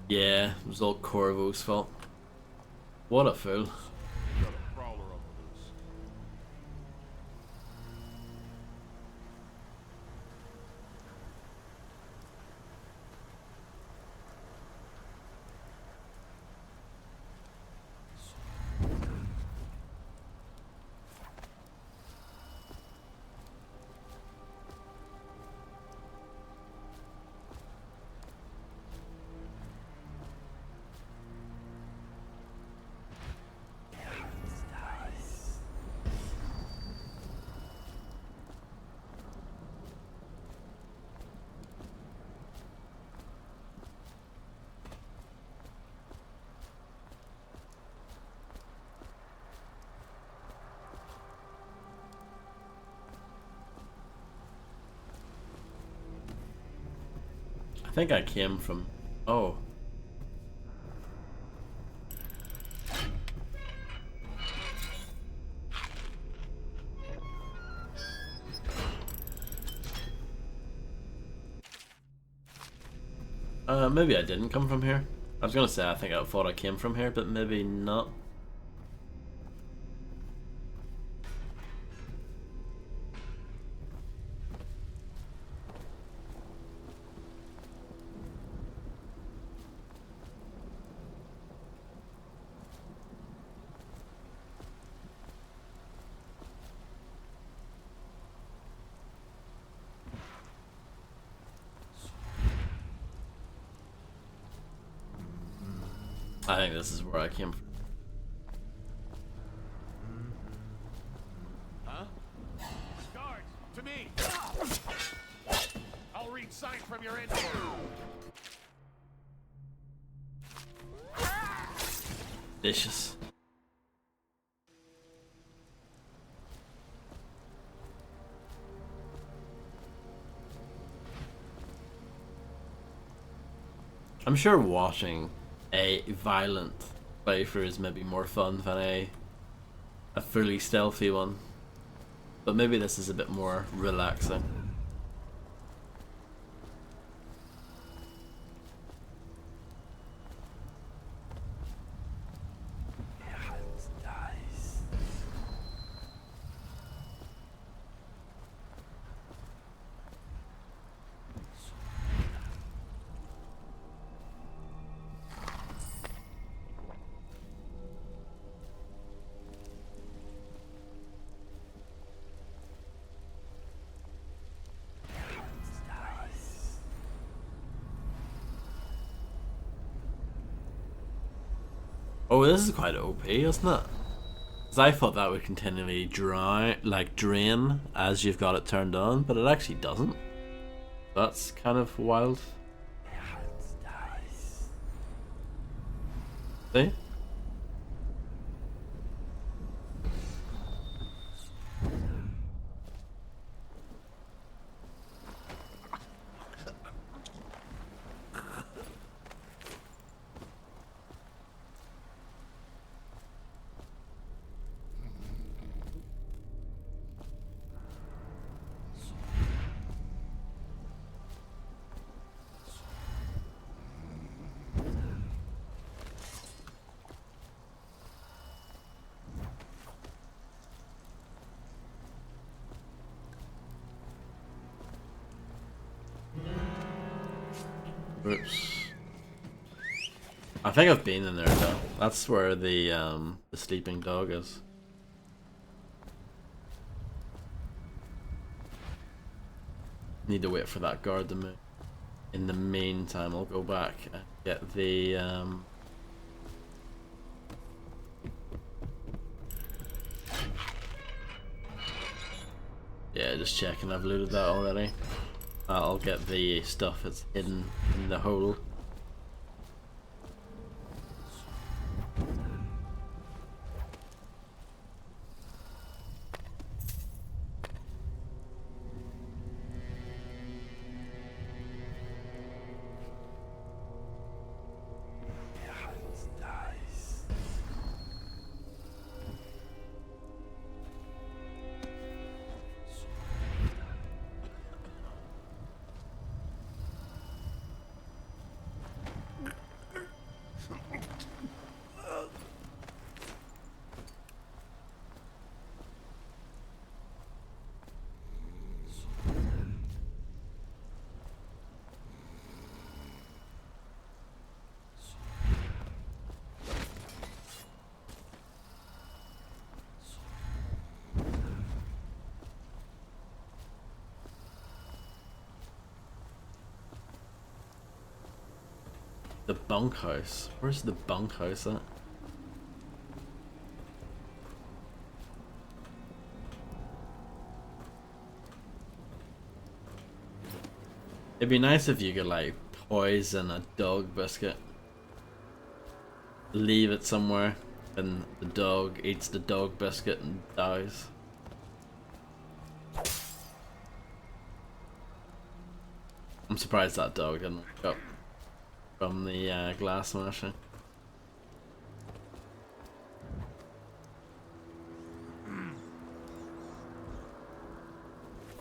Yeah, it was all Corvo's fault. What a fool. Got a prowler on the loose. I think I came from... Oh. Maybe I didn't come from here. I was gonna say I thought I came from here, but maybe not. I think this is where I came from. Huh? Guards, to me! I'll read sign from your end. Vicious. I'm sure watching a violent playthrough is maybe more fun than a fully stealthy one. But maybe this is a bit more relaxing. Oh, this is quite OP, isn't it? Because I thought that would continually drain as you've got it turned on, but it actually doesn't. That's kind of wild. See? Oops. I think I've been in there though. That's where the sleeping dog is. Need to wait for that guard to move. In the meantime, I'll go back and get the yeah, just checking. I've looted that already. I'll get the stuff that's hidden in the hole. The bunkhouse. Where's the bunkhouse at? It'd be nice if you could like poison a dog biscuit. Leave it somewhere and the dog eats the dog biscuit and dies. I'm surprised that dog didn't wake up from the glass smashing.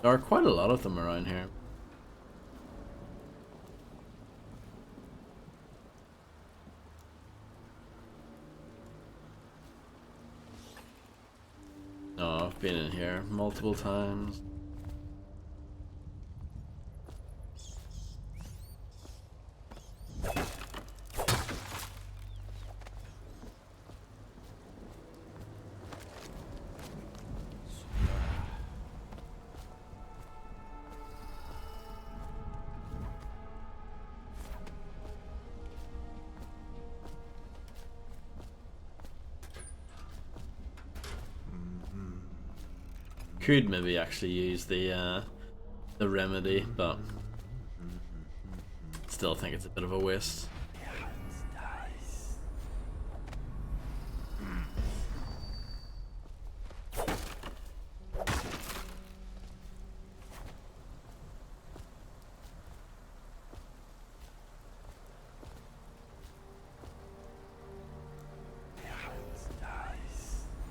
There are quite a lot of them around here. Oh, I've been in here multiple times. Could maybe actually use the remedy, but still think it's a bit of a waste.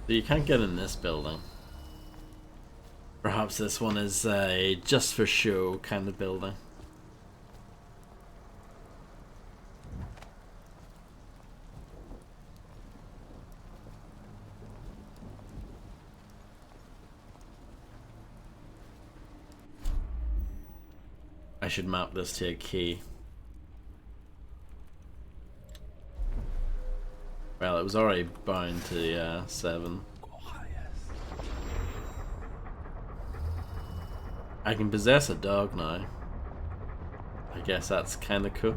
So you can't get in this building. Perhaps this one is a just for show kind of building. I should map this to a key. Well, it was already bound to 7. I can possess a dog now. I guess that's kind of cool.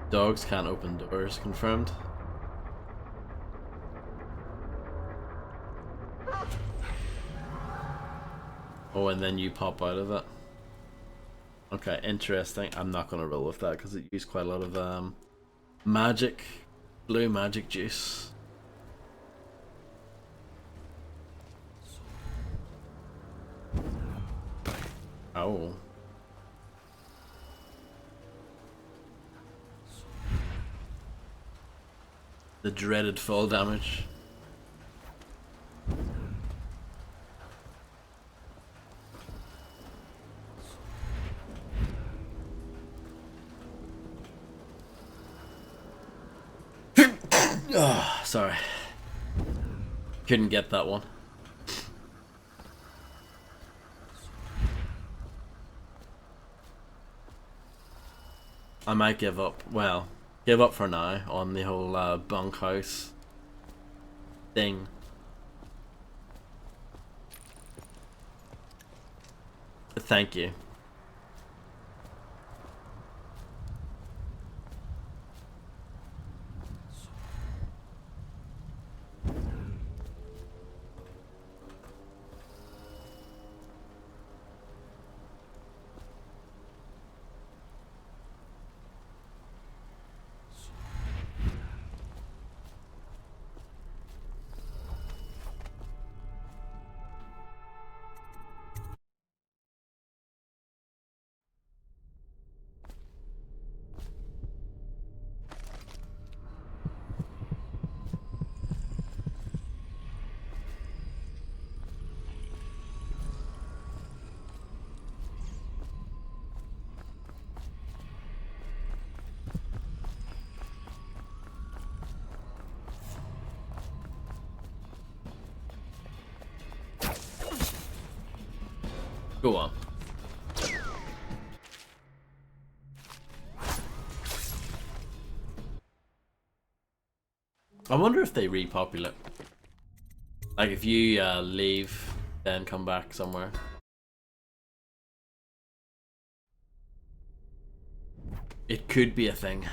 Dogs can't open doors, confirmed. Oh, and then you pop out of it. Okay, interesting. I'm not gonna roll with that because it used quite a lot of magic, blue magic juice. Oh. The dreaded fall damage. Oh, sorry. Couldn't get that one. I might give up. Well, give up for now on the whole bunkhouse thing. Thank you. Go on. I wonder if they repopulate. Like if you leave, then come back somewhere. It could be a thing.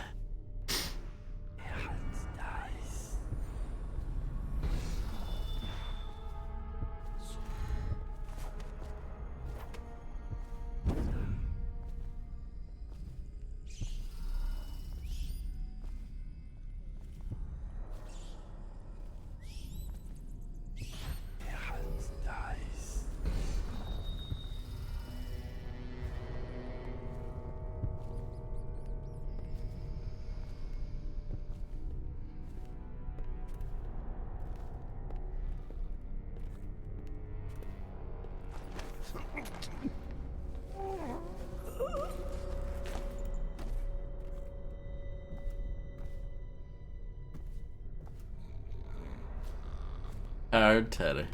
Hard Teddy.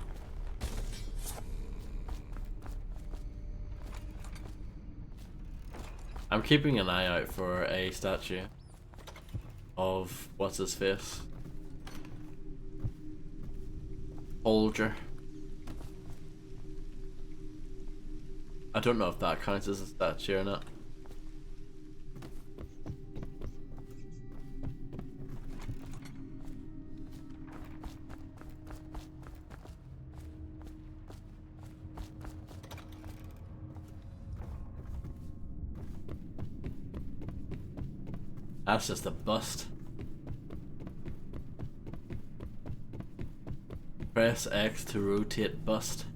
I'm keeping an eye out for a statue of what's his face? Holger. I don't know if that counts as a statue or not. That's just a bust. Press X to rotate bust.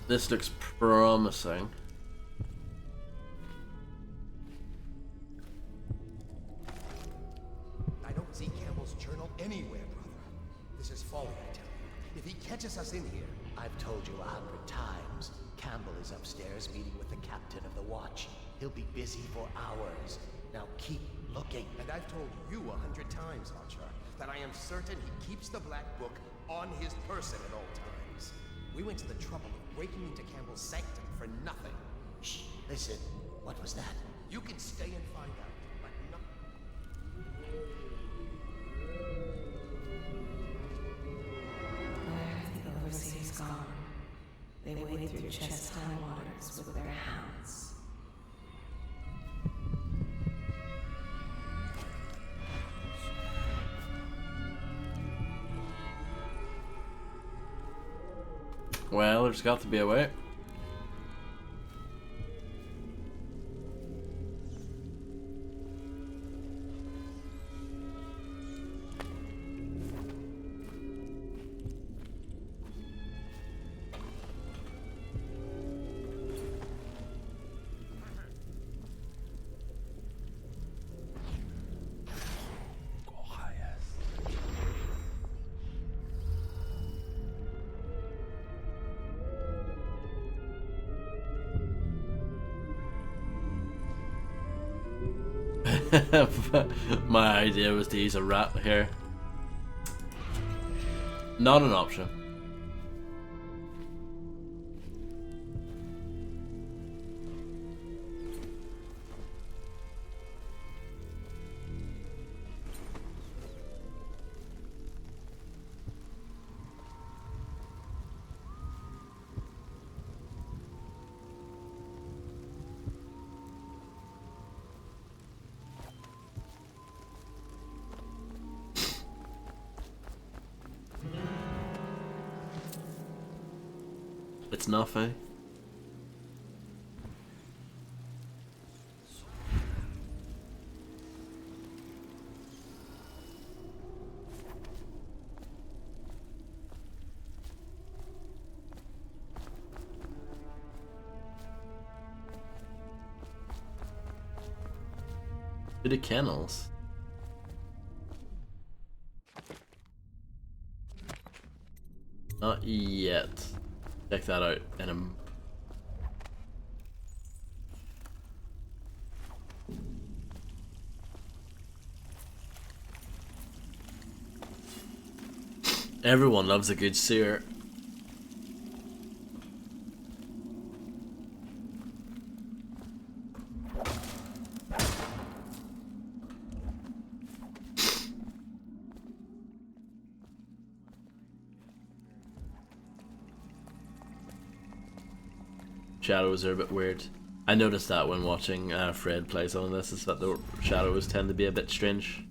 This looks promising. I don't see Campbell's journal anywhere, brother. is folly, I tell you. If he catches us in here... I've told you 100 times. Campbell is upstairs meeting with the captain of the watch. He'll be busy for hours. Now keep looking. And I've told you 100 times, Archer, that I am certain he keeps the Black Book on his person at all times. We went to the trouble of breaking into Campbell's sanctum for nothing. Shh, listen. What was that? You can stay and find out, but no... Where have the overseers gone? They wade through chest-high waters with their hounds. Well, there's got to be a way. My idea was to use a rat here. Not an option. It's nothing. To the kennels. Not yet. Check that out in a... Everyone loves a good seer. Shadows are a bit weird. I noticed that when watching Fred play some of this, is that the shadows tend to be a bit strange.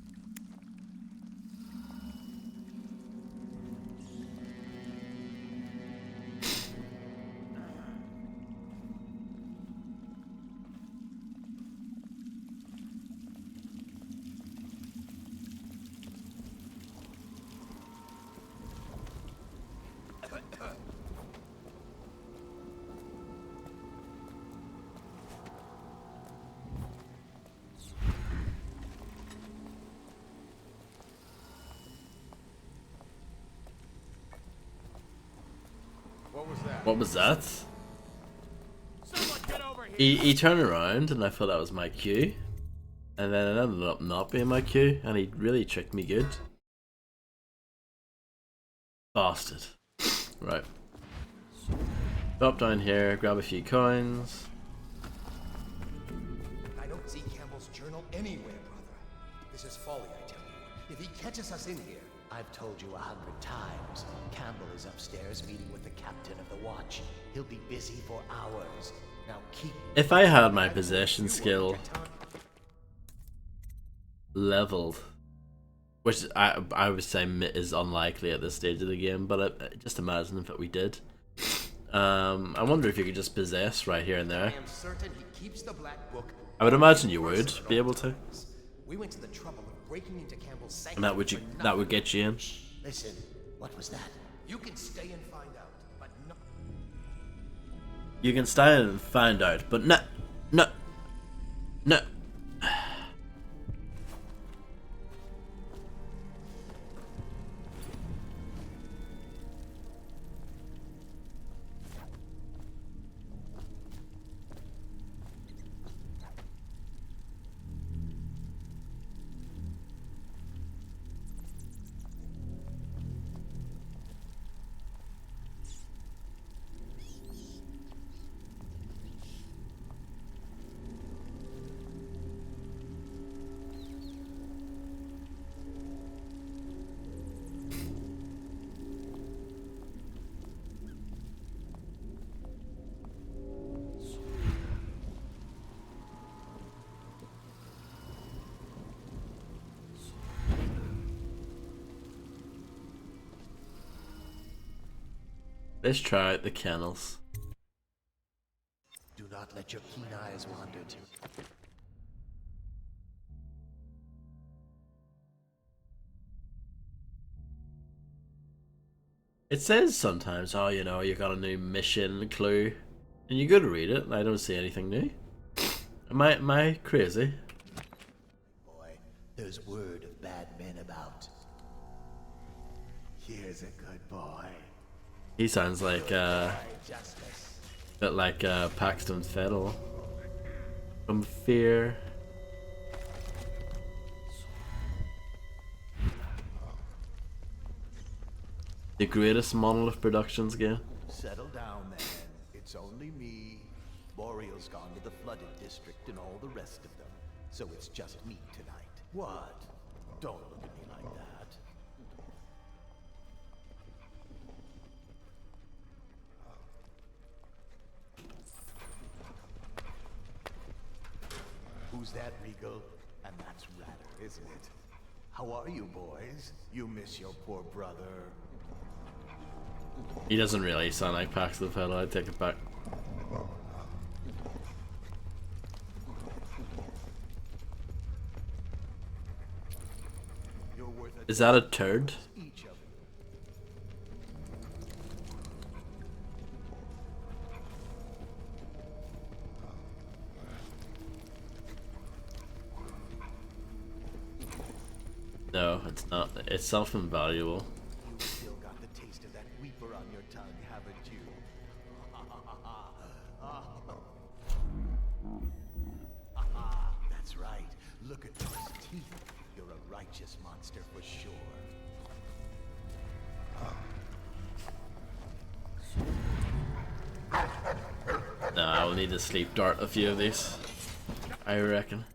What was that? He turned around and I thought that was my cue. And then it ended up not being my cue, and he really tricked me good. Bastard. Right. Drop down here, grab a few coins. I don't see Campbell's journal anywhere, brother. This is folly, I tell you. If he catches us in here... I've told you 100 times. Campbell is upstairs meeting with the captain of the watch. He'll be busy for hours. Now keep... If I had my possession skill leveled, which I would say is unlikely at this stage of the game, but just imagine if we did. I wonder if you could just possess right here and there. I am certain he keeps the Black Book. I would imagine you would be able to. We went to the trouble of breaking into Campbell's And sanctum. that would get you in. Listen, what was that? You can stay and find out, but no... You can stay and find out, but no. Let's try out the kennels. Do not let your keen eyes wander to... It says sometimes, oh, you know, you got a new mission clue, and you go to read it, and I don't see anything new. Am I crazy? Boy, there's word of bad men about. Here's a good boy. He sounds like Justice. bit like Paxton Fiddle from Fear. The greatest Monolith Productions game. Settle down, man. It's only me. Boreal's gone to the flooded district and all the rest of them. So it's just me tonight. What? Don't look at me like that. Who's that, Regal? And that's Ratter, isn't it? How are you, boys? You miss your poor brother. He doesn't really sound like Paxton Fiddle, I take it back. You're worth a Is that a turd? each of you. No, it's not. It's self-invaluable. You still got the taste of that weeper on your tongue, haven't you? That's right. Look at those teeth. You're a righteous monster for sure. No, I will need to sleep dart a few of these, I reckon.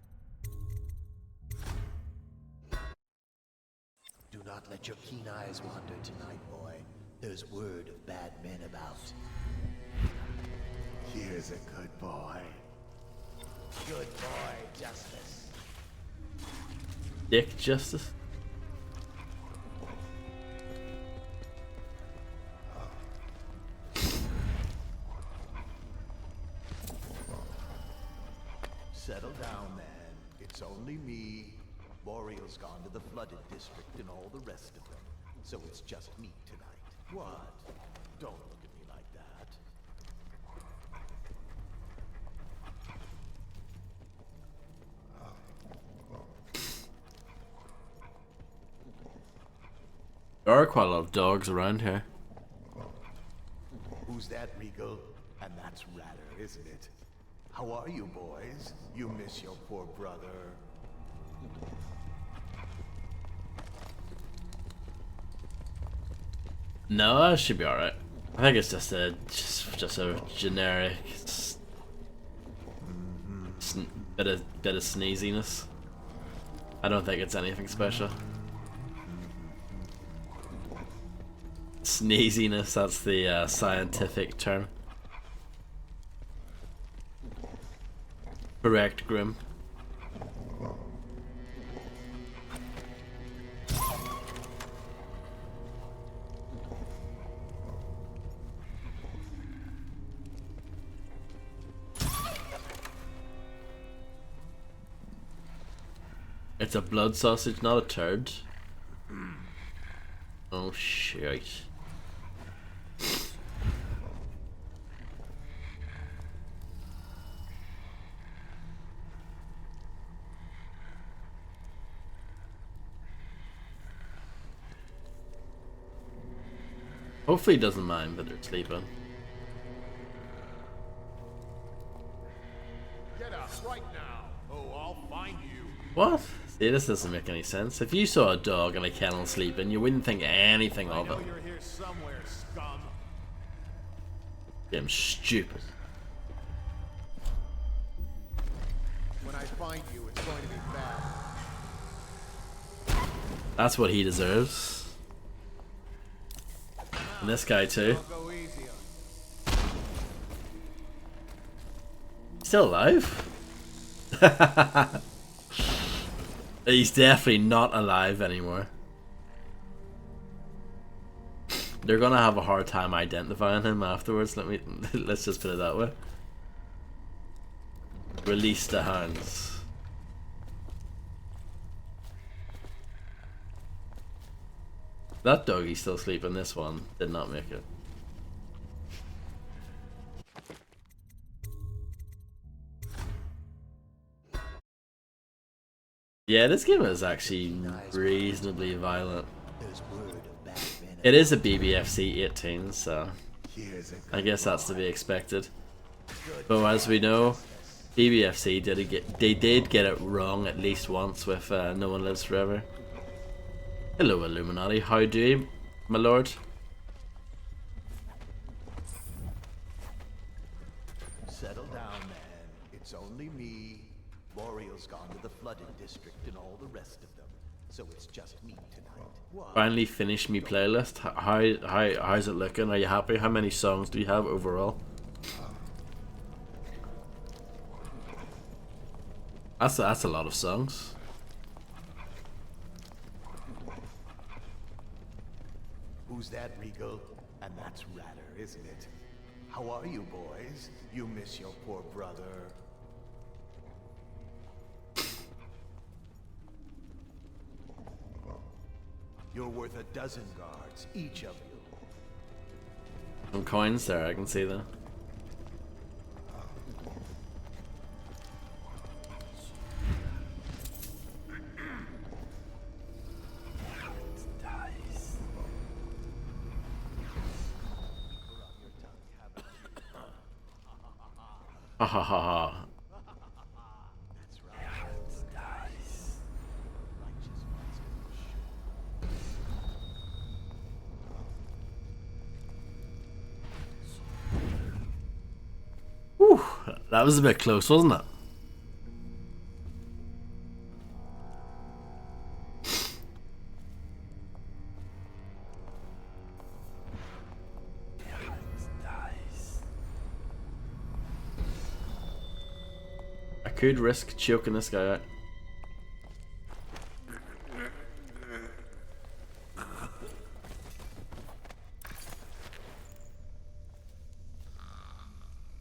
Do not let your keen eyes wander tonight, boy. There's word of bad men about. Here's a good boy. Good boy, Justice. Dick Justice? Settle down, man. It's only me. Boreal's gone to the flooded district and all the rest of them. So it's just me tonight. What? Don't look at me like that. There are quite a lot of dogs around here. Who's that, Regal? And that's Ratter, isn't it? How are you, boys? You miss your poor brother. No, that should be alright. I think it's just a generic bit of sneeziness. I don't think it's anything special. Sneeziness, that's the scientific term. Correct, Grim. It's a blood sausage, not a turd. Oh shit. Hopefully he doesn't mind that they're sleeping. Get up right now. Oh, I'll find you. What? See, this doesn't make any sense. If you saw a dog in a kennel sleeping, you wouldn't think anything I of know it. you're here somewhere, scum. Damn stupid. When I find you, it's going to be bad. That's what he deserves. And this guy too. I'll go easy on Still alive? He's definitely not alive anymore. they're gonna have a hard time identifying him afterwards. Let's just put it that way. Release the hounds. That doggy's still sleeping. This one did not make it. Yeah, this game is actually reasonably violent. It is a BBFC 18, so I guess that's to be expected. But as we know, BBFC did get it wrong at least once with No One Lives Forever. Hello, Illuminati. How do you, my lord? Settle down, man. It's only me. Boreal's gone to the flooded district and all the rest of them. So it's just me tonight. What? Finally finished me playlist. How's it looking? Are you happy? How many songs do you have overall? That's a lot of songs. Who's that, Regal? And that's Ratter, isn't it? How are you, boys? You miss your poor brother. You're worth a dozen guards, each of you. Some coins there, I can see that. Ha ha ha ha. Whew, that was a bit close, wasn't it? I could risk choking this guy out.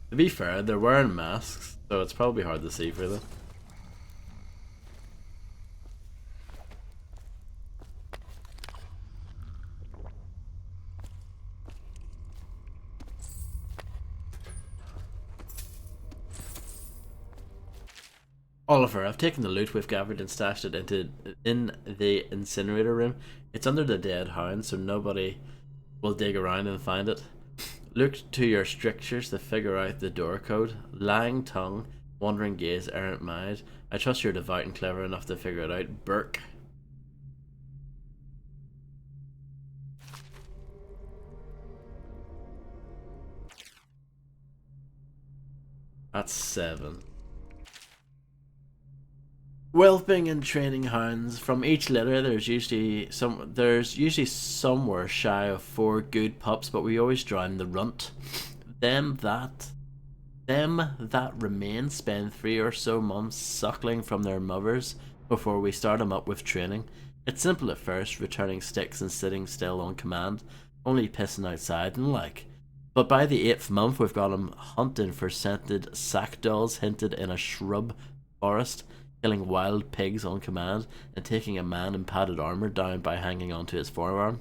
To be fair, they're wearing masks, so it's probably hard to see for them. Oliver, I've taken the loot we've gathered and stashed it in the incinerator room. It's under the dead hound, so nobody will dig around and find it. Look to your strictures to figure out the door code. Lying tongue, wandering gaze, errant mind. I trust you're devout and clever enough to figure it out. Burke. That's 7. Whelping and training hounds. From each litter, there's usually somewhere shy of 4 good pups, but we always drown the runt. Them that remain spend 3 or so months suckling from their mothers before we start them up with training. It's simple at first, returning sticks and sitting still on command, only pissing outside and like. But by the 8th month, we've got them hunting for scented sack dolls hinted in a shrub forest, killing wild pigs on command, and taking a man in padded armor down by hanging onto his forearm.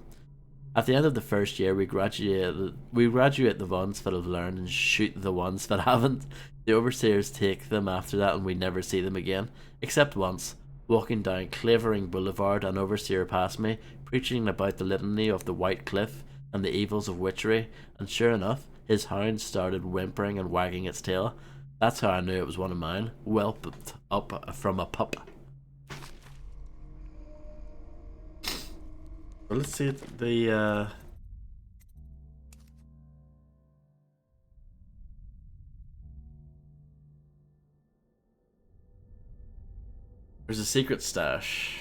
At the end of the first year, we graduate the ones that have learned and shoot the ones that haven't. The overseers take them after that, and we never see them again, except once. Walking down Clavering Boulevard, an overseer passed me, preaching about the litany of the White Cliff and the evils of witchery, and sure enough, his hound started whimpering and wagging its tail. That's how I knew it was one of mine, whelped up from a pup. Well, let's see the there's a secret stash.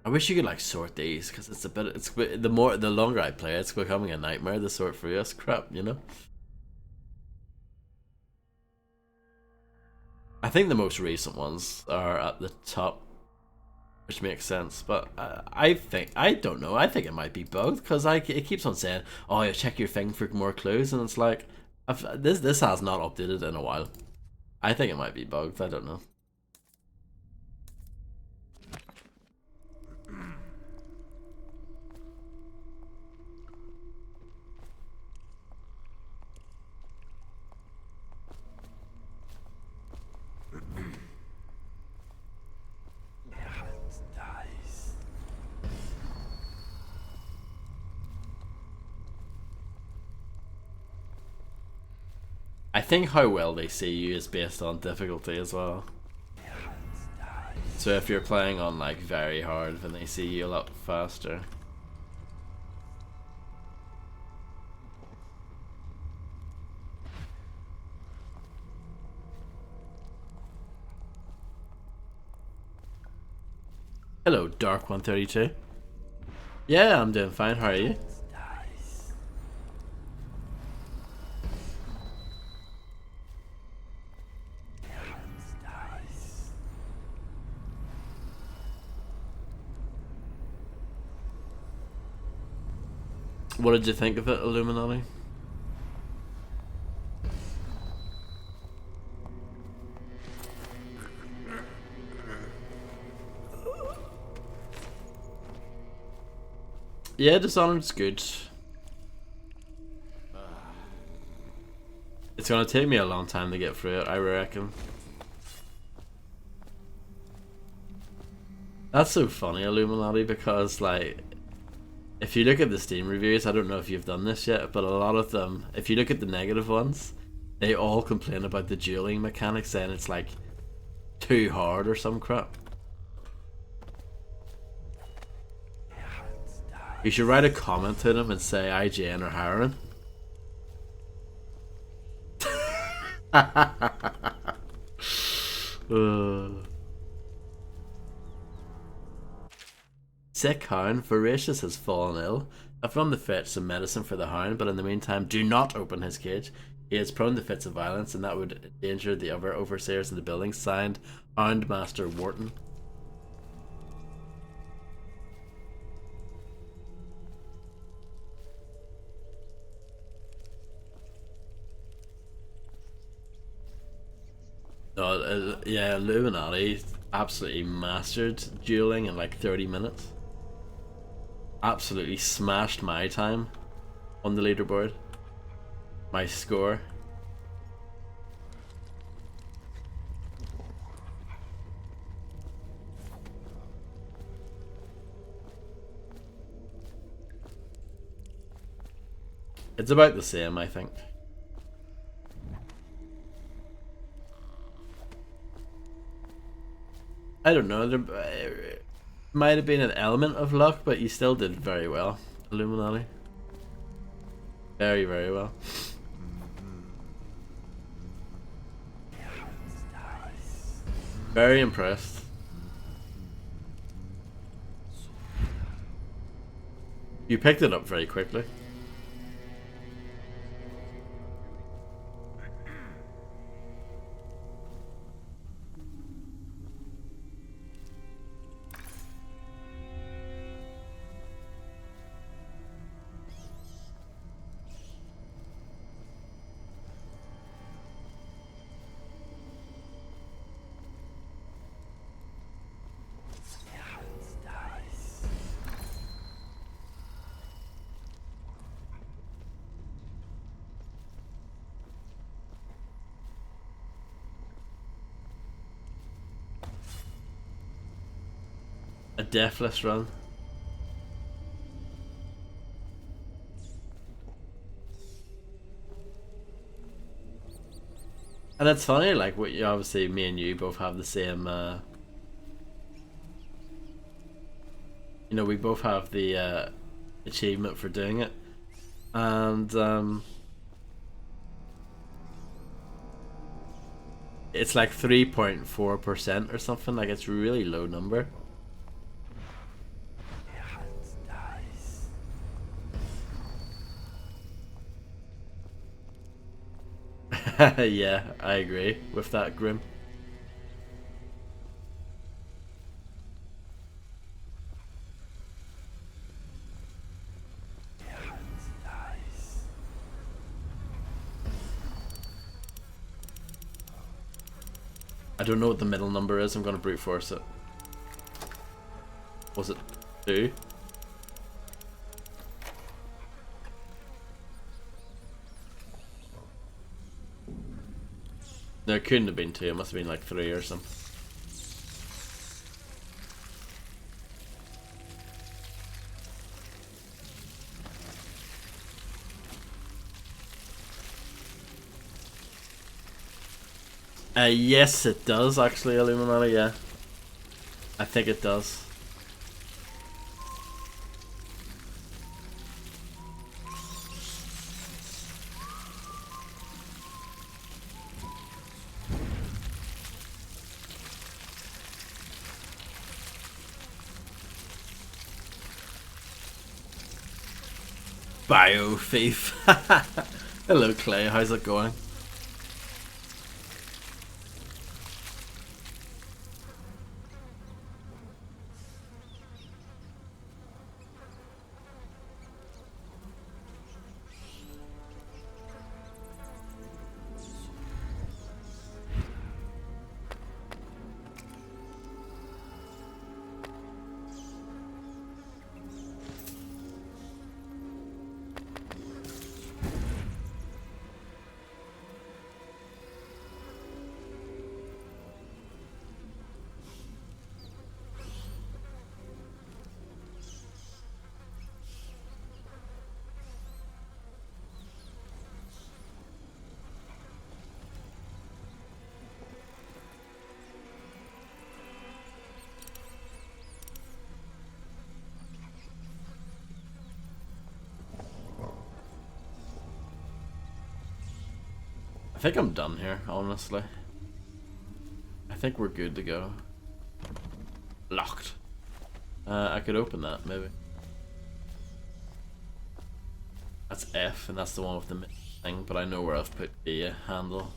I wish you could like sort these, because the longer I play it's becoming a nightmare to sort through this crap, you know? I think the most recent ones are at the top. which makes sense. But I don't know. I think it might be both because it keeps on saying, "Oh, yeah, check your thing for more clues," and it's like, this has not updated in a while. I think it might be both. I don't know. I think how well they see you is based on difficulty as well. So if you're playing on like very hard, then they see you a lot faster. Hello, Dark 132. Yeah, I'm doing fine. How are you? What did you think of it, Illuminati? Yeah, Dishonored's good. It's gonna take me a long time to get through it, I reckon. That's so funny, Illuminati, because like, if you look at the Steam reviews, I don't know if you've done this yet, but a lot of them, if you look at the negative ones, they all complain about the dueling mechanics, saying it's like too hard or some crap. You should write a comment to them and say IGN are hiring. Sick hound, Voracious has fallen ill. I've run to fetch some medicine for the hound, but in the meantime, do not open his cage. He is prone to fits of violence, and that would endanger the other overseers of the building. Signed, Houndmaster Wharton. No, yeah, Illuminati absolutely mastered dueling in like 30 minutes. Absolutely smashed my time on the leaderboard. My score. It's about the same, I think. I don't know, there might have been an element of luck, but you still did very well, Illuminati. Very, very well. Very impressed. You picked it up very quickly. A deathless run. And it's funny, like, obviously me and you both have the same, you know, we both have the achievement for doing it. And it's like 3.4% or something, like it's a really low number. Yeah, I agree with that, Grim. don't know what the middle number is. I'm gonna brute force it. Was it 2? There couldn't have been 2. It must have been like 3 or something. Yes, it does actually, Illuminati. Yeah, I think it does. Bio thief. Hello, Clay. How's it going? I think I'm done here, honestly. I think we're good to go. Locked. I could open that, maybe. That's F, and that's the one with the thing, but I know where I've put the handle.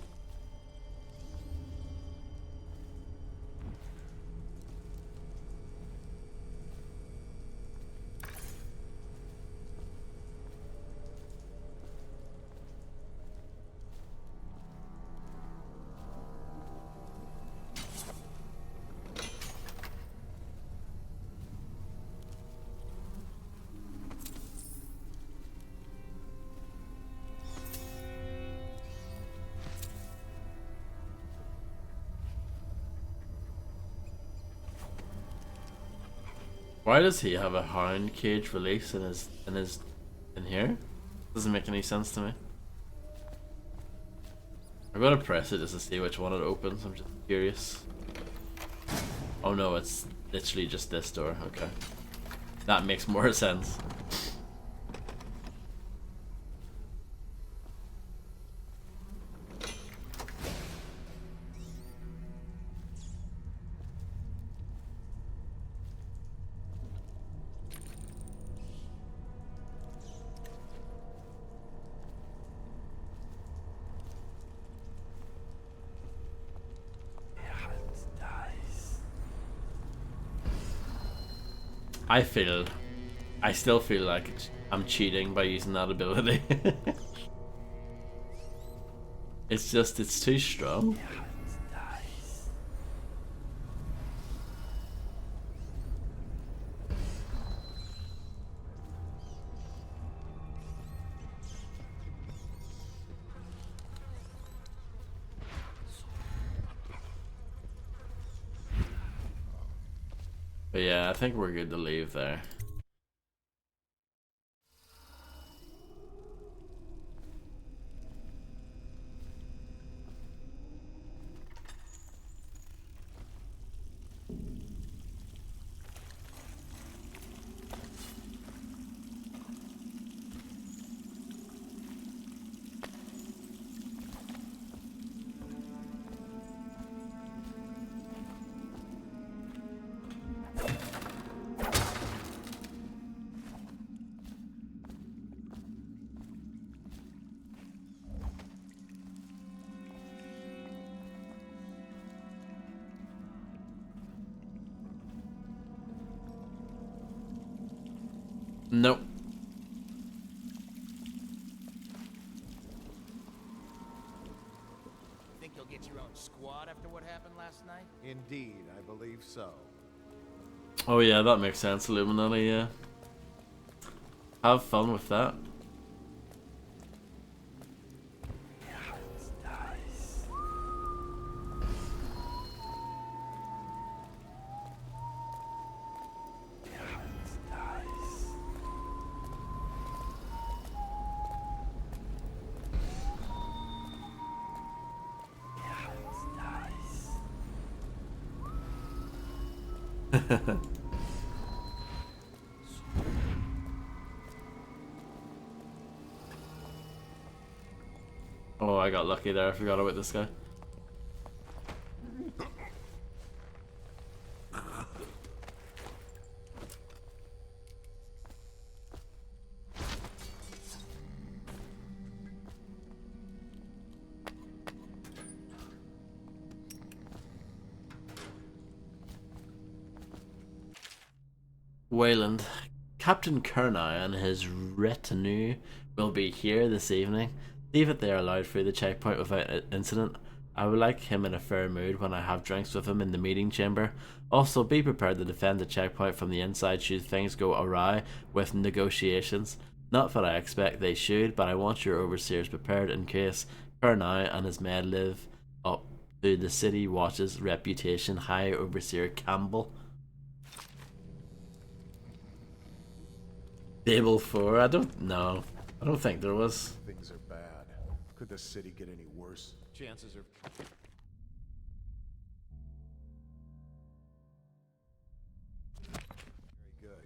Why does he have a hound cage release in here? Doesn't make any sense to me. I'm gonna press it just to see which one it opens. I'm just curious. Oh no, it's literally just this door. Okay, that makes more sense. I still feel like I'm cheating by using that ability. It's too strong. But yeah, I think we're good to leave there. Nope. Think you'll get your own squad? squad after what happened last night? Indeed, I believe so. Oh yeah, that makes sense, Illuminati, yeah. Have fun with that. Oh, I got lucky there. I forgot about this guy. Wayland. Captain Kernai and his retinue will be here this evening. See if they are allowed through the checkpoint without incident. I would like him in a fair mood when I have drinks with him in the meeting chamber. Also, be prepared to defend the checkpoint from the inside should things go awry with negotiations. Not that I expect they should, but I want your overseers prepared in case Kernai and his men live up to the city watch's reputation. High Overseer Campbell. Table 4? I don't know. I don't think there was. Things are bad. Could the city get any worse? Chances are... Very good.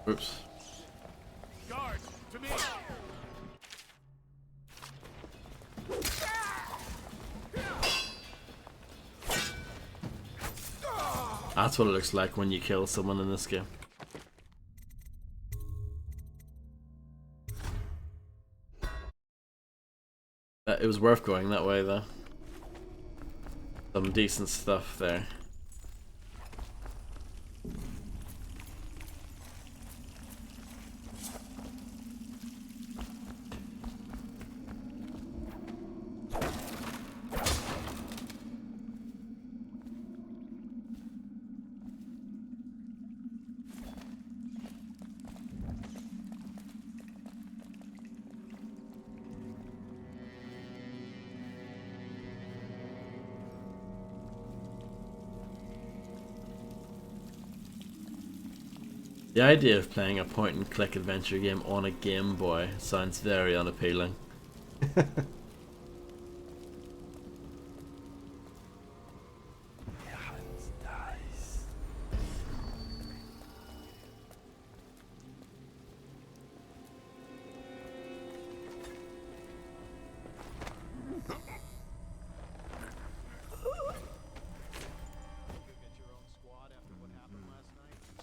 Oops. Guards, to me! That's what it looks like when you kill someone in this game. It was worth going that way though. Some decent stuff there. The idea of playing a point-and-click adventure game on a Game Boy sounds very unappealing.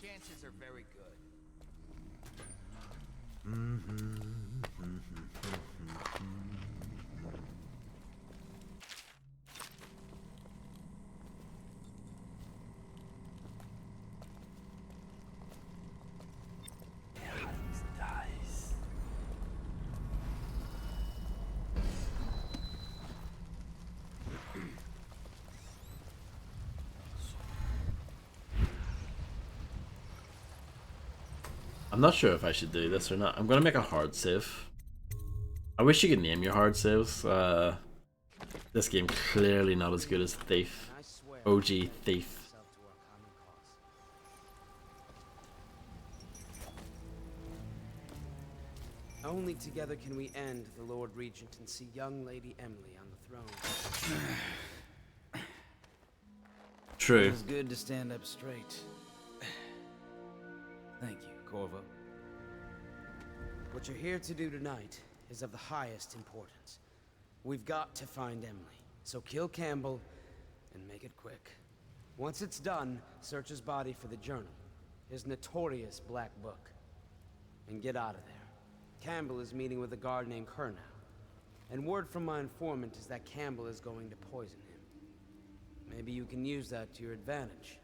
Chances are very good. I'm not sure if I should do this or not. I'm gonna make a hard save. I wish you could name your hard saves. This game clearly not as good as Thief. OG Thief. Only together can we end the Lord Regent and see young Lady Emily on the throne. True. It's good to stand up straight. Thank you, Corvo. What you're here to do tonight is of the highest importance. We've got to find Emily, so kill Campbell and make it quick. Once it's done, search his body for the journal, his notorious black book, and get out of there. Campbell is meeting with a guard named Kernow, and word from my informant is that Campbell is going to poison him. Maybe you can use that to your advantage.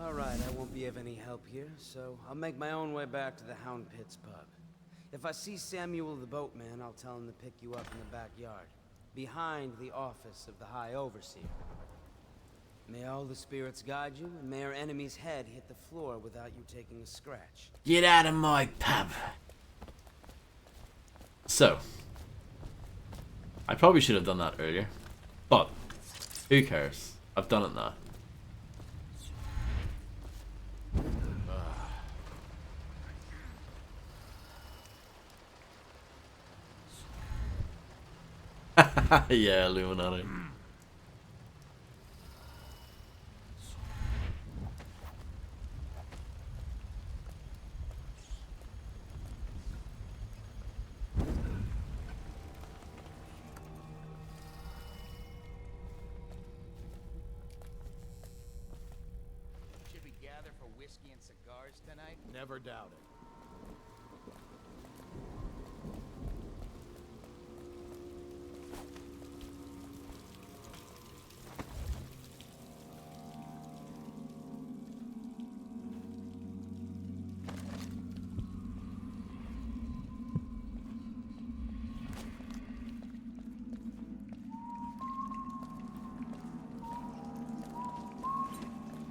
All right, I won't be of any help here, so I'll make my own way back to the Hound Pits pub. If I see Samuel the boatman, I'll tell him to pick you up in the backyard, behind the office of the High Overseer. May all the spirits guide you, and may our enemy's head hit the floor without you taking a scratch. Get out of my pub. So, I probably should have done that earlier, but who cares? I've done it now. Yeah, Illuminati. Should we gather for whiskey and cigars tonight? Never doubt it.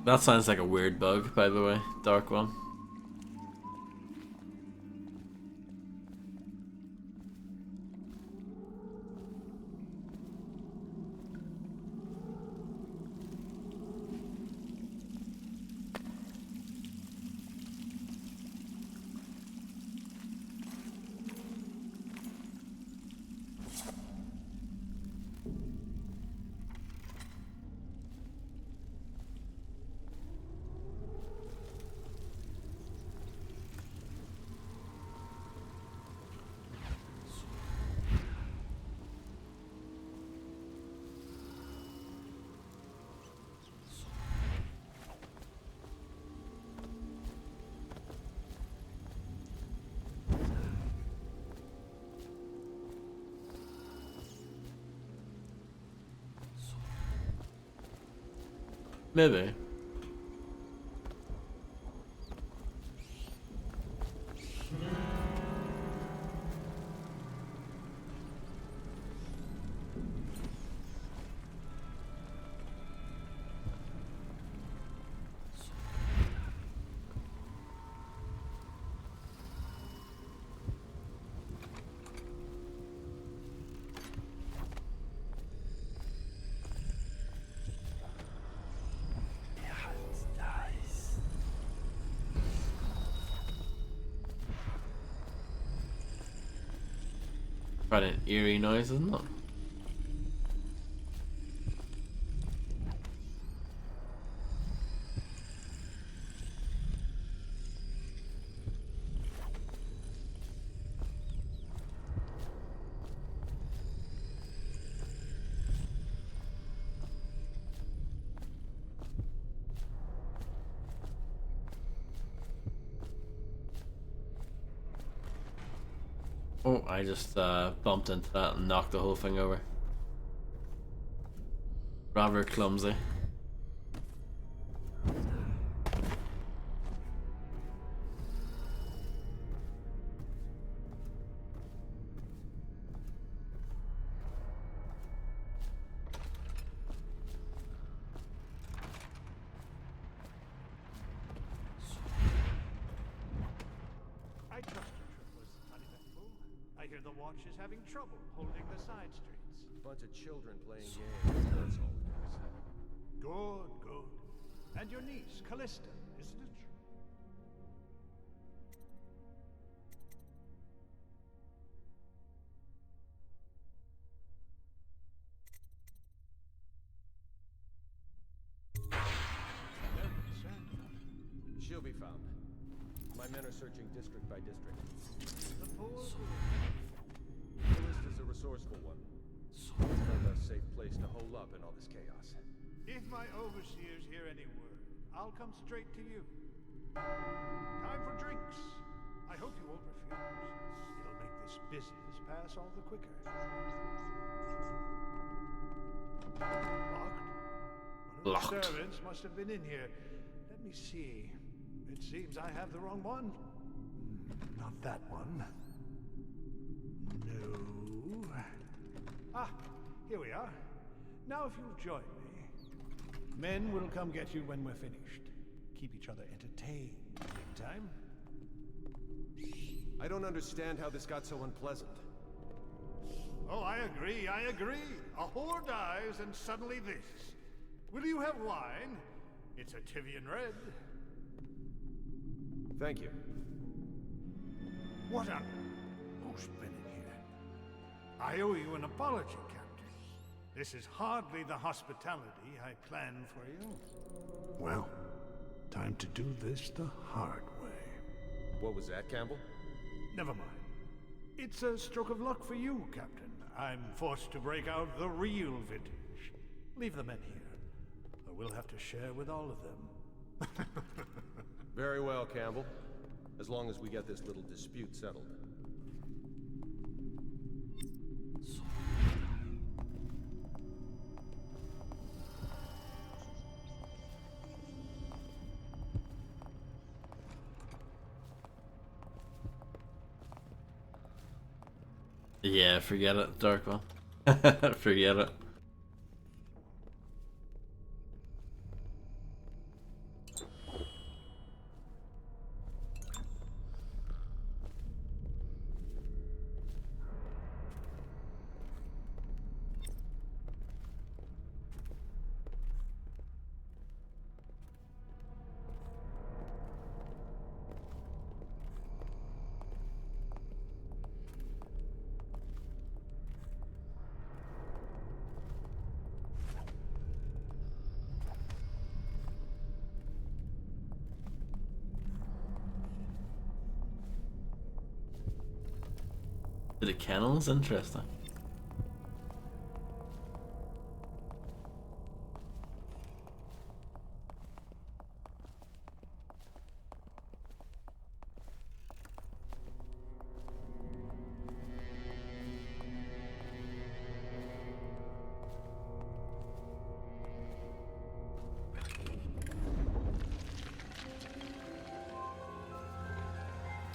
That sounds like a weird bug, by the way. Dark one. Maybe. Quite an eerie noise, isn't it? Oh, I just bumped into that and knocked the whole thing over. Rather clumsy. I trust you, trippers, uneventful. I hear the watch is having trouble holding the side streets. Bunch of children playing games, that's all it is. Good, good. And your niece, Callista, isn't it? Men are searching district by district. The poor The list is a resourceful one. Found a safe place to hole up in all this chaos. If my overseers hear any word, I'll come straight to you. Time for drinks. I hope you won't refuse. It'll make this business pass all the quicker. Locked? One of the Locked. servants must have been in here. Let me see. It seems I have the wrong one. Not that one. No. Ah, here we are. Now if you'll join me. Men will come get you when we're finished. Keep each other entertained. Meantime. I don't understand how this got so unpleasant. Oh, I agree, I agree. A whore dies and suddenly this. Will you have wine? It's a Tivian red. Thank you. What on? Who's been in here? I owe you an apology, Captain. This is hardly the hospitality I planned for you. Well, time to do this the hard way. What was that, Campbell? Never mind. It's a stroke of luck for you, Captain. I'm forced to break out the real vintage. Leave the men here, or we'll have to share with all of them. Very well, Campbell. As long as we get this little dispute settled. Yeah, forget it, Dark One. Forget it. The kennels? Interesting.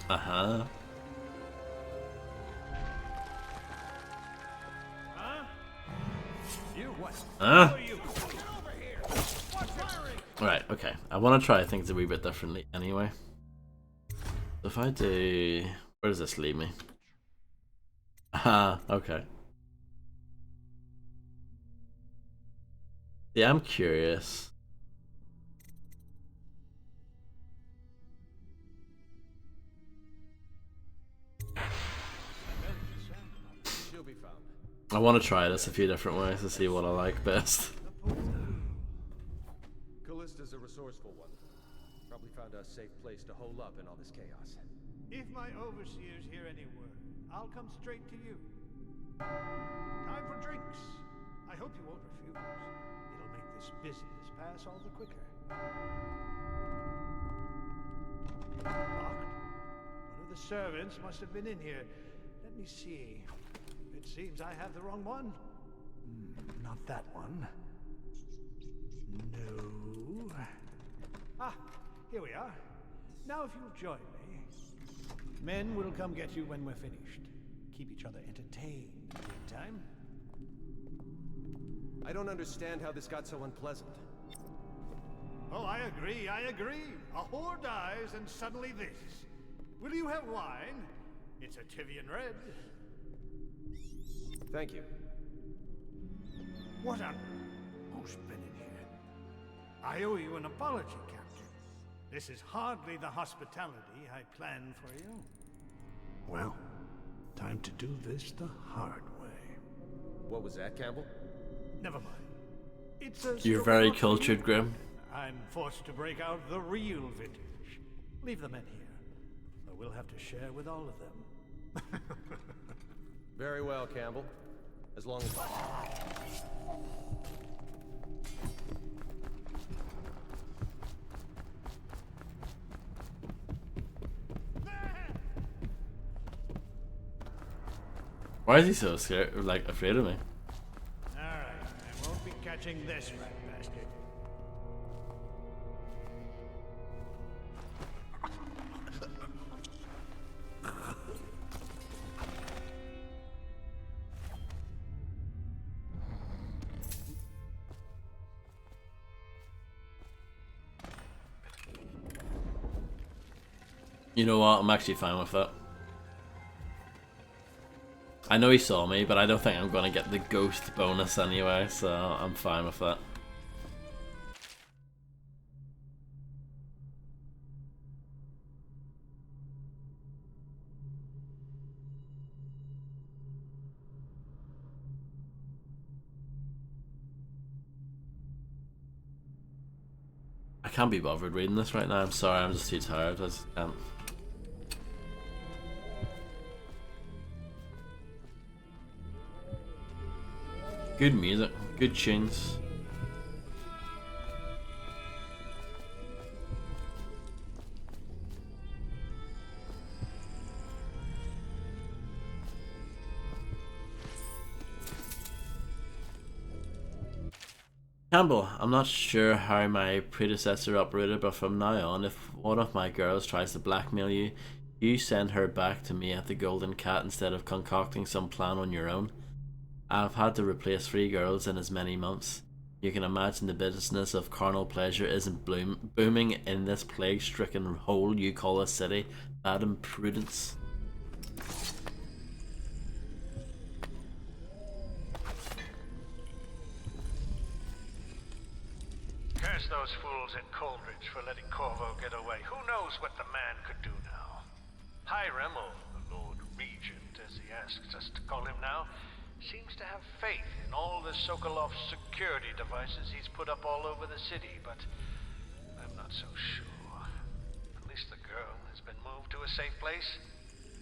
Uh-huh. Huh? Right, okay. I want to try things a wee bit differently anyway. So if I do... Where does this lead me? Ah, okay. Yeah, I'm curious. She'll be found. I want to try this a few different ways to see what I like best. Callista's a resourceful one. Probably found a safe place to hole up in all this chaos. If my overseers hear any word, I'll come straight to you. Time for drinks. I hope you won't refuse. It'll make this business pass all the quicker. Locked? One of the servants must have been in here. Let me see. It seems I have the wrong one. Not that one. No. Ah, here we are. Now if you'll join me. Men will come get you when we're finished. Keep each other entertained. Meantime. I don't understand how this got so unpleasant. Oh, I agree, I agree. A whore dies and suddenly this. Will you have wine? It's a Tivian red. Thank you. What on? Who's been in here? I owe you an apology, Captain. This is hardly the hospitality I planned for you. Well, time to do this the hard way. What was that, Campbell? Never mind. It's a You're very cultured, Grim. I'm forced to break out the real vintage. Leave the men here, we'll have to share with all of them. Very well, Campbell. As long as... Why is he so scared, like afraid of me? Alright, I won't be catching this rat bastard. You know what? I'm actually fine with that. I know he saw me, but I don't think I'm gonna get the ghost bonus anyway, so I'm fine with that. I can't be bothered reading this right now. I'm sorry, I'm just too tired. I just can't. Good music, good tunes. Campbell, I'm not sure how my predecessor operated, but from now on, if one of my girls tries to blackmail you, you send her back to me at the Golden Cat instead of concocting some plan on your own. I've had to replace 3 girls in as many months. You can imagine the business of carnal pleasure isn't booming in this plague-stricken hole you call a city. Bad imprudence. Curse those fools in Coldridge for letting Corvo get away. Who knows what the man could do now? Hiram, or the Lord Regent, as he asks us to call him now, seems to have faith in all the Sokolov security devices he's put up all over the city, but I'm not so sure. At least the girl has been moved to a safe place.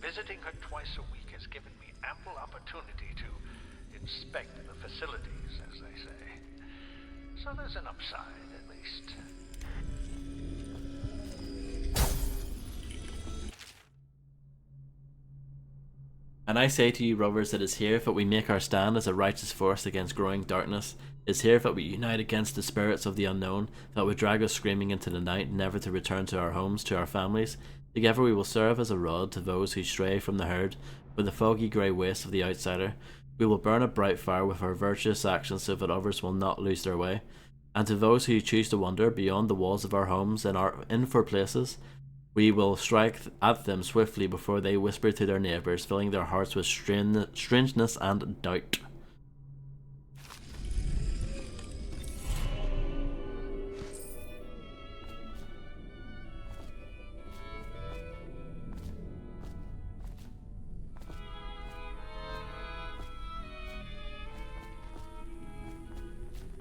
Visiting her twice a week has given me ample opportunity to inspect the facilities, as they say. So there's an upside, at least. And I say to you, brothers, it is here that we make our stand as a righteous force against growing darkness. It is here that we unite against the spirits of the unknown, that would drag us screaming into the night, never to return to our homes, to our families. Together we will serve as a rod to those who stray from the herd, with the foggy grey waste of the outsider. We will burn a bright fire with our virtuous actions so that others will not lose their way. And to those who choose to wander beyond the walls of our homes and are in for places, we will strike at them swiftly before they whisper to their neighbours, filling their hearts with strangeness and doubt.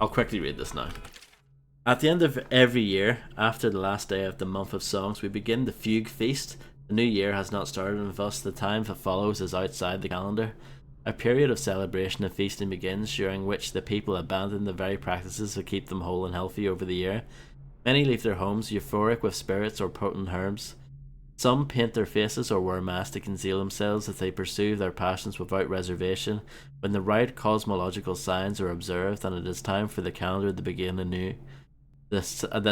I'll quickly read this now. At the end of every year, after the last day of the month of songs, we begin the Fugue Feast. The new year has not started, and thus the time that follows is outside the calendar. A period of celebration and feasting begins, during which the people abandon the very practices that keep them whole and healthy over the year. Many leave their homes euphoric with spirits or potent herbs. Some paint their faces or wear masks to conceal themselves as they pursue their passions without reservation. When the right cosmological signs are observed and it is time for the calendar to begin anew, the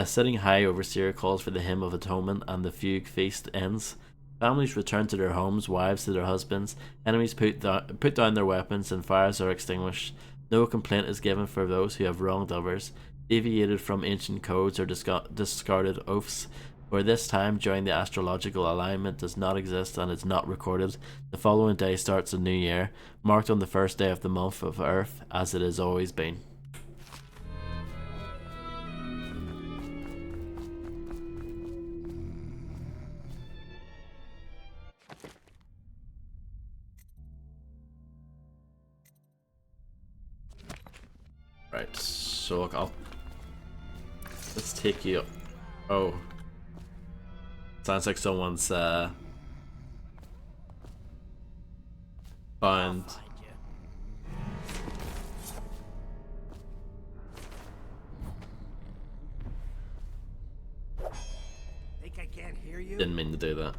sitting high overseer calls for the hymn of atonement and the fugue feast ends. Families return to their homes, wives to their husbands, enemies put down their weapons, and fires are extinguished. No complaint is given for those who have wronged others, deviated from ancient codes, or discarded oaths. For this time during the astrological alignment does not exist and is not recorded. The following day starts a new year, marked on the first day of the month of Earth, as it has always been. Right, so let's take you. Oh, sounds like someone's Found. Think I can't hear you? Didn't mean to do that.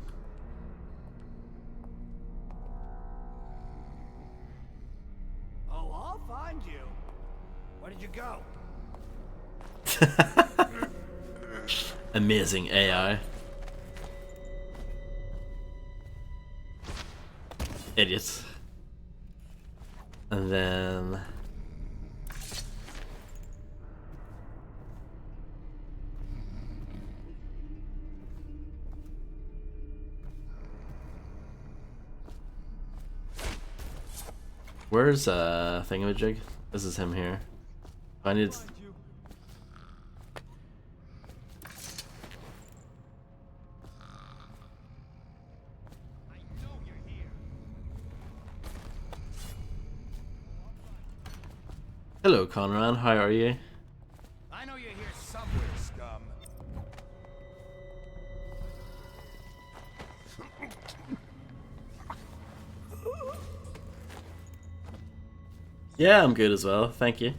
Oh, I'll find you. Where did you go? Amazing AI. Idiots. And then... Where's Thingamajig? This is him here. I need... Hello, Conran. How are you? I know you're here somewhere, scum. Yeah, I'm good as well. Thank you.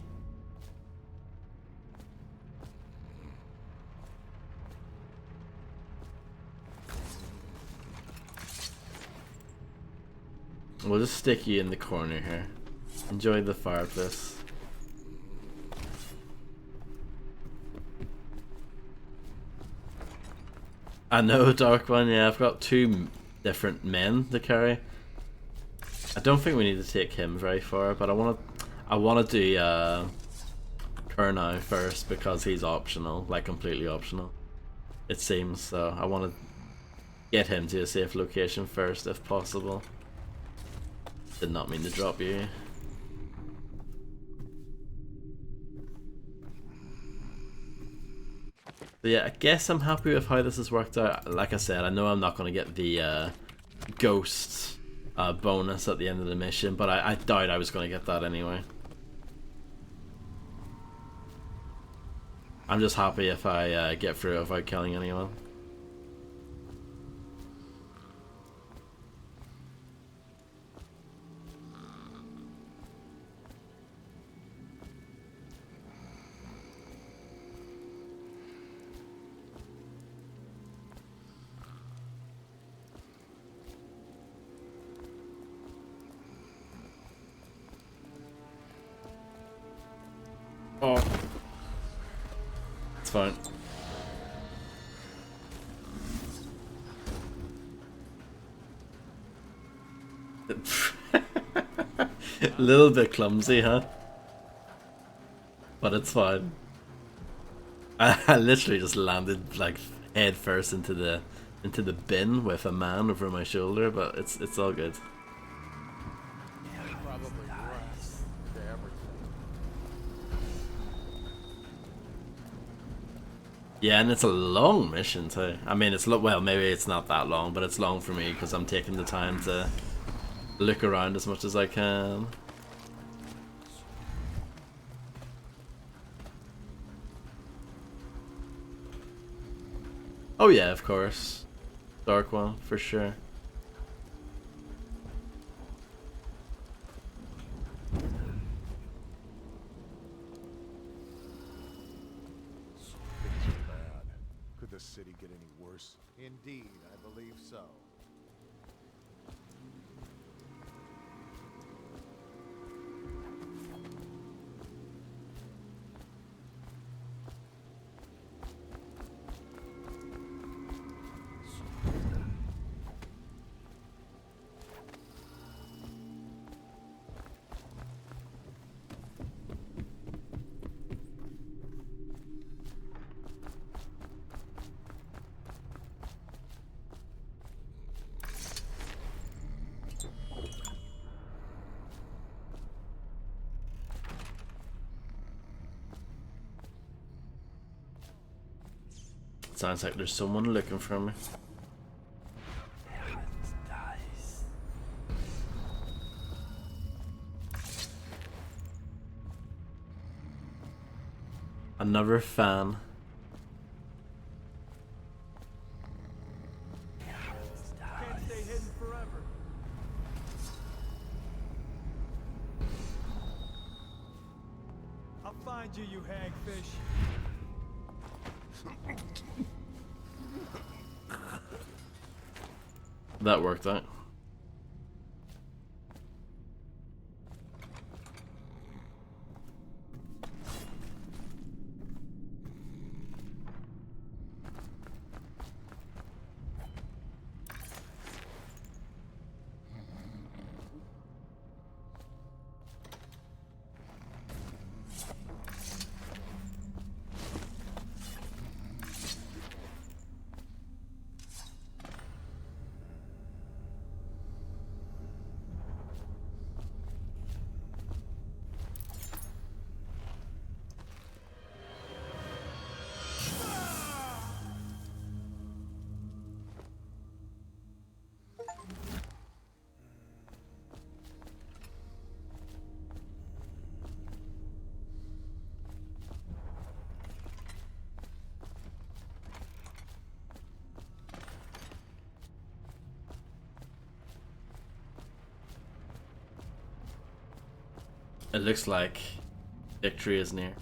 We'll just stick you in the corner here. Enjoy the fireplace. I know, Dark One. Yeah, I've got two different men to carry. I don't think we need to take him very far, but I want to do Kurnow first because he's optional, like completely optional. It seems so. I want to get him to a safe location first, if possible. Did not mean to drop you. But yeah, I guess I'm happy with how this has worked out. Like I said, I know I'm not going to get the ghost bonus at the end of the mission, but I doubt I was going to get that anyway. I'm just happy if I get through without killing anyone. Oh. It's fine. A little bit clumsy, huh? But it's fine. I literally just landed like head first into the bin with a man over my shoulder, but it's all good. Probably rest to everything. Yeah, and it's a long mission too. I mean, well, maybe it's not that long, but it's long for me because I'm taking the time to look around as much as I can. Oh yeah, of course. Dark One, for sure. Things are bad. Could the city get any worse? Indeed, I believe so. Sounds like there's someone looking for me. Another fan. Can't stay hidden forever. fish. That worked out. It looks like victory is near.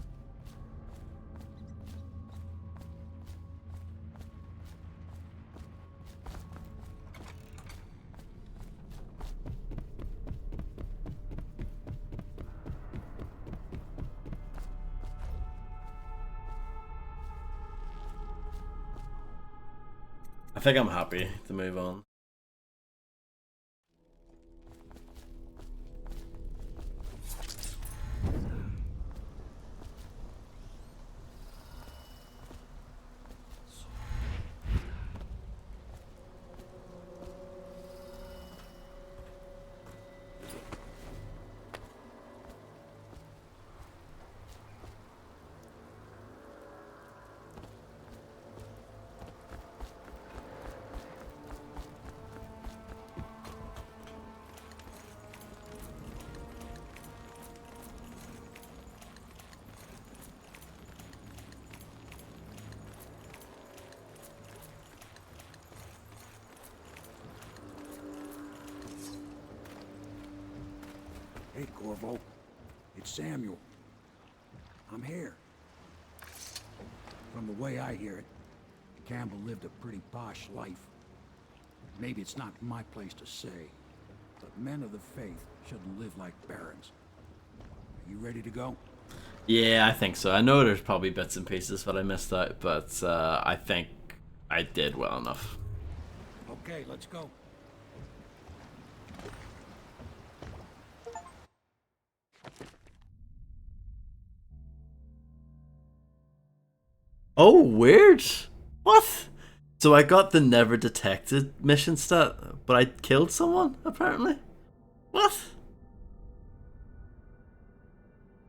I think I'm happy to move on. Hey, Corvo. It's Samuel. I'm here. From the way I hear it, Campbell lived a pretty posh life. Maybe it's not my place to say, but men of the faith shouldn't live like barons. Are you ready to go? Yeah, I think so. I know there's probably bits and pieces that I missed out, but I think I did well enough. Okay, let's go. Oh, weird. What? So I got the never detected mission stat, but I killed someone, apparently? What?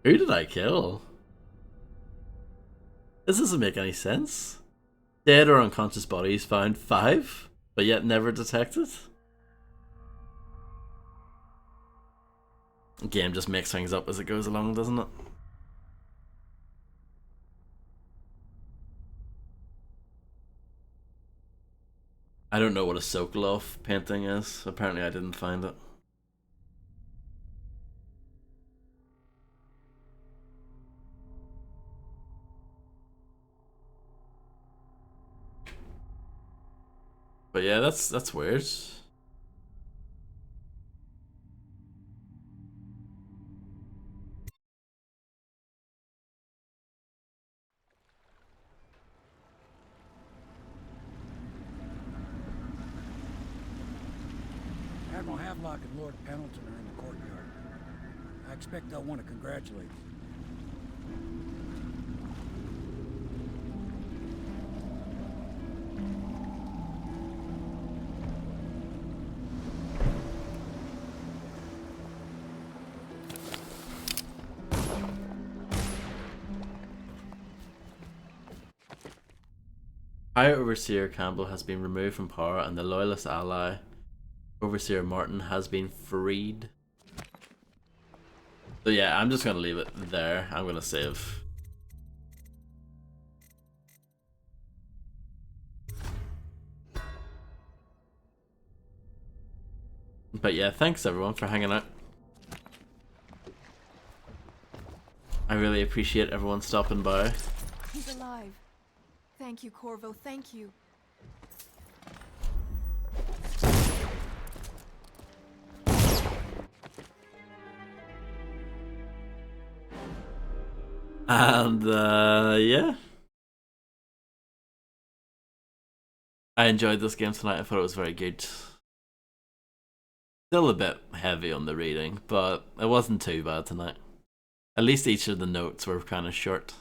Who did I kill? This doesn't make any sense. Dead or unconscious bodies found 5, but yet never detected? The game just makes things up as it goes along, doesn't it? I don't know what a Sokolov painting is. Apparently I didn't find it. But yeah, that's weird. Admiral Havelock and Lord Pendleton are in the courtyard. I expect they'll want to congratulate you. High Overseer Campbell has been removed from power and the loyalist ally, Overseer Martin, has been freed. So yeah, I'm just gonna leave it there. I'm gonna save. But yeah, thanks everyone for hanging out. I really appreciate everyone stopping by. He's alive. Thank you, Corvo. Thank you. And yeah, I enjoyed this game tonight. I thought it was very good. Still a bit heavy on the reading, but it wasn't too bad tonight. At least each of the notes were kind of short.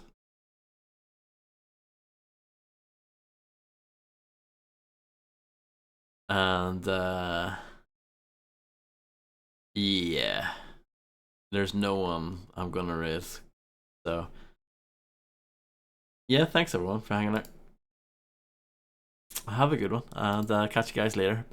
And yeah, there's no one I'm gonna raise. So yeah, thanks everyone for hanging out. Have a good one, and catch you guys later. Bye.